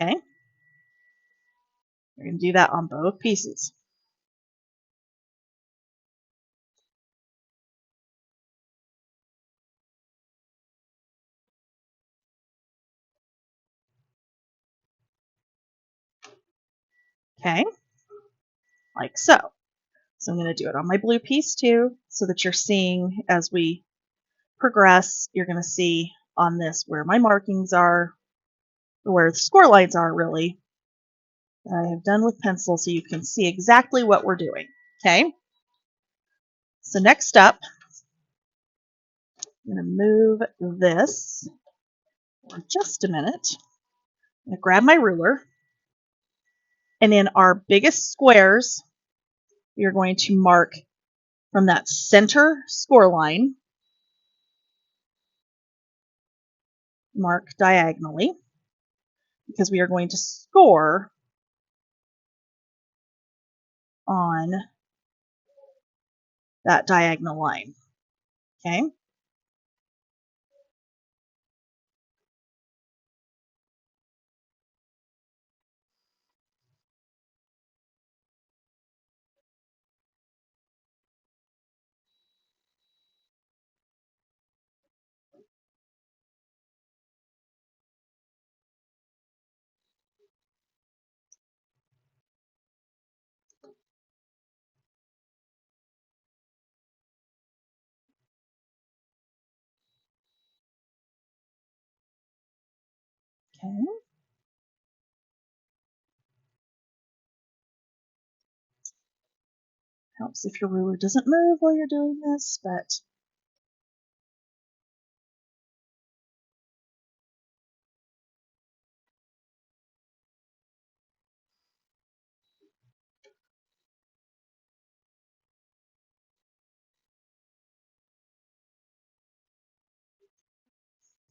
Okay? We're going to do that on both pieces. Okay, like so. So I'm going to do it on my blue piece too, so that you're seeing as we progress, you're going to see on this where my markings are, or where the score lines are really, that I have done with pencil so you can see exactly what we're doing. Okay, so next up, I'm going to move this for just a minute. I'm going to grab my ruler, and in our biggest squares, we are going to mark from that center score line, mark diagonally, because we are going to score on that diagonal line. Okay? Okay. Helps if your ruler doesn't move while you're doing this, but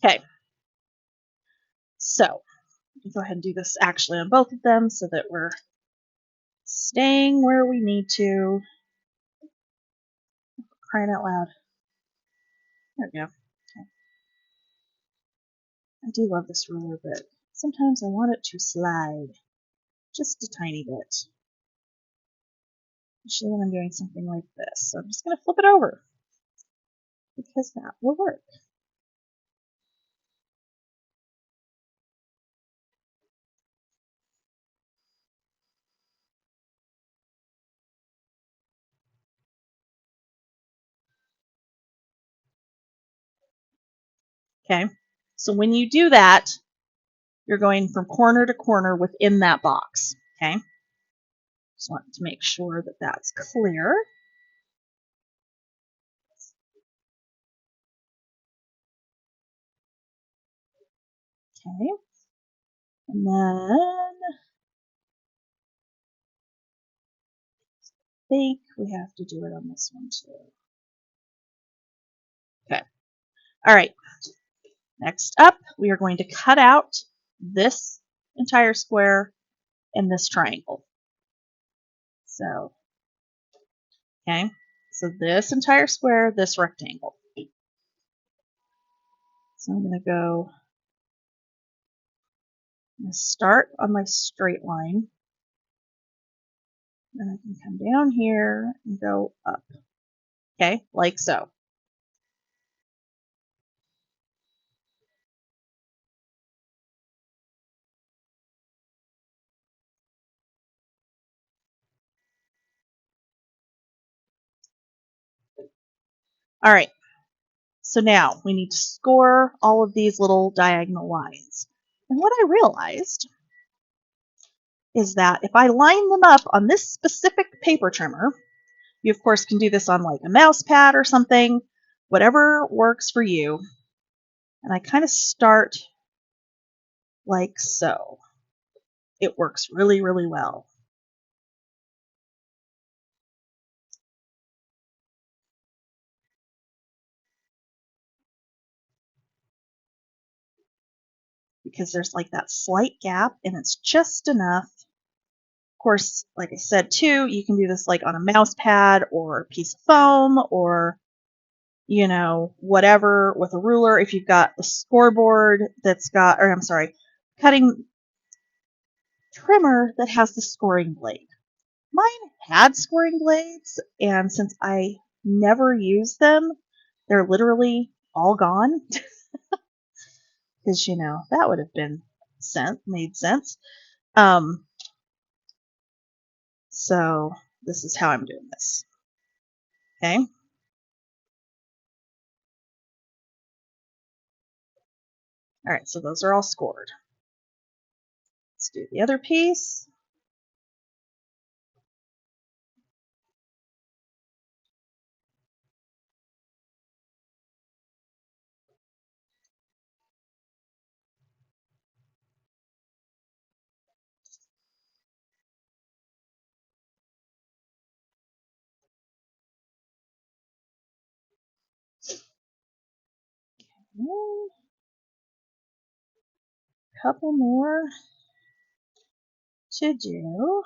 okay. So go ahead and do this actually on both of them so that we're staying where we need to. Crying out loud. There we go. Okay. I do love this ruler, but sometimes I want it to slide just a tiny bit. Especially when I'm doing something like this. So I'm just going to flip it over because that will work. Okay. So when you do that, you're going from corner to corner within that box. Okay. Just want to make sure that that's clear. Okay. And then I think we have to do it on this one too. Okay. All right. Next up, we are going to cut out this entire square and this triangle. So, okay. So this entire square, this rectangle. So I'm going to go, I'm going to start on my straight line. Then I can come down here and go up. Okay, like so. All right, so now we need to score all of these little diagonal lines. And what I realized is that if I line them up on this specific paper trimmer, you of course can do this on like a mouse pad or something, whatever works for you. And I kind of start like so. It works really, really well. Because there's like that slight gap and it's just enough. Of course, like I said too, you can do this like on a mouse pad or a piece of foam or, you know, whatever with a ruler. If you've got a scoreboard that's got, or I'm sorry, cutting trimmer that has the scoring blade. Mine had scoring blades, and since I never use them, they're literally all gone. Because, you know, that would have been made sense. So this is how I'm doing this. Okay. All right, so those are all scored. Let's do the other piece. Couple more to do.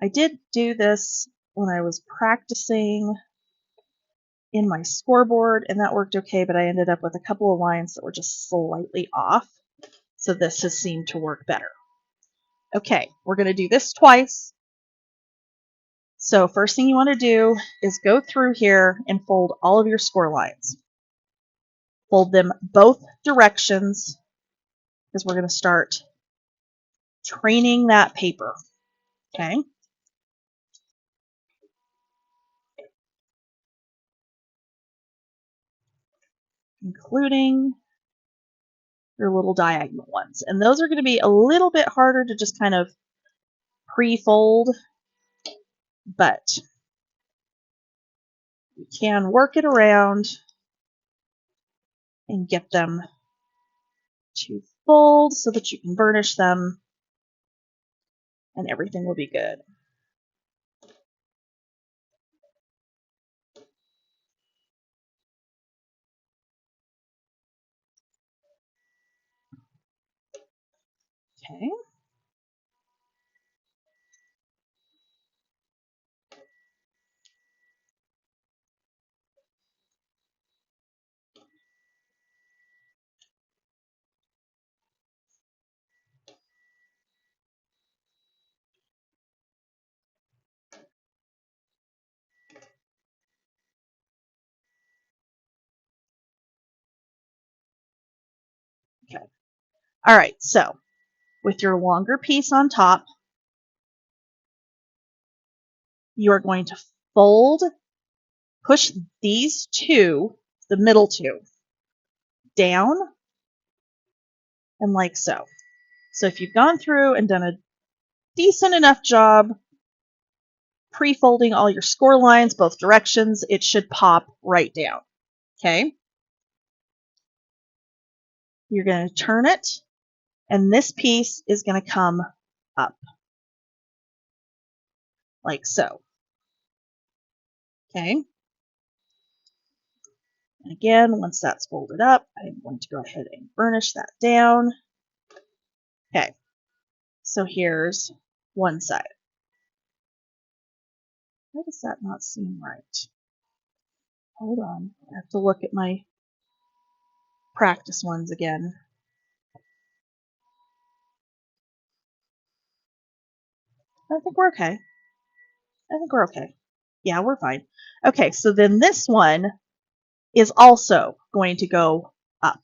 I did do this when I was practicing in my scoreboard, and that worked okay, but I ended up with a couple of lines that were just slightly off. So this has seemed to work better. Okay, we're going to do this twice. So first thing you want to do is go through here and fold all of your score lines. Fold them both directions because we're going to start training that paper. Okay. Including your little diagonal ones. And those are going to be a little bit harder to just kind of pre-fold, but you can work it around and get them to fold so that you can burnish them and everything will be good. Okay. Okay. All right, so with your longer piece on top, you are going to fold, push these two, the middle two, down and like so. So if you've gone through and done a decent enough job pre-folding all your score lines both directions, it should pop right down. Okay. You're going to turn it, and this piece is going to come up like so. Okay. And again, once that's folded up, I'm going to go ahead and burnish that down. Okay. So here's one side. Why does that not seem right? Hold on. I have to look at my practice ones again. I think we're okay. I think we're okay. Yeah, we're fine. Okay, so then this one is also going to go up.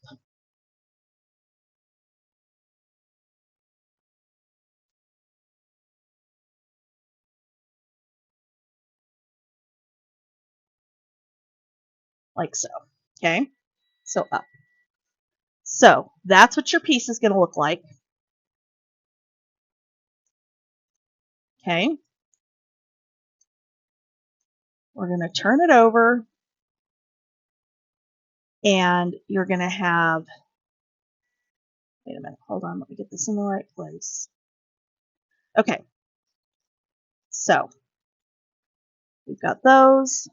Like so. Okay, so up. So that's what your piece is going to look like. Okay, we're going to turn it over, and you're going to have, wait a minute, hold on, let me get this in the right place. Okay, so we've got those,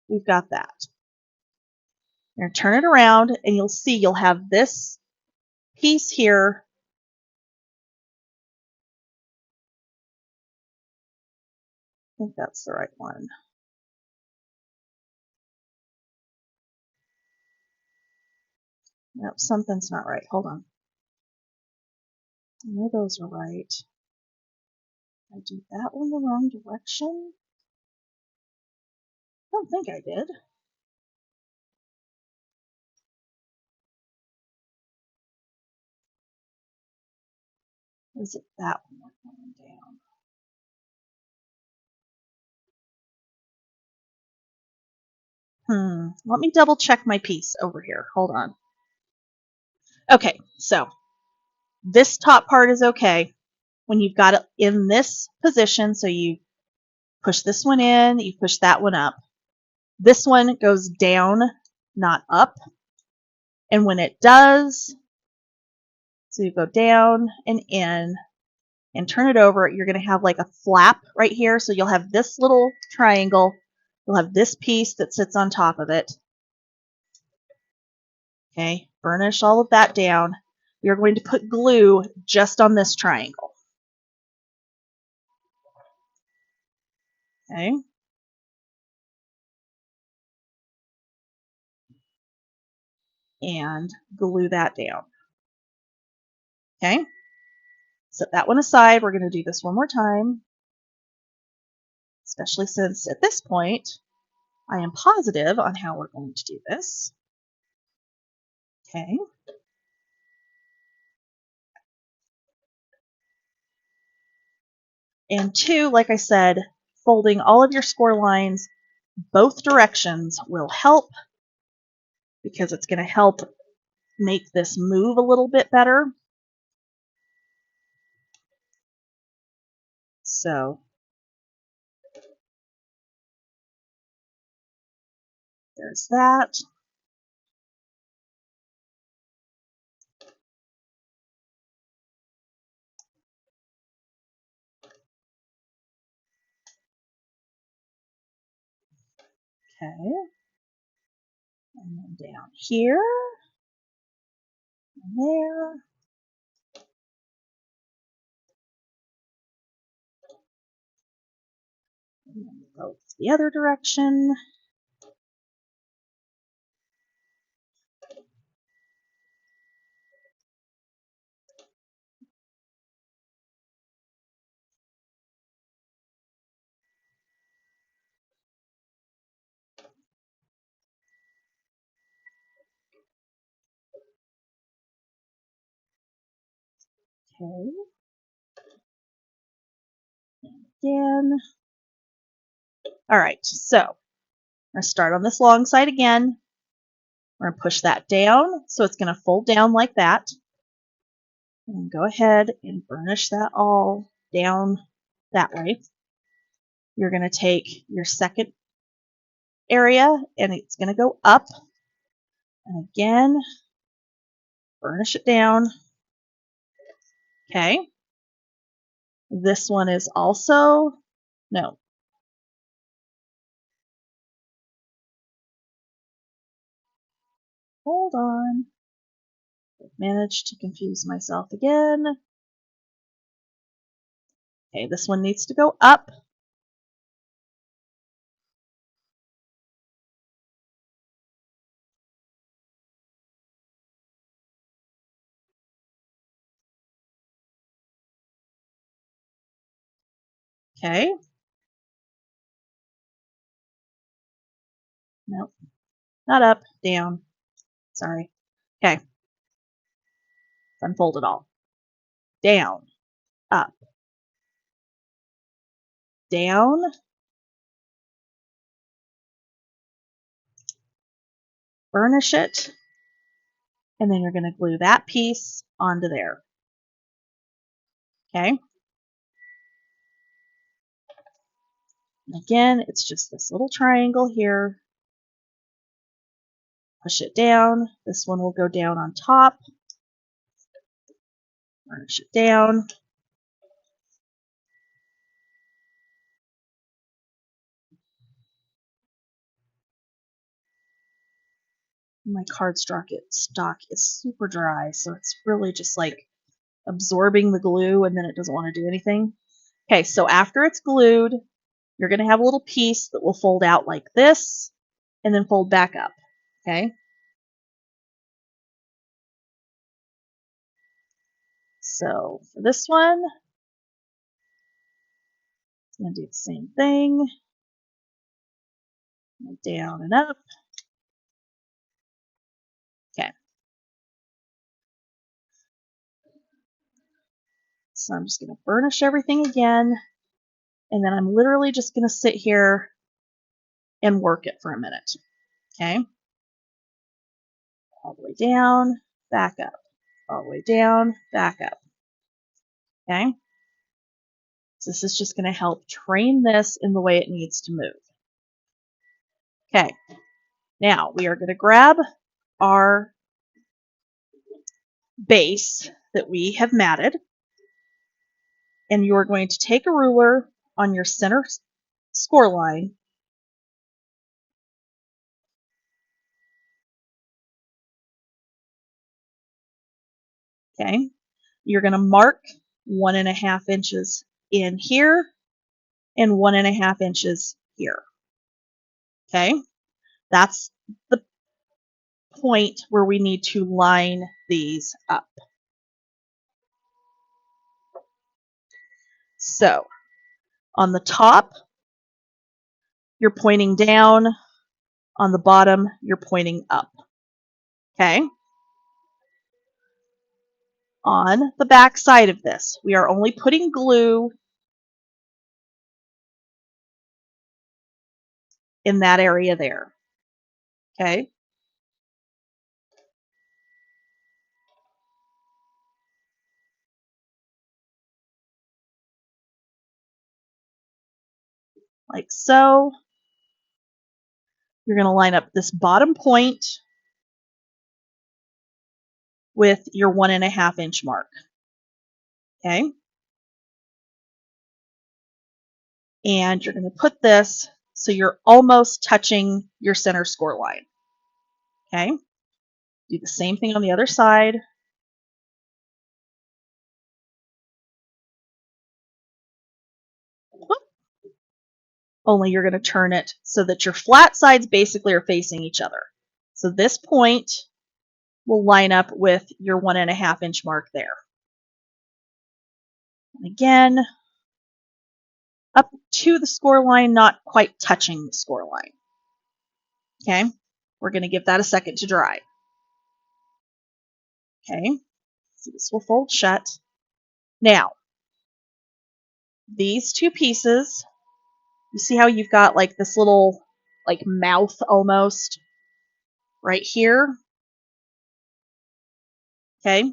we've got that. You're going to turn it around, and you'll see you'll have this piece here. I think that's the right one. Nope, something's not right. Hold on. I know those are right. I do that one the wrong direction? I don't think I did. Or is it that one we're going down? Let me double check my piece over here. Hold on. Okay, so this top part is okay when you've got it in this position. So you push this one in, you push that one up. This one goes down, not up. And when it does, so you go down and in and turn it over, you're going to have like a flap right here. So you'll have this little triangle. You'll have this piece that sits on top of it. Okay, burnish all of that down. You're going to put glue just on this triangle. Okay. And glue that down. Okay. Set that one aside. We're going to do this one more time, especially since at this point I am positive on how we're going to do this. Okay. And two, like I said, folding all of your score lines both directions will help because it's going to help make this move a little bit better. So there's that. Okay. And then down here, and there. And then go the other direction. Okay. Again. All right, so I'm going to start on this long side again. We're going to push that down, so it's going to fold down like that. And go ahead and burnish that all down that way. You're going to take your second area, and it's going to go up. And again, burnish it down. Okay. This one is also, no. Hold on. I've managed to confuse myself again. Okay, this one needs to go up. Okay. Nope. Not up, down. Sorry. Okay. Unfold it all. Down, up, down, burnish it, and then you're going to glue that piece onto there. Okay. And again, it's just this little triangle here. Push it down. This one will go down on top. Burnish it down. My cardstock is super dry, so it's really just like absorbing the glue and then it doesn't want to do anything. Okay, so after it's glued, you're going to have a little piece that will fold out like this and then fold back up. Okay. So for this one, I'm going to do the same thing. Down and up. Okay. So I'm just going to burnish everything again, and then I'm literally just going to sit here and work it for a minute. Okay? All the way down, back up. All the way down, back up. Okay? So this is just going to help train this in the way it needs to move. Okay. Now we are going to grab our base that we have matted, and you are going to take a ruler on your center score line. Okay. You're going to mark 1.5 inches in here and 1.5 inches here. Okay. That's the point where we need to line these up. So on the top, you're pointing down. On the bottom, you're pointing up. Okay? On the back side of this, we are only putting glue in that area there. Okay? Like so. You're going to line up this bottom point with your 1.5 inch mark. Okay? And you're going to put this so you're almost touching your center score line. Okay? Do the same thing on the other side. Only you're going to turn it so that your flat sides basically are facing each other. So this point will line up with your 1.5 inch mark there. And again, up to the score line, not quite touching the score line. Okay, we're going to give that a second to dry. Okay, so this will fold shut. Now, these two pieces, you see how you've got like this little like mouth almost right here? Okay,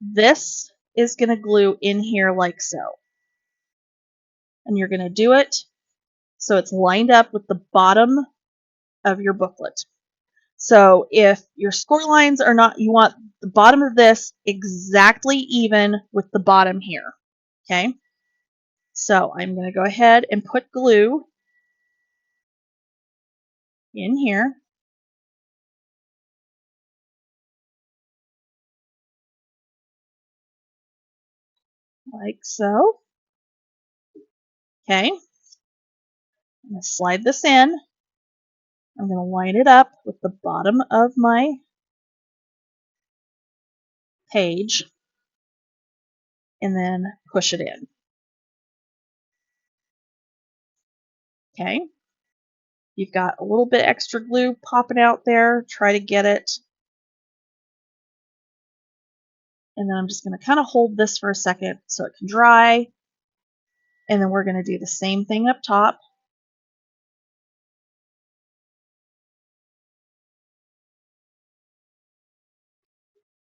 this is going to glue in here like so. And you're going to do it so it's lined up with the bottom of your booklet. So if your score lines are not, you want the bottom of this exactly even with the bottom here. Okay? So I'm going to go ahead and put glue in here. Like so. Okay? I'm going to slide this in. I'm going to line it up with the bottom of my page and then push it in. Okay? You've got a little bit extra glue popping out there. Try to get it. And then I'm just going to kind of hold this for a second so it can dry. And then we're going to do the same thing up top.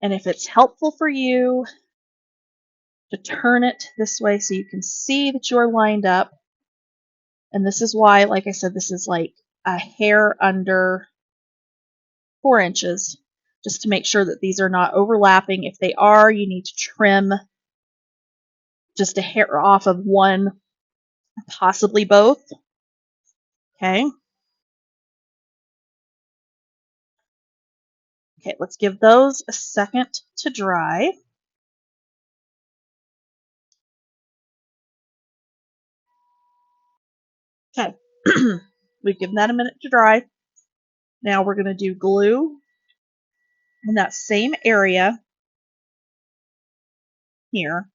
And if it's helpful for you to turn it this way so you can see that you're lined up, and this is why, like I said, this is like a hair under 4 inches, just to make sure that these are not overlapping. If they are, you need to trim just a hair off of one, possibly both. Okay. Okay, let's give those a second to dry. Okay. We've given that a minute to dry. Now we're going to do glue in that same area here.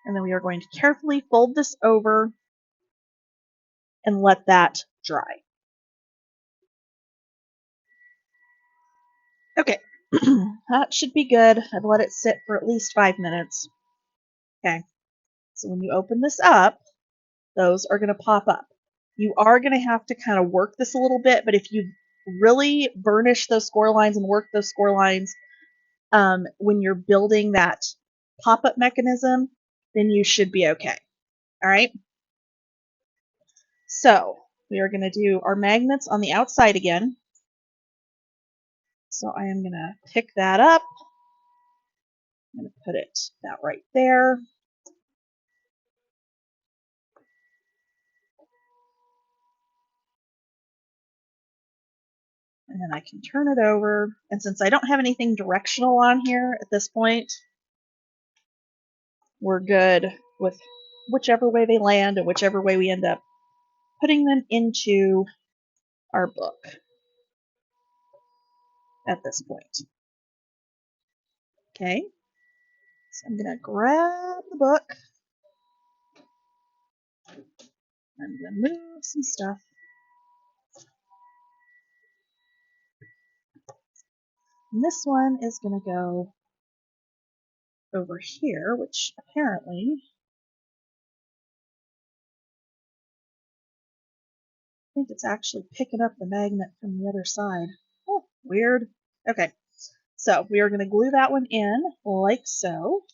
And then we are going to carefully fold this over and let that dry. Okay, that should be good. I've let it sit for at least 5 minutes. Okay, so when you open this up, those are going to pop up. You are going to have to kind of work this a little bit, but if you really burnish those score lines and work those score lines when you're building that pop-up mechanism, then you should be okay. All right? So we are going to do our magnets on the outside again. So I am going to pick that up. I'm going to put that right there. And then I can turn it over. And since I don't have anything directional on here at this point, we're good with whichever way they land and whichever way we end up putting them into our book at this point. Okay, so I'm going to grab the book. I'm going to move some stuff. And this one is going to go over here, which apparently, I think it's actually picking up the magnet from the other side. Oh, weird. Okay, so we are going to glue that one in like so.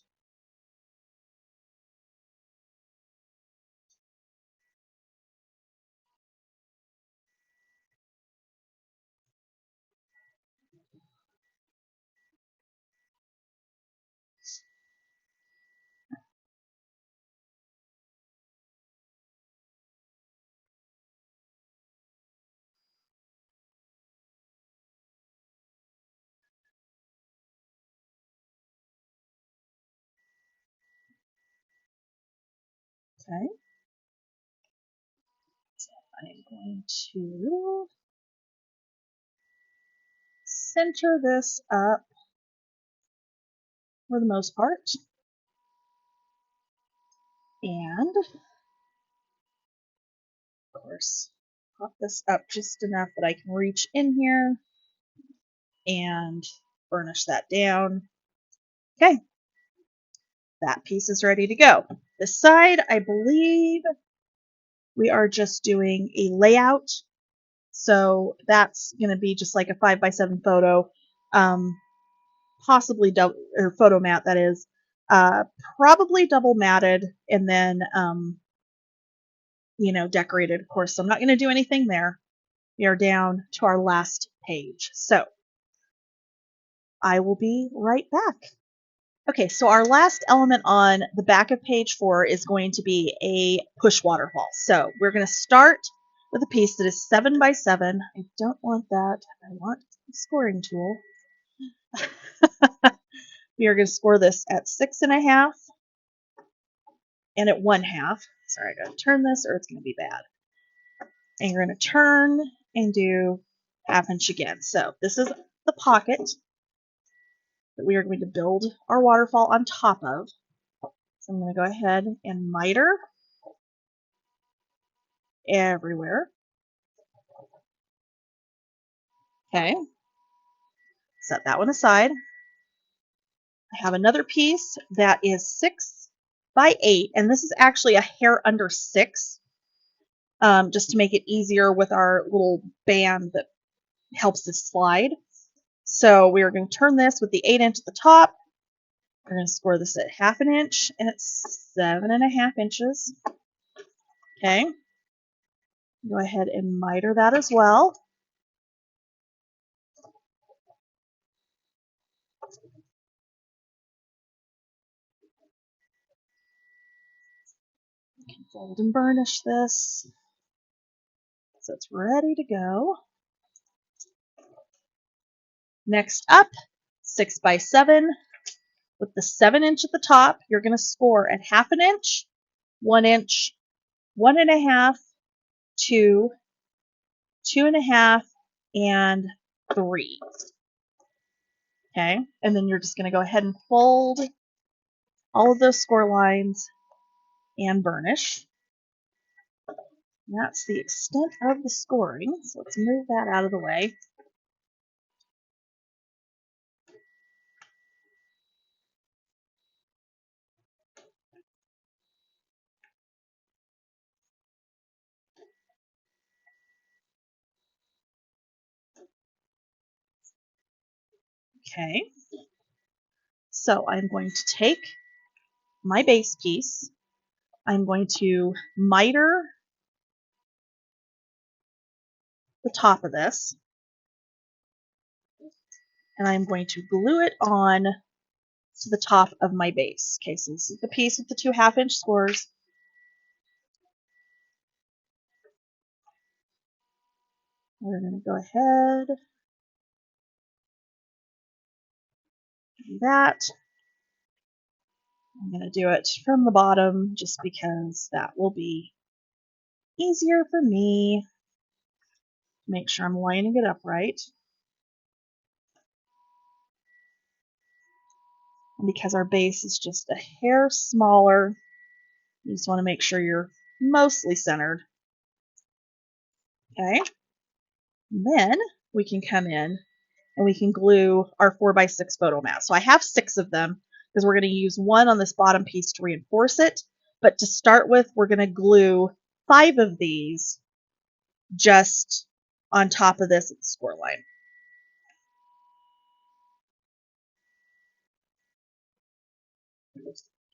Okay, so I am going to center this up for the most part. And, of course, pop this up just enough that I can reach in here and burnish that down. Okay, that piece is ready to go. This side, I believe we are just doing a layout. So that's going to be just like a 5x7 photo, possibly double, or photo mat, that is, probably double matted and then, decorated, of course. So I'm not going to do anything there. We are down to our last page. So I will be right back. Okay, so our last element on the back of page 4 is going to be a push waterfall. So we're going to start with a piece that is 7x7. I don't want that. I want the scoring tool. We are going to score this at 6.5 and at 1/2. Sorry, I got to turn this or it's going to be bad. And you're going to turn and do 1/2 inch again. So this is the pocket that we are going to build our waterfall on top of. So I'm going to go ahead and miter everywhere. Okay, set that one aside. I have another piece that is 6x8, and this is actually a hair under 6, just to make it easier with our little band that helps us slide. So we are going to turn this with the 8 inch at the top. We're going to score this at 1/2 inch, and it's 7.5 inches. Okay, go ahead and miter that as well. Fold and burnish this so it's ready to go. Next up, 6x7 with the 7 inch at the top. You're going to score at 1/2 inch, 1 inch, 1.5, 2, 2.5, and 3. Okay, and then you're just going to go ahead and fold all of those score lines and burnish. And that's the extent of the scoring, so let's move that out of the way. Okay, so I'm going to take my base piece, I'm going to miter the top of this, and I'm going to glue it on to the top of my base. Okay, so this is the piece with the 2 half-inch scores. We're going to go ahead, do that. I'm going to do it from the bottom just because that will be easier for me. Make sure I'm lining it up right. And because our base is just a hair smaller, you just want to make sure you're mostly centered. Okay? And then we can come in and we can glue our 4x6 photo mat. So I have 6 of them because we're going to use one on this bottom piece to reinforce it. But to start with, we're going to glue 5 of these just on top of this at the score line.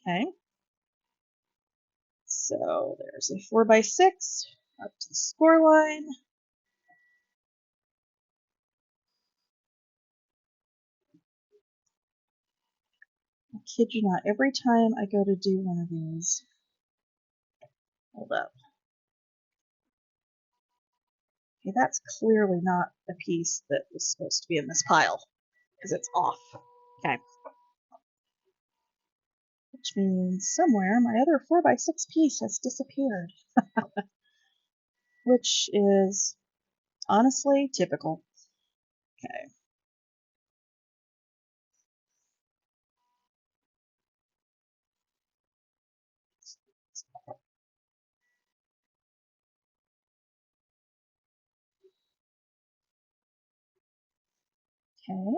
Okay, so there's a 4x6 up to the score line. I kid you not, every time I go to do one of these, hold up. Okay, that's clearly not a piece that was supposed to be in this pile because it's off. Okay. Which means somewhere my other 4x6 piece has disappeared. Which is honestly typical. Okay. Okay.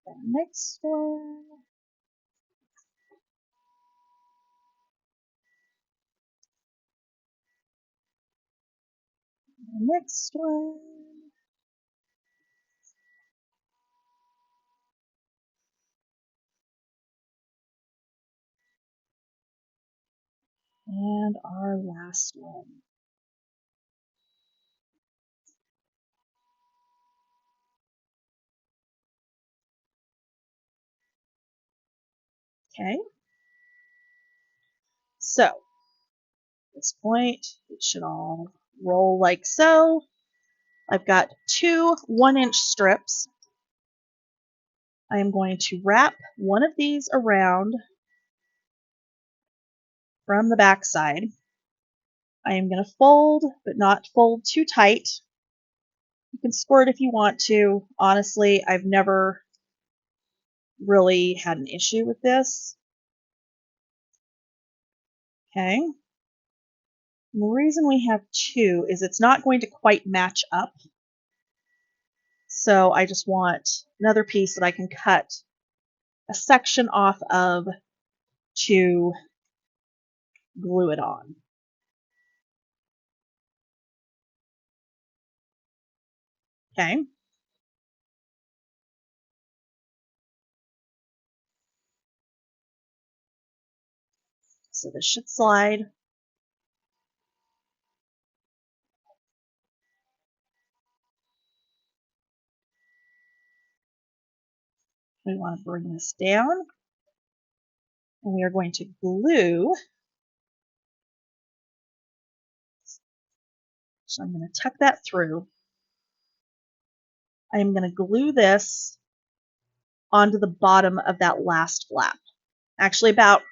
The next one. The next one. And our last one. Okay. So, at this point, it should all roll like so. I've got 2 1-inch strips. I am going to wrap one of these around from the back side. I am going to fold, but not fold too tight. You can squirt if you want to. Honestly, I've never really had an issue with this. Okay. And the reason we have 2 is it's not going to quite match up. So I just want another piece that I can cut a section off of to glue it on. Okay. So this should slide. We want to bring this down. And we are going to glue. So I'm going to tuck that through. I am going to glue this onto the bottom of that last flap. Actually about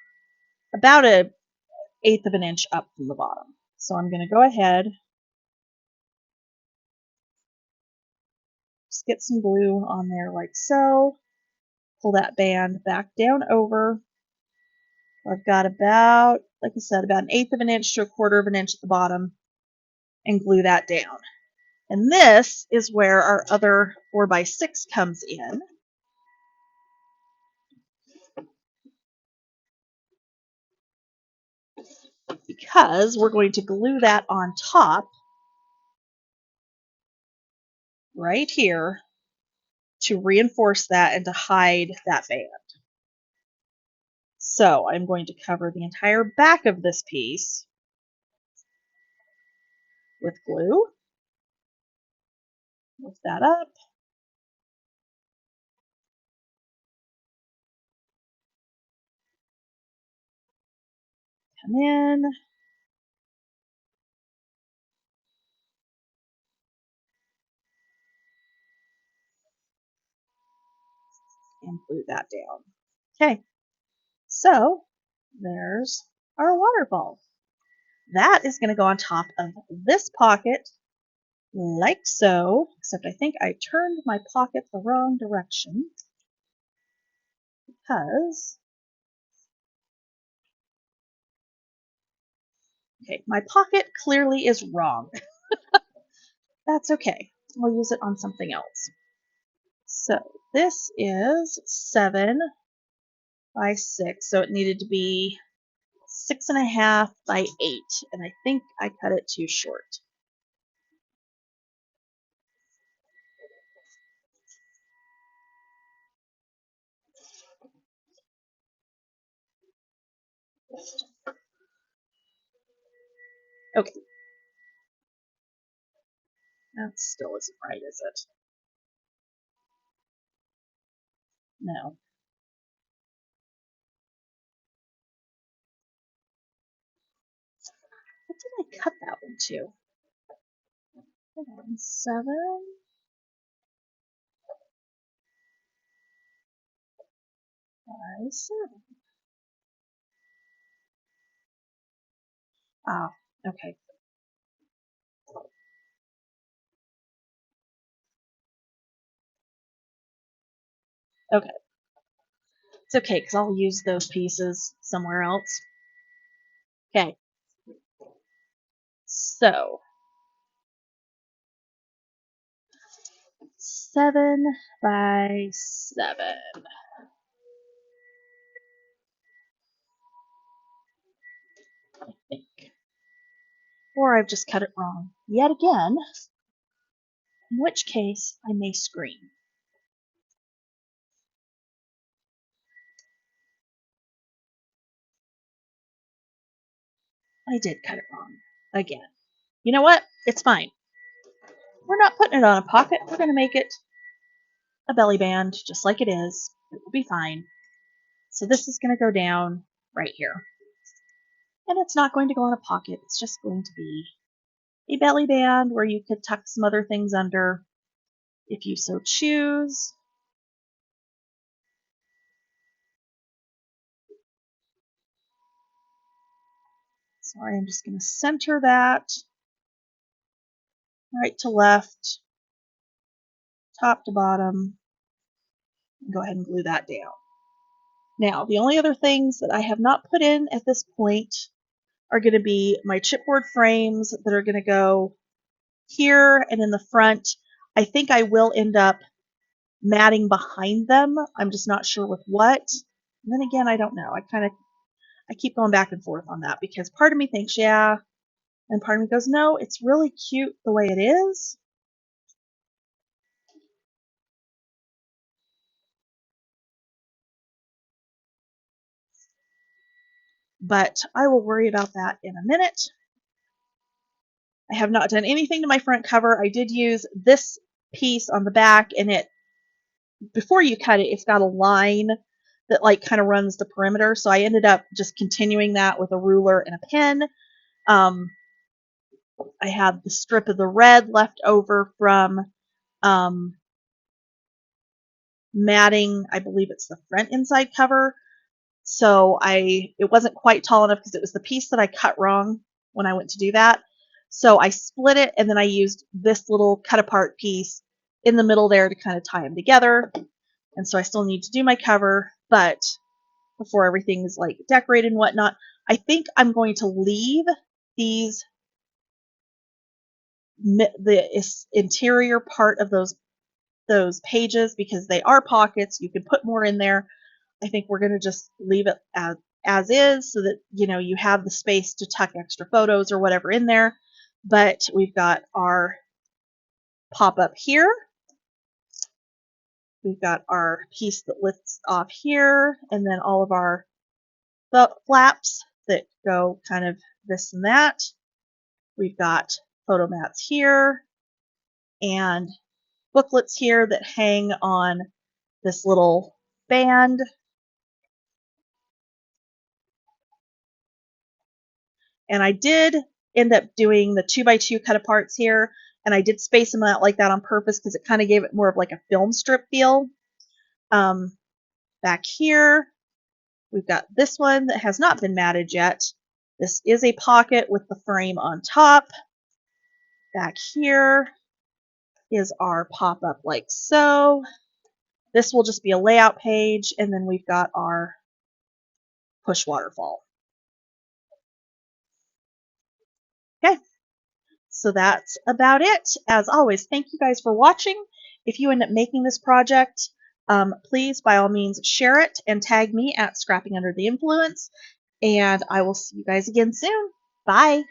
a 1/8 of an inch up from the bottom. So I'm going to go ahead, just get some glue on there like so. Pull that band back down over I've got about, like I said, about 1/8 of an inch to 1/4 of an inch at the bottom, and glue that down. And this is where our other 4x6 comes in. Because we're going to glue that on top right here to reinforce that and to hide that band. So I'm going to cover the entire back of this piece with glue. Lift that up. Come in. And glue that down. Okay, so there's our waterfall. That is going to go on top of this pocket like so, except I think I turned my pocket the wrong direction because, okay, my pocket clearly is wrong. That's okay. We'll use it on something else. So this is 7x6, so it needed to be 6.5 by 8, and I think I cut it too short. Okay, that still isn't right, is it? No. What did I cut that one to? Hold on, 7 by 7. Ah, okay. Okay. It's okay, because I'll use those pieces somewhere else. Okay. So, 7x7. I think. Or I've just cut it wrong yet again, in which case I may scream. I did cut it wrong again. You know what? It's fine. We're not putting it on a pocket. We're going to make it a belly band just like it is. It will be fine. So this is going to go down right here. And it's not going to go in a pocket. It's just going to be a belly band where you could tuck some other things under if you so choose. So I'm just going to center that right to left, top to bottom, and go ahead and glue that down. Now, the only other things that I have not put in at this point are going to be my chipboard frames that are going to go here and in the front. I think I will end up matting behind them. I'm just not sure with what. And then again, I don't know. I keep going back and forth on that because part of me thinks, yeah, and part of me goes, no, it's really cute the way it is. But I will worry about that in a minute. I have not done anything to my front cover. I did use this piece on the back, and it, before you cut it, it's got a line that like kind of runs the perimeter. So I ended up just continuing that with a ruler and a pen. I have the strip of the red left over from matting, I believe it's the front inside cover. So it wasn't quite tall enough because it was the piece that I cut wrong when I went to do that. So I split it, and then I used this little cut apart piece in the middle there to kind of tie them together. And so I still need to do my cover, but before everything's like decorated and whatnot. I think I'm going to leave these the interior part of those pages because they are pockets. You can put more in there. I think we're going to just leave it as is so that you have the space to tuck extra photos or whatever in there. But we've got our pop-up here. We've got our piece that lifts off here, and then all of our flaps that go kind of this and that. We've got photo mats here and booklets here that hang on this little band. And I did end up doing the 2x2 cut aparts here, and I did space them out like that on purpose because it kind of gave it more of like a film strip feel. Back here, we've got this one that has not been matted yet. This is a pocket with the frame on top. Back here is our pop-up like so. This will just be a layout page, and then we've got our push waterfall. Okay, so that's about it. As always, thank you guys for watching. If you end up making this project, please, by all means, share it and tag me at Scrapping Under the Influence, and I will see you guys again soon. Bye!